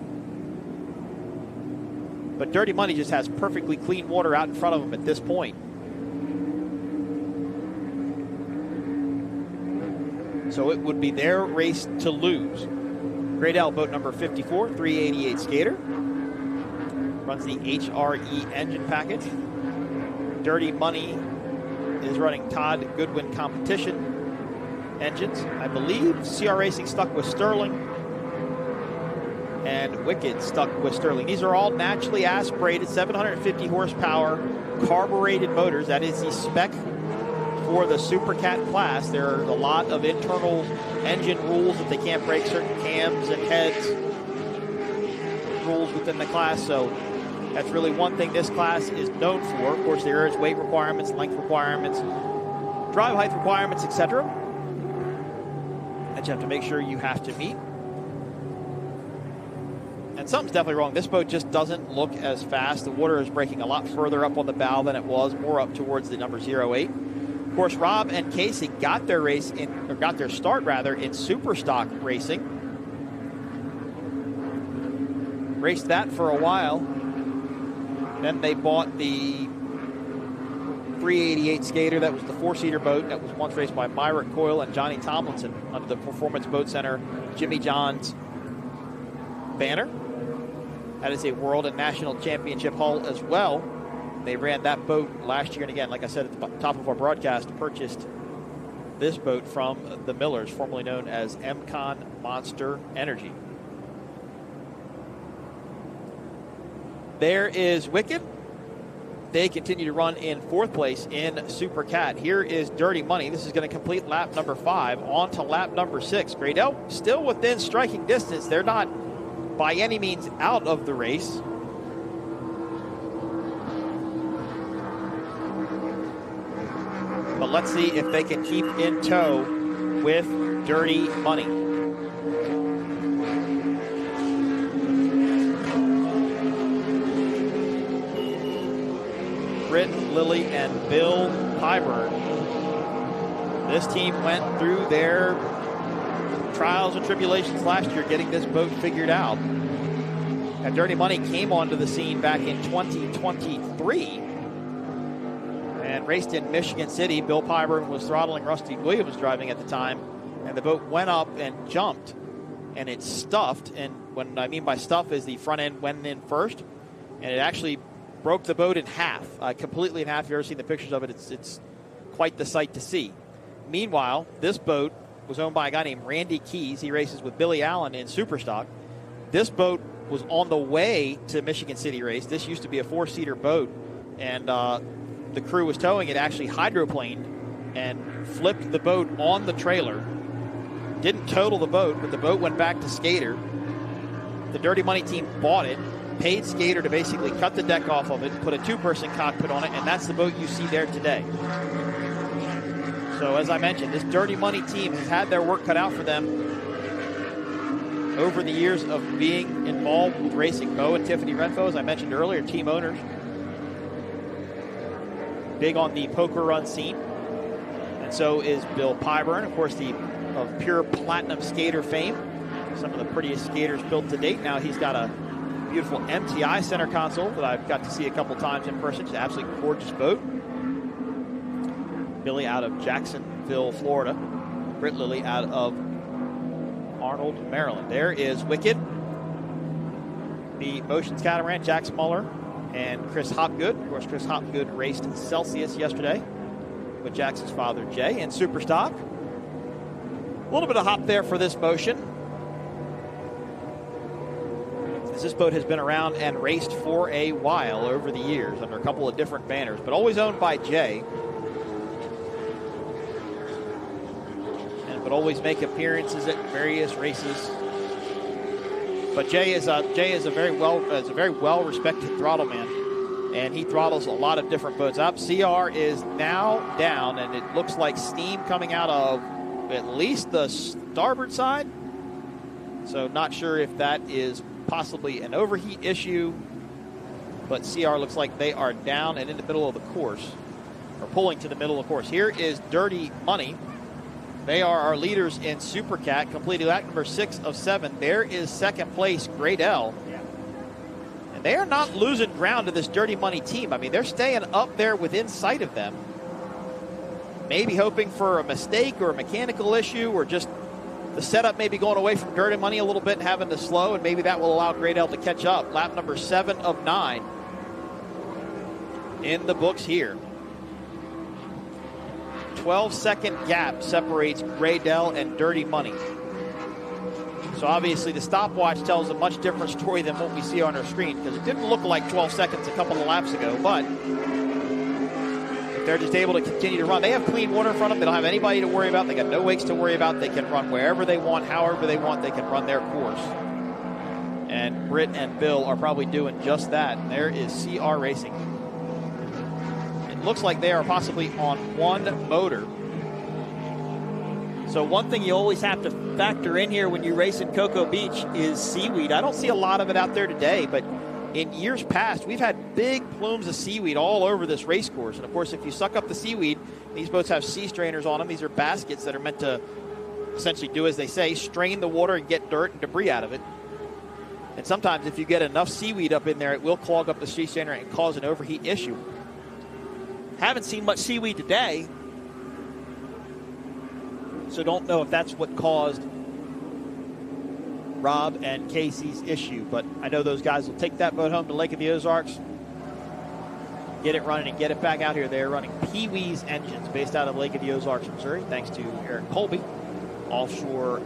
But Dirty Money just has perfectly clean water out in front of them at this point. So it would be their race to lose. Graydell, boat number 54, 388 skater. Runs the HRE engine package. Dirty Money is running Todd Goodwin competition engines. I believe CR Racing stuck with Sterling and Wicked stuck with Sterling. These are all naturally aspirated, 750 horsepower, carbureted motors. That is the spec for the Super Cat class. There are a lot of internal engine rules that they can't break, certain cams and heads rules within the class. So that's really one thing this class is known for. Of course, there is weight requirements, length requirements, drive height requirements, etc. that you have to make sure you have to meet. And something's definitely wrong. This boat just doesn't look as fast. The water is breaking a lot further up on the bow than it was, more up towards the number 08. Of course, Rob and Casey got their start in Super Stock racing. Raced that for a while. Then they bought the 388 skater. That was the four-seater boat that was once raced by Myra Coyle and Johnny Tomlinson under the Performance Boat Center Jimmy John's banner. That is a world and national championship hull as well. They ran that boat last year, and again, like I said at the top of our broadcast, purchased this boat from the Millers, formerly known as MCon Monster Energy. There is Wicked. They continue to run in fourth place in Super Cat. Here is Dirty Money. This is going to complete lap number 5. On to lap number 6. Graydell still within striking distance. They're not by any means out of the race. But let's see if they can keep in tow with Dirty Money. Britt, Lily, and Bill Pyburn. This team went through their trials and tribulations last year getting this boat figured out. And Dirty Money came onto the scene back in 2023 and raced in Michigan City. Bill Pyburn was throttling, Rusty Williams driving at the time, and the boat went up and jumped, and it stuffed. And what I mean by stuff is the front end went in first, and it actually broke the boat in half, completely in half. If you've ever seen the pictures of it, it's quite the sight to see. Meanwhile, this boat was owned by a guy named Randy Keys. He races with Billy Allen in Superstock. This boat was on the way to Michigan City race. This used to be a four-seater boat, and the crew was towing it, actually hydroplaned and flipped the boat on the trailer. Didn't total the boat, but the boat went back to Skater. The Dirty Money team bought it, paid Skater to basically cut the deck off of it, put a two-person cockpit on it, and that's the boat you see there today. So as I mentioned, this Dirty Money team has had their work cut out for them over the years of being involved with racing. Mo and Tiffany Renfro, as I mentioned earlier, team owners. Big on the poker run scene. And so is Bill Pyburn, of course, of pure platinum skater fame. Some of the prettiest skaters built to date. Now he's got a beautiful MTI center console that I've got to see a couple times in person. It's an absolutely gorgeous boat. Billy out of Jacksonville, Florida. Britt Lilly out of Arnold, Maryland. There is Wicked, the Motions Catamaran, Jack Smuller, and Chris Hopgood. Of course, Chris Hopgood raced Celsius yesterday with Jackson's father, Jay, in Superstock. A little bit of hop there for this motion, as this boat has been around and raced for a while over the years under a couple of different banners, but always owned by Jay. But always make appearances at various races. But Jay is a very well respected throttle man, and he throttles a lot of different boats. Up CR is now down, and it looks like steam coming out of at least the starboard side. So not sure if that is possibly an overheat issue, but CR looks like they are down and in the middle of the course, or pulling to the middle of the course. Here is Dirty Money. They are our leaders in Super Cat, completing lap number 6 of 7. There is second place, Graydell. And they are not losing ground to this Dirty Money team. I mean, they're staying up there within sight of them. Maybe hoping for a mistake or a mechanical issue, or just the setup maybe going away from Dirty Money a little bit and having to slow, and maybe that will allow Graydell to catch up. Lap number 7 of 9 in the books here. 12-second gap separates Graydell and Dirty Money. So obviously the stopwatch tells a much different story than what we see on our screen, because it didn't look like 12 seconds a couple of laps ago. But if they're just able to continue to run, they have clean water in front of them. They don't have anybody to worry about. They got no wakes to worry about. They can run wherever they want, however they want. They can run their course. And Britt and Bill are probably doing just that. And there is CR Racing. Looks like they are possibly on one motor. So one thing you always have to factor in here when you race in Cocoa Beach is seaweed. I don't see a lot of it out there today, but in years past, we've had big plumes of seaweed all over this race course. And of course, if you suck up the seaweed, these boats have sea strainers on them. These are baskets that are meant to essentially do as they say, strain the water and get dirt and debris out of it. And sometimes if you get enough seaweed up in there, it will clog up the sea strainer and cause an overheat issue. Haven't seen much seaweed today, so don't know if that's what caused Rob and Casey's issue. But I know those guys will take that boat home to Lake of the Ozarks, get it running, and get it back out here. They're running Pee Wee's engines based out of Lake of the Ozarks, Missouri, thanks to Eric Colby, offshore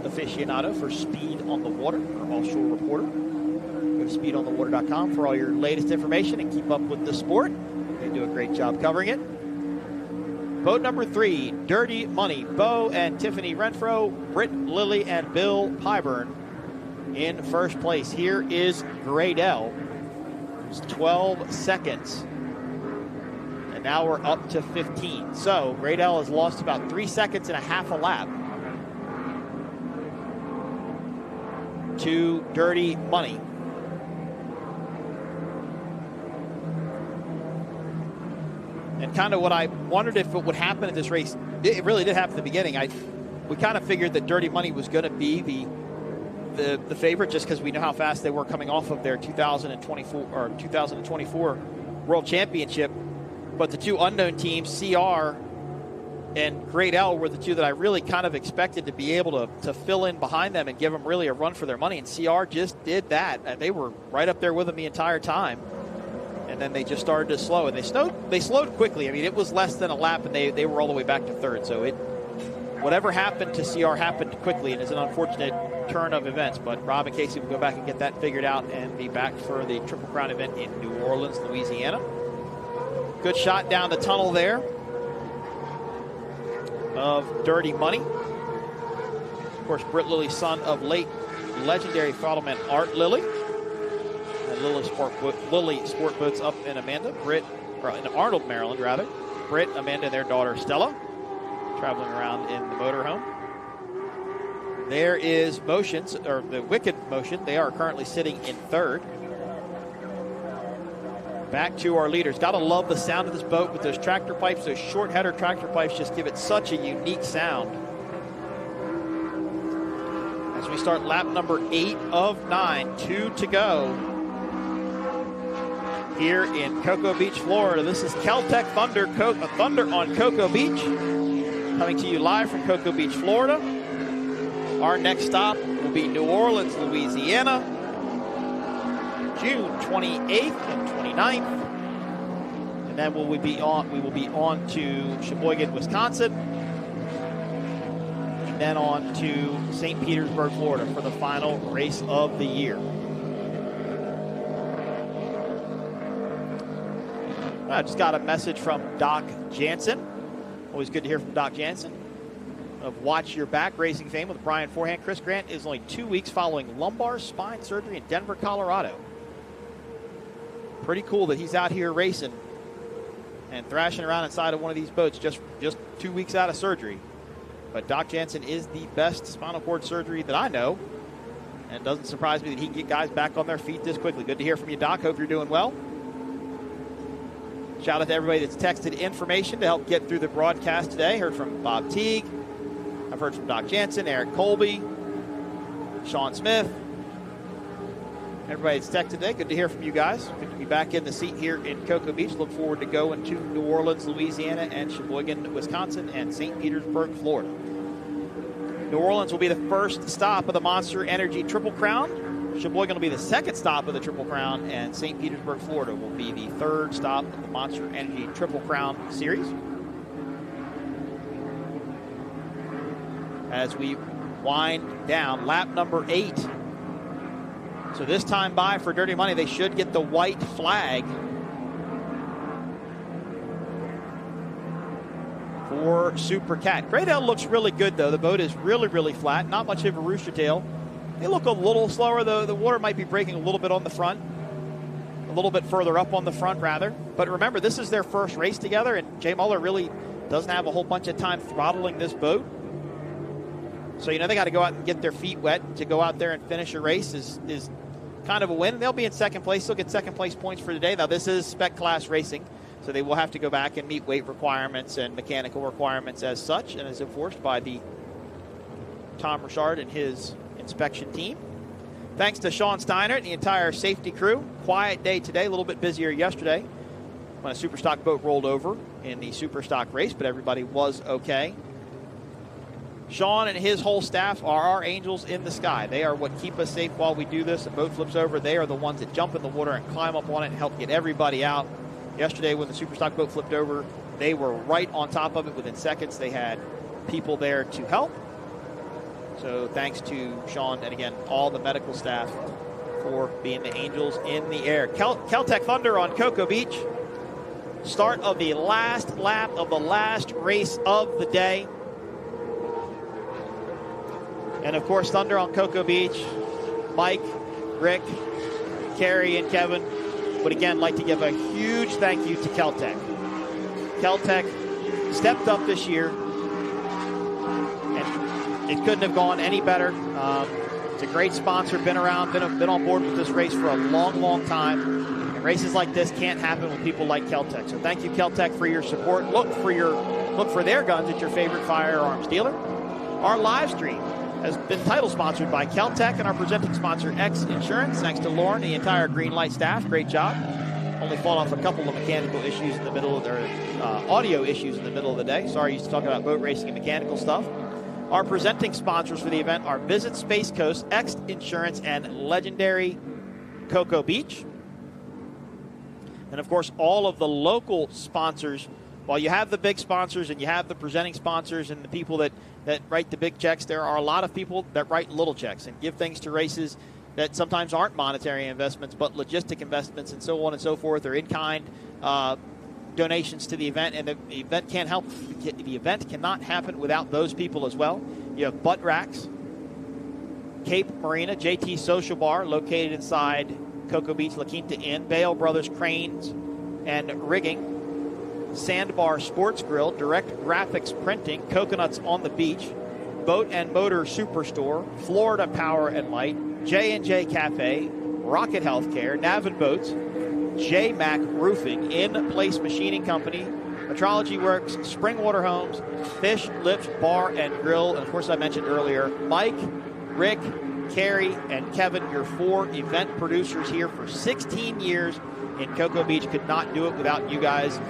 aficionado for Speed on the Water, or offshore reporter. Go to speedonthewater.com for all your latest information and keep up with the sport. They do a great job covering it. Boat number 3, Dirty Money. Bo and Tiffany Renfro, Britt Lilly, and Bill Pyburn in first place. Here is Gradell. It's 12 seconds. And now we're up to 15. So Gradell has lost about 3 seconds and a half a lap to Dirty Money. And kind of what I wondered if it would happen in this race, it really did happen at the beginning. We kind of figured that Dirty Money was going to be the favorite just because we know how fast they were coming off of their 2024 World Championship. But the two unknown teams, CR and Gradell, were the two that I really kind of expected to be able to fill in behind them and give them really a run for their money. And CR just did that. And they were right up there with them the entire time. And then they just started to slow, and they slowed quickly. I mean, it was less than a lap, and they were all the way back to third. So whatever happened to CR happened quickly, and it's an unfortunate turn of events. But Rob and Casey will go back and get that figured out and be back for the Triple Crown event in New Orleans, Louisiana. Good shot down the tunnel there of Dirty Money. Of course, Britt Lilly, son of late legendary Fottleman Art Lilly. And Lilly Sport Boats up in in Arnold, Maryland, rather. Britt, Amanda, and their daughter Stella, traveling around in the motorhome. There is the Wicked Motion. They are currently sitting in third. Back to our leaders. Gotta love the sound of this boat with those tractor pipes. Those short header tractor pipes just give it such a unique sound. As we start lap number 8 of 9, 2 to go. Here in Cocoa Beach, Florida. This is Keltec Thunder, Thunder on Cocoa Beach. Coming to you live from Cocoa Beach, Florida. Our next stop will be New Orleans, Louisiana, June 28th and 29th. And then we will be on to Sheboygan, Wisconsin. And then on to St. Petersburg, Florida for the final race of the year. I just got a message from Doc Jansen. Always good to hear from Doc Jansen of Watch Your Back Racing fame with Brian Forehand. Chris Grant is only 2 weeks following lumbar spine surgery in Denver, Colorado. Pretty cool that he's out here racing and thrashing around inside of one of these boats just 2 weeks out of surgery. But Doc Jansen is the best spinal cord surgery that I know. And it doesn't surprise me that he can get guys back on their feet this quickly. Good to hear from you, Doc. Hope you're doing well. Shout out to everybody that's texted information to help get through the broadcast today. Heard from Bob Teague. I've heard from Doc Jansen, Eric Colby, Sean Smith. Everybody that's texted today, good to hear from you guys. Good to be back in the seat here in Cocoa Beach. Look forward to going to New Orleans, Louisiana, and Sheboygan, Wisconsin, and St. Petersburg, Florida. New Orleans will be the first stop of the Monster Energy Triple Crown. Sheboygan will be the second stop of the Triple Crown, and St. Petersburg, Florida will be the third stop of the Monster Energy Triple Crown series. As we wind down, lap number 8. So this time by for Dirty Money, they should get the white flag for Super Cat. Gradell looks really good, though. The boat is really, really flat. Not much of a rooster tail. They look a little slower, though. The water might be breaking a little bit on the front. A little bit further up on the front, rather. But remember, this is their first race together, and Jay Muller really doesn't have a whole bunch of time throttling this boat. So, they got to go out and get their feet wet. To go out there and finish a race is kind of a win. They'll be in second place. They'll get second place points for today. Now, this is spec class racing, so they will have to go back and meet weight requirements and mechanical requirements as such, and as enforced by the Tom Richard and his inspection team. Thanks to Sean Steiner and the entire safety crew. Quiet day today, a little bit busier yesterday. when a super stock boat rolled over in the super stock race, but everybody was okay. Sean and his whole staff are our angels in the sky. They are what keep us safe while we do this. A boat flips over, they are the ones that jump in the water and climb up on it and help get everybody out. Yesterday when the super stock boat flipped over, they were right on top of it within seconds. They had people there to help. So thanks to Sean and, again, all the medical staff for being the angels in the air. Keltec Thunder on Cocoa Beach. Start of the last lap of the last race of the day. And, of course, Thunder on Cocoa Beach. Mike, Rick, Carrie, and Kevin would, again, like to give a huge thank you to Keltec. Keltec stepped up this year, and it couldn't have gone any better. It's a great sponsor, been around, been on board with this race for a long, long time. And races like this can't happen with people like Keltec. So thank you, Keltec, for your support. Look for their guns at your favorite firearms dealer. Our live stream has been title sponsored by Keltec and our presenting sponsor, X Insurance. Thanks to Lauren and the entire Greenlight staff. Great job. Only fought off a couple of mechanical issues in the middle of audio issues in the middle of the day. Sorry, used to talk about boat racing and mechanical stuff. Our presenting sponsors for the event are Visit Space Coast, X Insurance, and legendary Cocoa Beach. And, of course, all of the local sponsors. While you have the big sponsors and you have the presenting sponsors and the people that write the big checks, there are a lot of people that write little checks and give things to races that sometimes aren't monetary investments but logistic investments and so on and so forth, or in-kind donations to the event. And the event can't help. The event cannot happen without those people as well. You have Butt Racks, Cape Marina, JT Social Bar, located inside Cocoa Beach La Quinta Inn, Bale Brothers Cranes and Rigging, Sandbar Sports Grill, Direct Graphics Printing, Coconuts on the Beach, Boat and Motor Superstore, Florida Power and Light, J&J Cafe, Rocket Healthcare, Navin Boats, J-Mac Roofing, In Place Machining Company, Metrology Works, Springwater Homes, Fish Lips Bar and Grill, and of course I mentioned earlier, Mike, Rick, Carrie, and Kevin, your 4 event producers here for 16 years in Cocoa Beach. Could not do it without you guys.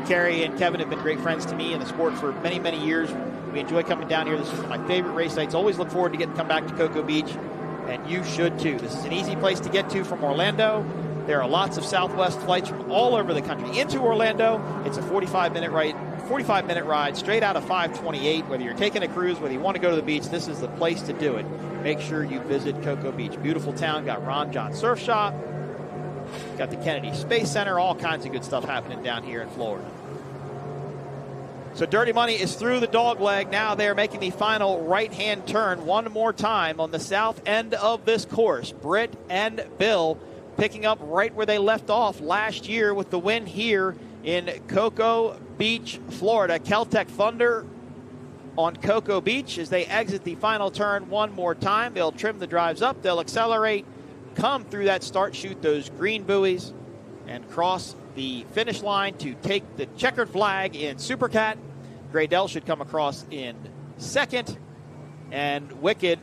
Carrie and Kevin have been great friends to me in the sport for many, many years. We enjoy coming down here. This is my favorite race sites. Always look forward to getting to come back to Cocoa Beach, and you should too. This is an easy place to get to from Orlando. There are lots of Southwest flights from all over the country into Orlando. It's a 45-minute ride straight out of 528. Whether you're taking a cruise, whether you want to go to the beach, this is the place to do it. Make sure you visit Cocoa Beach. Beautiful town. Got Ron John Surf Shop. Got the Kennedy Space Center. All kinds of good stuff happening down here in Florida. So Dirty Money is through the dog leg. Now they're making the final right-hand turn one more time on the south end of this course. Britt and Bill picking up right where they left off last year with the win here in Cocoa Beach, Florida. Keltec Thunder on Cocoa Beach as they exit the final turn one more time. They'll trim the drives up. They'll accelerate, come through that start, shoot those green buoys, and cross the finish line to take the checkered flag in Supercat. Graydell should come across in second, and Wicked,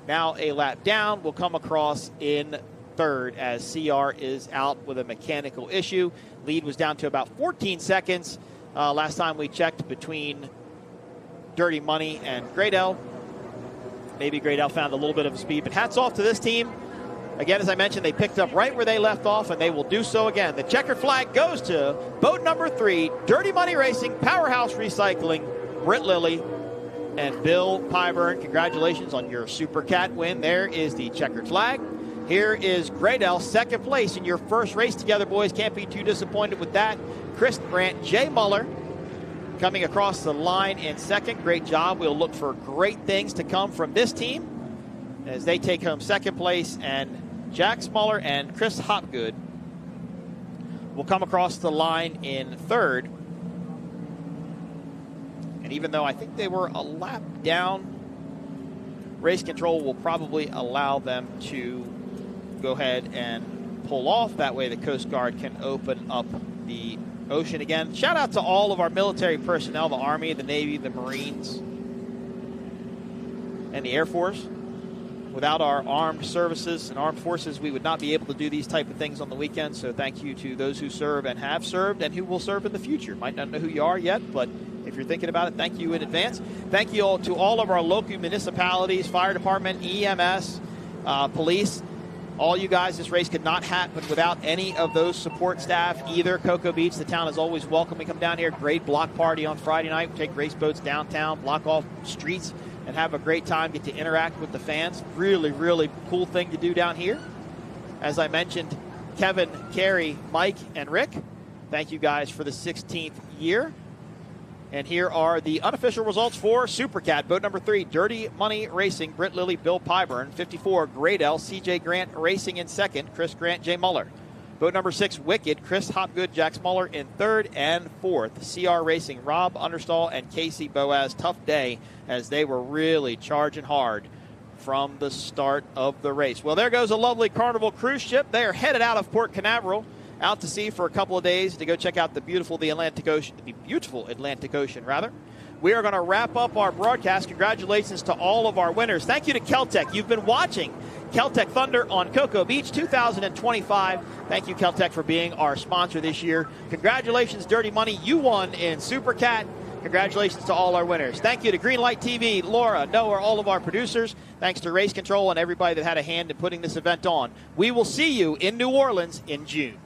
now a lap down, will come across in third as CR is out with a mechanical issue. Lead was down to about 14 seconds last time we checked between Dirty Money and Graydell. Maybe Graydell found a little bit of speed, but hats off to this team. Again, as I mentioned, they picked up right where they left off, and they will do so again. The checkered flag goes to boat number 3, Dirty Money Racing, Powerhouse Recycling, Britt Lilly, and Bill Pyburn. Congratulations on your Super Cat win. There is the checkered flag. Here is Graydell, second place in your first race together, boys. Can't be too disappointed with that. Chris Brandt, Jay Muller coming across the line in second. Great job. We'll look for great things to come from this team as they take home second place, and Jack Smuller and Chris Hopgood will come across the line in third. And even though I think they were a lap down, race control will probably allow them to go ahead and pull off. That way the Coast Guard can open up the ocean again. Shout out to all of our military personnel, the Army, the Navy, the Marines, and the Air Force, Without our armed services and armed forces, we would not be able to do these type of things on the weekend. So thank you to those who serve and have served and who will serve in the future. Might not know who you are yet, but if you're thinking about it, thank you in advance. Thank you all to all of our local municipalities, fire department, EMS, police. All you guys, this race could not happen without any of those support staff either. Cocoa Beach, the town is always welcome to come down here. Great block party on Friday night. We take race boats downtown, block off streets, and have a great time, get to interact with the fans. Really, really cool thing to do down here. As I mentioned, Kevin, Carrie, Mike, and Rick, thank you guys for the 16th year. And here are the unofficial results for Super Cat. Boat number 3, Dirty Money Racing, Britt Lilly, Bill Pyburn. 54, Great L, CJ Grant Racing in second, Chris Grant, Jay Muller. Boat number 6, Wicked, Chris Hopgood, Jack Smuller in third and fourth. CR Racing, Rob Understall and Casey Boaz. Tough day as they were really charging hard from the start of the race. Well, there goes a lovely Carnival cruise ship. They are headed out of Port Canaveral, out to sea for a couple of days to go check out the beautiful Atlantic Ocean. We are going to wrap up our broadcast. Congratulations to all of our winners. Thank you to Keltec. You've been watching Keltec Thunder on Cocoa Beach 2025. Thank you, Keltec, for being our sponsor this year. Congratulations, Dirty Money. You won in Super Cat. Congratulations to all our winners. Thank you to Greenlight TV, Laura, Noah, all of our producers. Thanks to Race Control and everybody that had a hand in putting this event on. We will see you in New Orleans in June.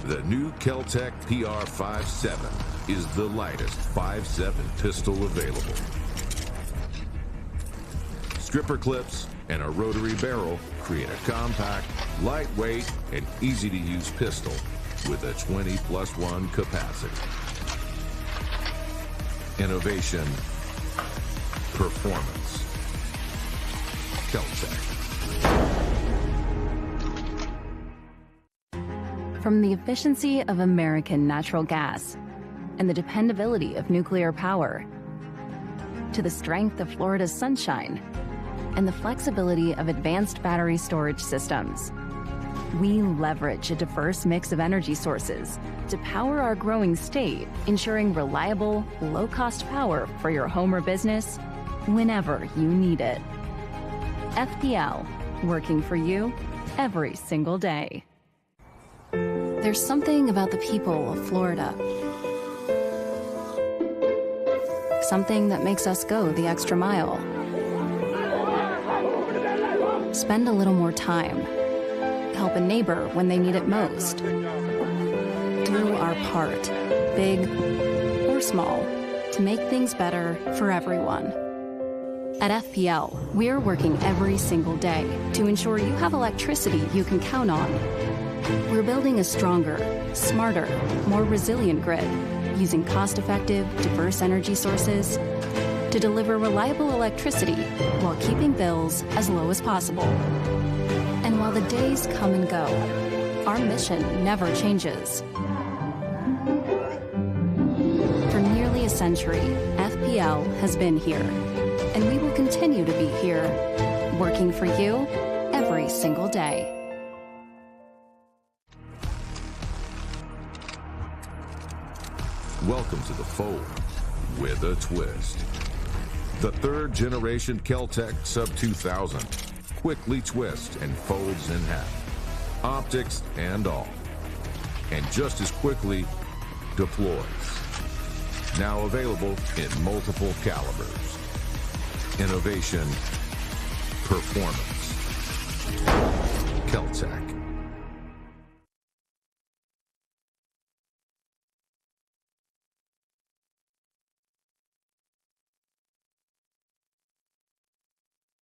The new Keltec PR57 is the lightest 5.7 pistol available. Stripper clips and a rotary barrel create a compact, lightweight, and easy-to-use pistol with a 20+1 capacity. Innovation, performance. Keltec. From the efficiency of American natural gas and the dependability of nuclear power, to the strength of Florida's sunshine and the flexibility of advanced battery storage systems, we leverage a diverse mix of energy sources to power our growing state, ensuring reliable, low-cost power for your home or business whenever you need it. FPL, working for you every single day. There's something about the people of Florida. Something that makes us go the extra mile. Spend a little more time. Help a neighbor when they need it most. Do our part, big or small, to make things better for everyone. At FPL, we're working every single day to ensure you have electricity you can count on. We're building a stronger, smarter, more resilient grid using cost-effective, diverse energy sources to deliver reliable electricity while keeping bills as low as possible. And while the days come and go, our mission never changes. For nearly a century, FPL has been here, and we will continue to be here, working for you every single day. Welcome to the fold with a twist. The third generation Keltec Sub 2000 quickly twists and folds in half, optics and all, and just as quickly deploys. Now available in multiple calibers. Innovation, performance. Keltec.